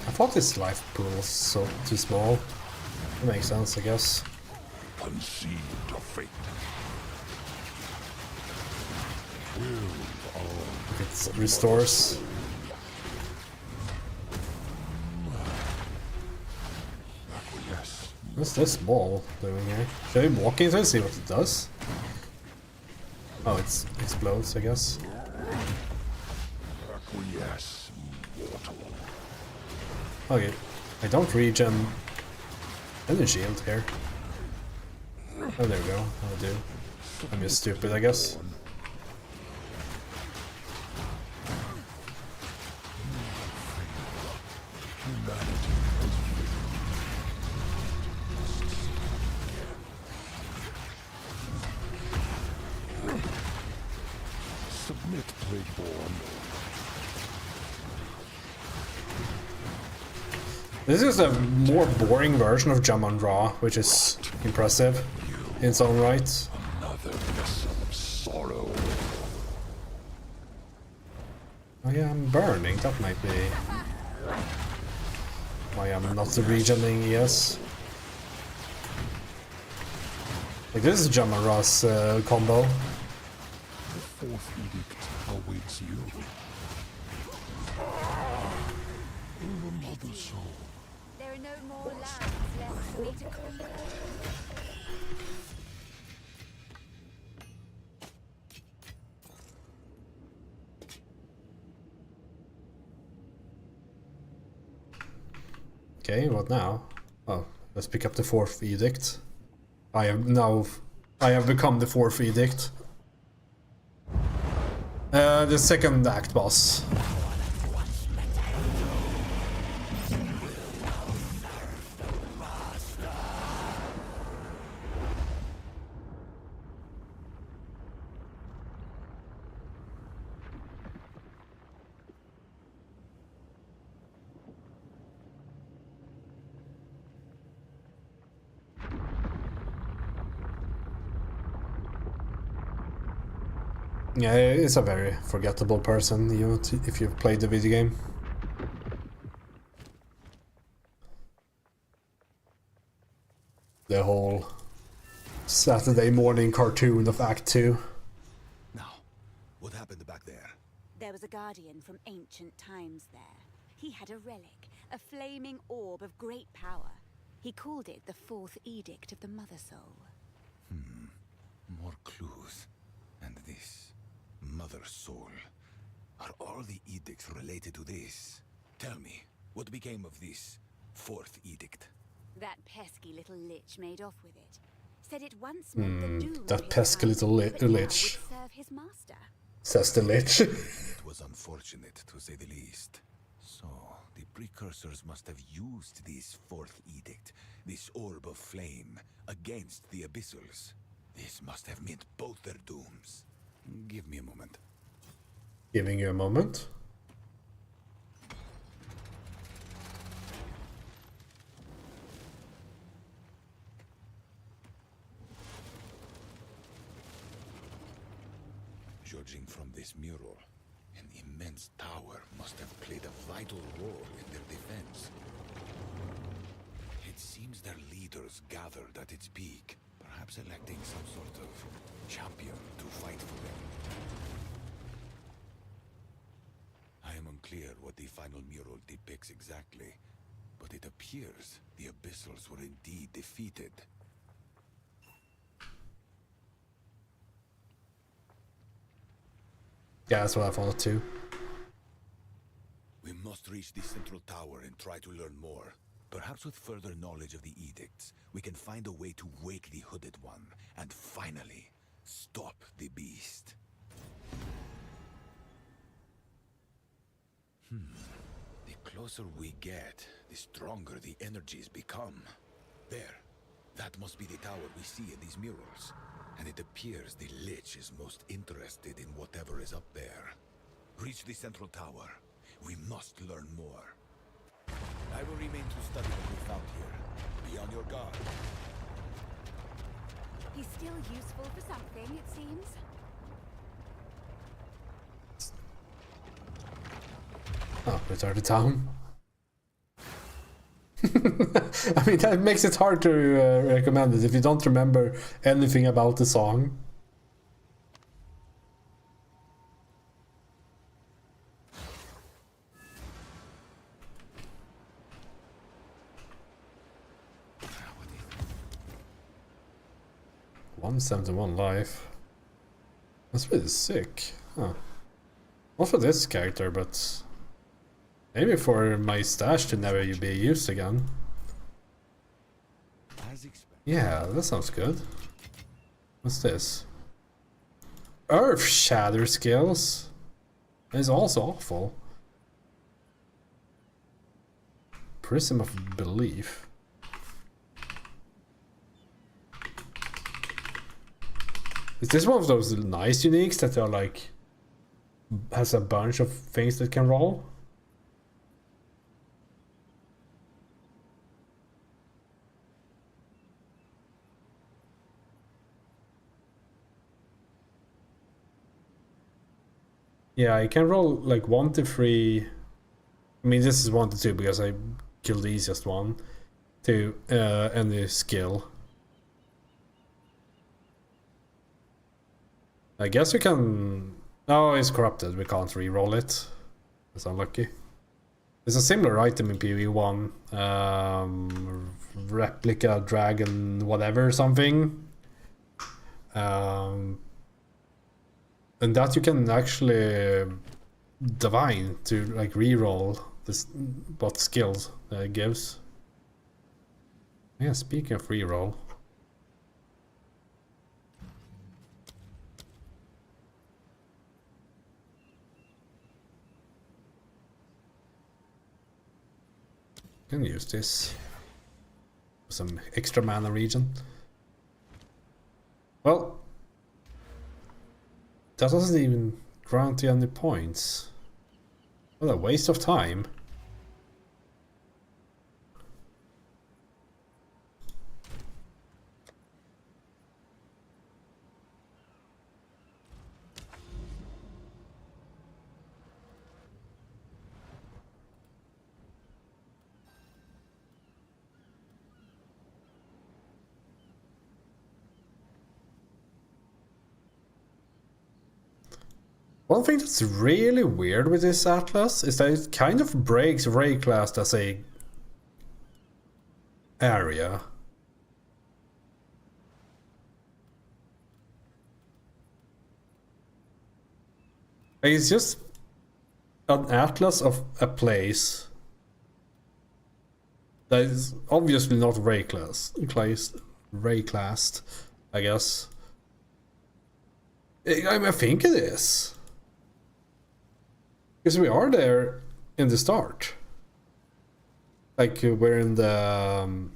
I thought this life pool was so too small. That makes sense, I guess. Concede to fate. If it restores. What's this ball doing here? Should I walk into it and see what it does? Oh, it explodes, I guess. Acquiesce, mortal. Okay, I don't regen any shield here. Oh, there we go. I do. I'm just stupid, I guess. Submit, Plagueborn. This is a more boring version of Jamon Ra, which is impressive in its own right. Another vessel of sorrow. Oh yeah, I'm burning. That might be why I'm not regening, yes. Like, this is Jamon Ra's combo. The fourth edict awaits you. In the mother soul. There are no more lands left for me to conquer. Okay, what now? Oh, let's pick up the fourth edict. I have become the fourth edict. The second act boss. Yeah, it's a very forgettable person, if you've played the video game. The whole Saturday morning cartoon of Act 2. Now, what happened back there? There was a guardian from ancient times there. He had a relic, a flaming orb of great power. He called it the Fourth Edict of the Mother Soul. More clues. And this Mother Soul. Are all the edicts related to this? Tell me, what became of this Fourth Edict? That pesky little lich made off with it. Said it once meant the doom That of his pesky house, little but now lich. would serve his master. Says the lich. It was unfortunate, to say the least. So, the precursors must have used this Fourth Edict, this orb of flame, against the Abyssals. This must have meant both their dooms. Give me a moment. Giving you a moment. Judging from this mural, an immense tower must have played a vital role in their defense. It seems their leaders gathered at its peak, perhaps electing some sort of champion to fight for them. I am unclear what the final mural depicts exactly, but it appears the Abyssals were indeed defeated. Yeah, that's what I thought too. We must reach the central tower and try to learn more. Perhaps with further knowledge of the edicts, we can find a way to wake the Hooded One and finally stop the beast. The closer we get, the stronger the energies become. There. That must be the tower we see in these murals. And it appears the Lich is most interested in whatever is up there. Reach the central tower. We must learn more. I will remain to study what we found here. Be on your guard. He's still useful for something, it seems. Oh, return to town. I mean, that makes it hard to recommend it if you don't remember anything about the song. $171 life. That's really sick. Huh. Not for this character, but maybe for my stash to never be used again. Yeah, that sounds good. What's this? Earth Shatter skills is also awful. Prism of Belief. Is this one of those nice uniques that are like has a bunch of things that can roll? Yeah, I can roll like 1 to 3. I mean, this is 1 to 2 because I killed the easiest one. To any skill. I guess we can. Oh, it's corrupted. We can't re-roll it. That's unlucky. There's a similar item in PoE 1. Replica dragon whatever something. And that you can actually divine to like re-roll this what skills it gives. Yeah, speaking of re-roll. Can use this. Some extra mana region. Well, that doesn't even grant you any points. What a waste of time. One thing that's really weird with this atlas is that it kind of breaks Rayclast as a area. It's just an atlas of a place that is obviously not Rayclast, I guess. I think it is. Because we are there in the start. Like we're in the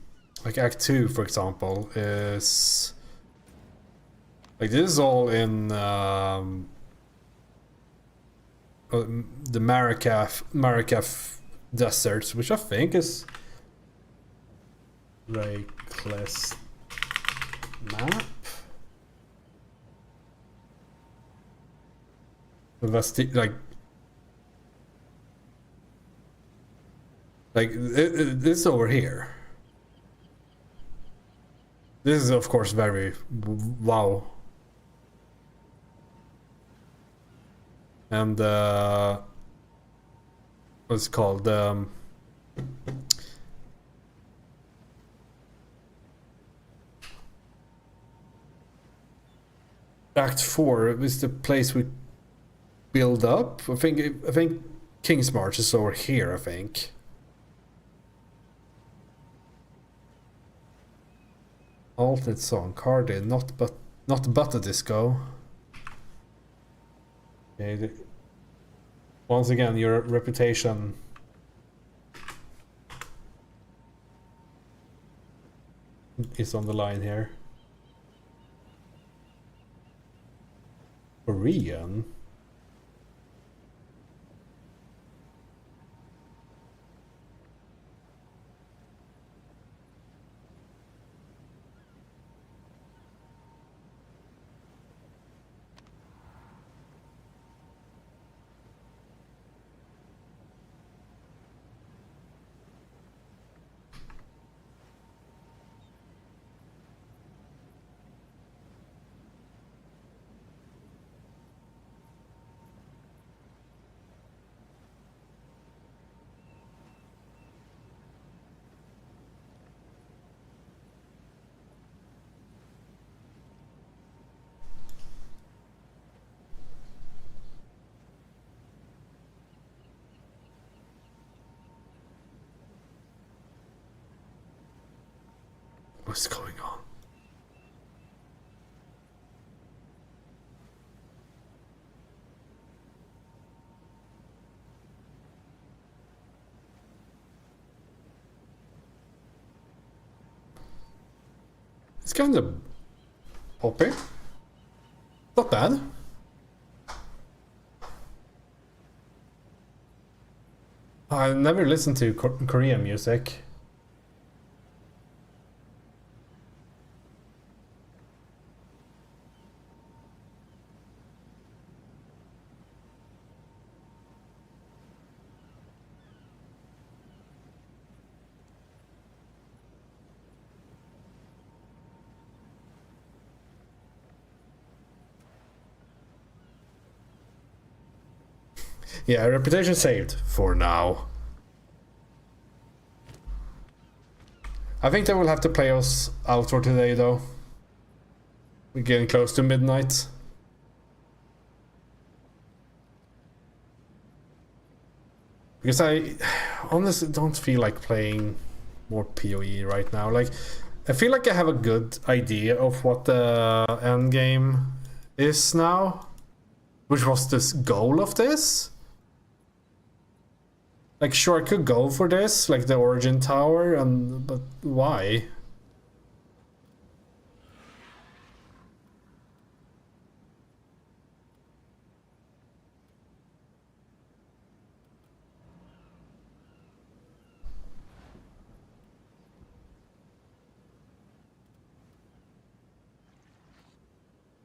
like Act 2, for example, is like this is all in the Maracaf deserts, which I think is Rayclast map. This over here. This is of course very wow. And what's it called? Act 4 is the place we build up. I think King's March is over here, I think. Alternate song, Cardi, not but a disco. Okay, once again, your reputation is on the line here. Korean? What's going on? It's kind of poppy. Not bad. I never listened to Korean music. Yeah, reputation saved for now. I think they will have to play us out for today though. We're getting close to midnight. Because I honestly don't feel like playing more PoE right now. Like, I feel like I have a good idea of what the end game is now. Which was this goal of this? Like, sure, I could go for this, like the Origin Tower, but why?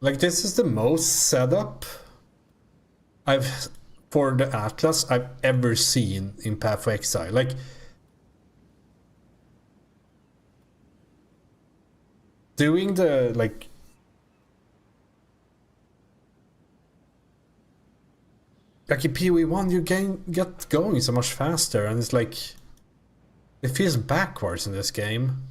Like, this is the most setup I've for the Atlas I've ever seen in Path of Exile. Like, doing the like in PoE 1 you get going so much faster, and it's like it feels backwards in this game.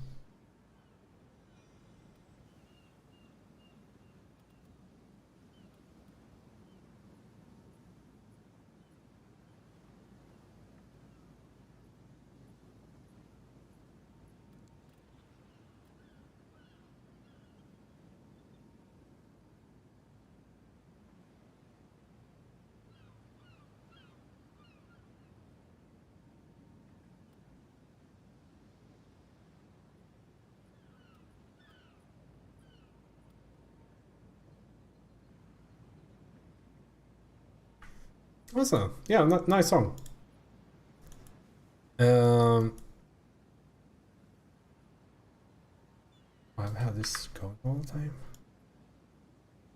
Awesome. Yeah, nice song. I've had this going all the time.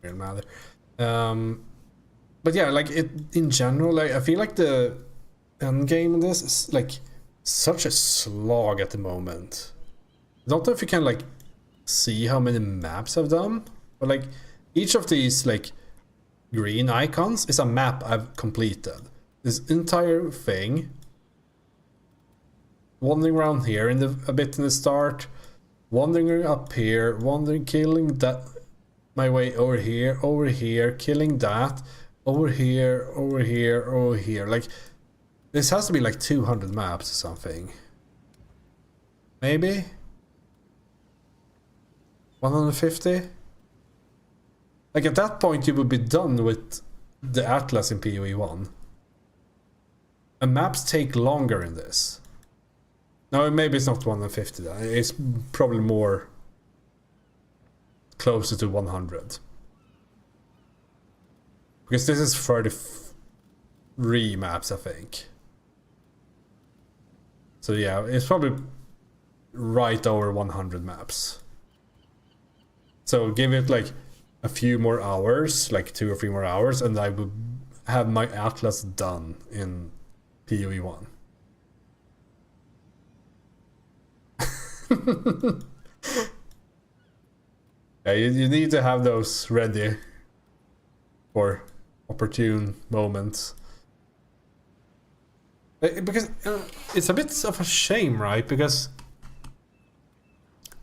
Real matter. But yeah, like it in general, like I feel like the end game in this is like such a slog at the moment. I don't know if you can like see how many maps I've done, but like each of these like green icons is a map I've completed. This entire thing, wandering around here in a bit in the start, wandering up here, killing that my way over here, killing that, over here. Like this has to be like 200 maps or something. Maybe 150. Like at that point you would be done with the Atlas in PoE 1. And maps take longer in this. No, maybe it's not 150 then. It's probably more closer to 100. Because this is 33 maps, I think. So yeah, it's probably right over 100 maps. So give it like a few more hours, like 2 or 3 more hours, and I would have my Atlas done in PoE 1. Yeah, you need to have those ready for opportune moments. Because it's a bit of a shame, right? Because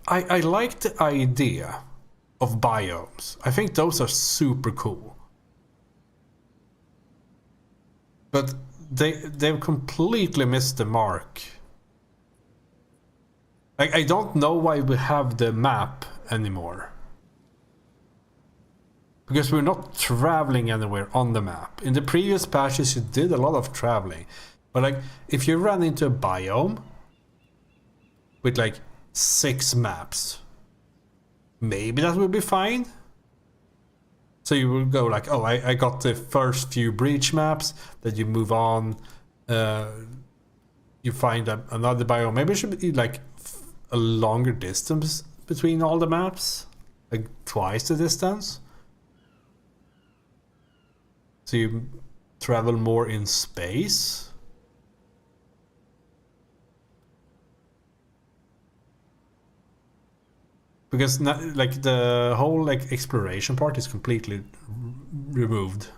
I like the idea of biomes. I think those are super cool. But they've completely missed the mark. Like, I don't know why we have the map anymore. Because we're not traveling anywhere on the map. In the previous patches you did a lot of traveling. But like, if you run into a biome with like 6 maps, maybe that would be fine. So you will go like, oh, I got the first few breach maps, then you move on, you find another biome. Maybe it should be like a longer distance between all the maps, like twice the distance. So you travel more in space. Because like the whole like exploration part is completely removed.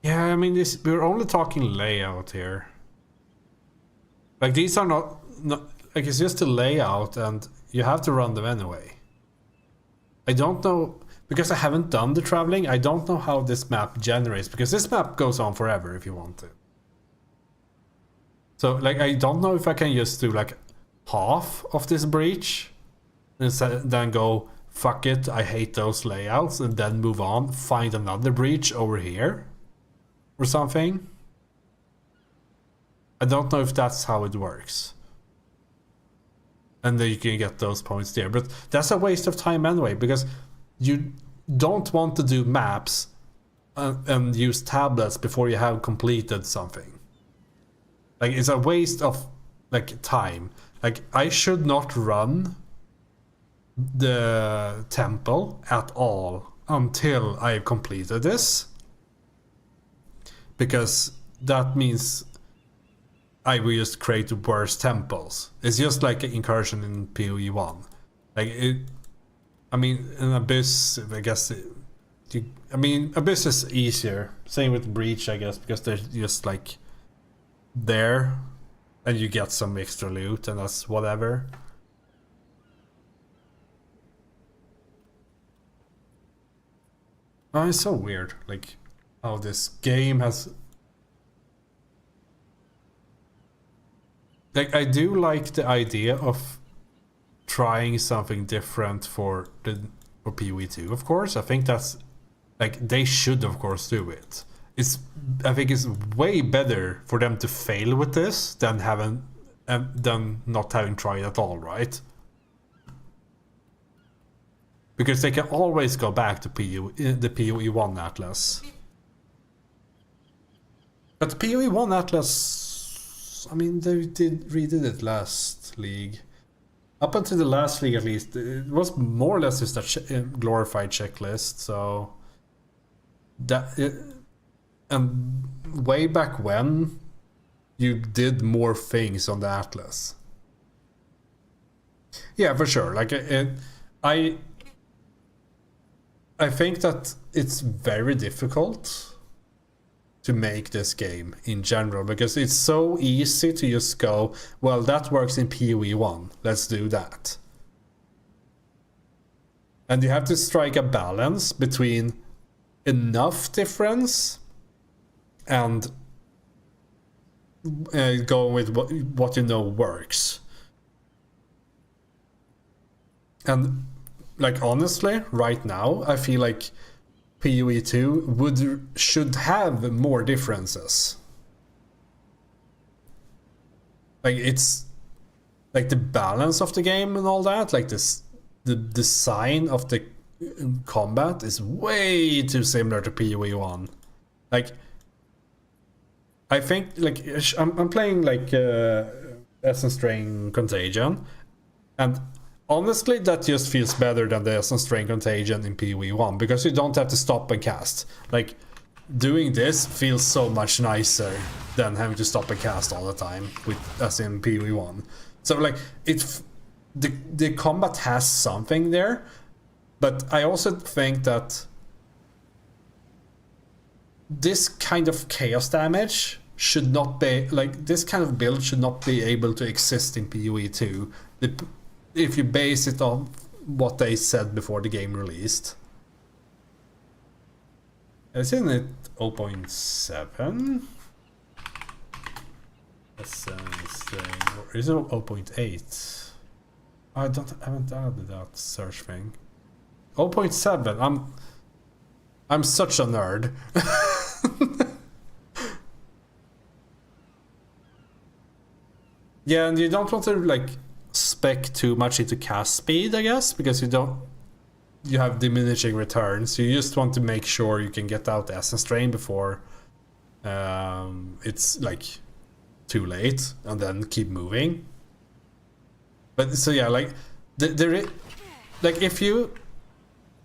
Yeah, I mean we're only talking layout here. Like these are not like it's just a layout and you have to run them anyway. I don't know. Because I haven't done the traveling, I don't know how this map generates, because this map goes on forever if you want to. So like I don't know if I can just do like half of this breach and then go fuck it, I hate those layouts, and then move on, find another breach over here or something. I don't know if that's how it works. And then you can get those points there, but that's a waste of time anyway, because you don't want to do maps and use tablets before you have completed something. Like it's a waste of like time. Like I should not run the temple at all until I've completed this, because that means I will just create worse temples. It's just like an incursion in PoE 1. Like it. I mean, an Abyss, I guess, Abyss is easier. Same with Breach, I guess, because they're just like there and you get some extra loot and that's whatever. Oh, it's so weird, like how this game has... Like, I do like the idea of trying something different for PoE 2, of course. I think that's like they should of course do it. I think it's way better for them to fail with this than not having tried at all, right? Because they can always go back to the PoE 1 Atlas. But the PoE 1 Atlas I mean, they redid it last league. Up until the last league, at least, it was more or less just a glorified checklist. So that and way back when, you did more things on the Atlas. Yeah, for sure. Like I think that it's very difficult to make this game in general, because it's so easy to just go, well, that works in PoE 1, let's do that. And you have to strike a balance between enough difference and going with what you know works. And like, honestly, right now I feel like PoE 2 should have more differences. Like, it's like the balance of the game and all that, like this, the design of the combat is way too similar to PoE 1. Like, I think, like, I'm playing like Essence Drain Contagion, and honestly, that just feels better than the Essence Drain Contagion in PoE 1, because you don't have to stop and cast. Like, doing this feels so much nicer than having to stop and cast all the time, as in PoE 1. So, like, it's the combat has something there, but I also think that this kind of chaos damage should not be, like, this kind of build should not be able to exist in PoE 2. If you base it on what they said before the game released. Isn't it 0.7? Or is it 0.8? I haven't added that search thing. 0.7. I'm such a nerd. Yeah, and you don't want to like spec too much into cast speed, I guess, because you have diminishing returns. You just want to make sure you can get out the Essence Drain before it's like too late, and then keep moving. But so yeah, like like if you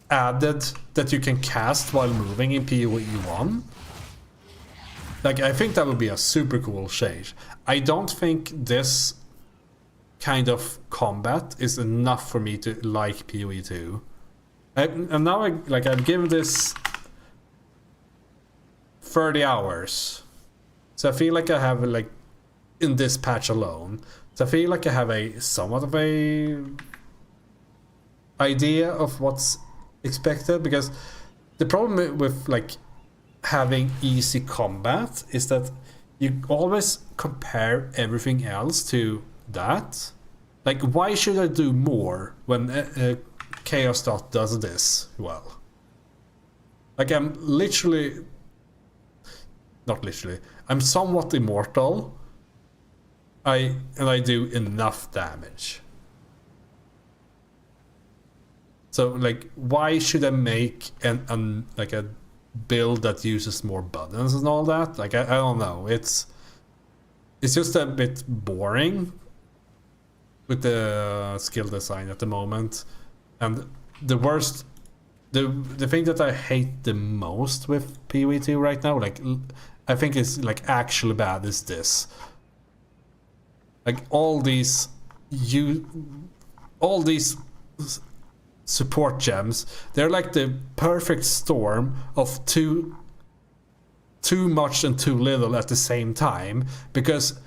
added that you can cast while moving in PoE 1, like, I think that would be a super cool change. I don't think this kind of combat is enough for me to like PoE 2. And now I've given this 30 hours. So I feel like I have, like, in this patch alone, so I feel like I have a somewhat of a idea of what's expected, because the problem with like having easy combat is that you always compare everything else to that. Like, why should I do more when Chaos Dot does this well? Like, I'm literally, not literally, I'm somewhat immortal. And I do enough damage. So, like, why should I make like a build that uses more buttons and all that? Like, I don't know. It's just a bit boring with the skill design at the moment. And the worst, the thing that I hate the most with PoE 2 right now, like, I think is like actually bad, is this. Like, all these support gems, they're like the perfect storm of too much and too little at the same time, because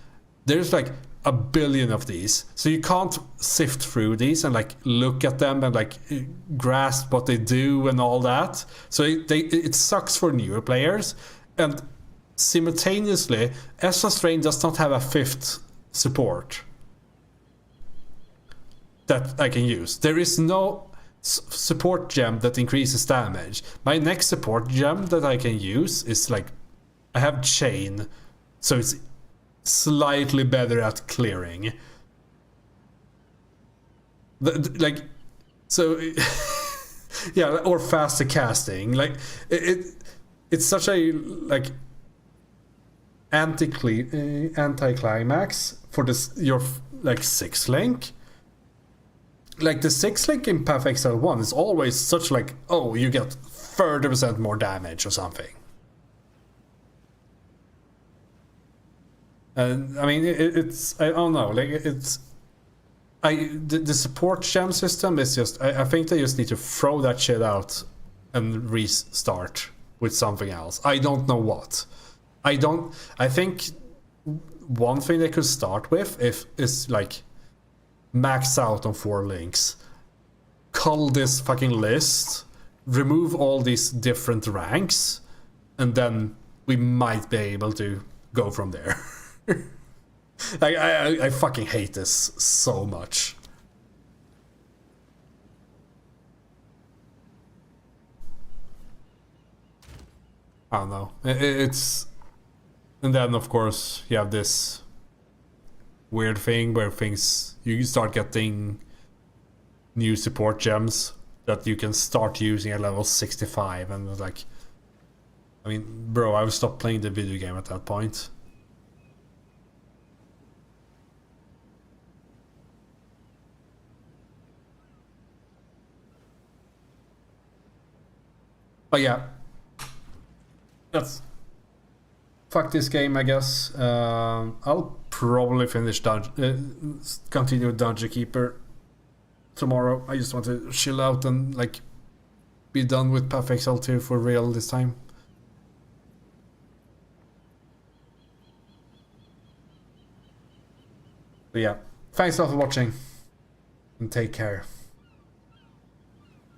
there's like a billion of these, so you can't sift through these and like look at them and like grasp what they do and all that. So it sucks for newer players, and simultaneously Essence Drain does not have a fifth support that I can use. There is no support gem that increases damage. My next support gem that I can use is like, I have Chain, so it's slightly better at clearing. Like, so yeah, or faster casting. Like, it's such a like anticlimax for this your like 6 link. Like the 6 link in Path Exile 1 is always such like, oh, you get 30% more damage or something. And I mean, it's I don't know, like it's the support gem system is just I think they just need to throw that shit out and restart with something else. I don't know what. I think one thing they could start with is like max out on 4 links, cull this fucking list, remove all these different ranks, and then we might be able to go from there. I fucking hate this so much. I don't know. It's... And then, of course, you have this weird thing where you start getting new support gems that you can start using at level 65, and it's like, I mean, bro, I would stop playing the video game at that point. But yeah, that's fuck this game, I guess. I'll probably finish continue Dungeon Keeper tomorrow. I just want to chill out and like be done with Path Exile 2 for real this time. But yeah, thanks a lot for watching and take care.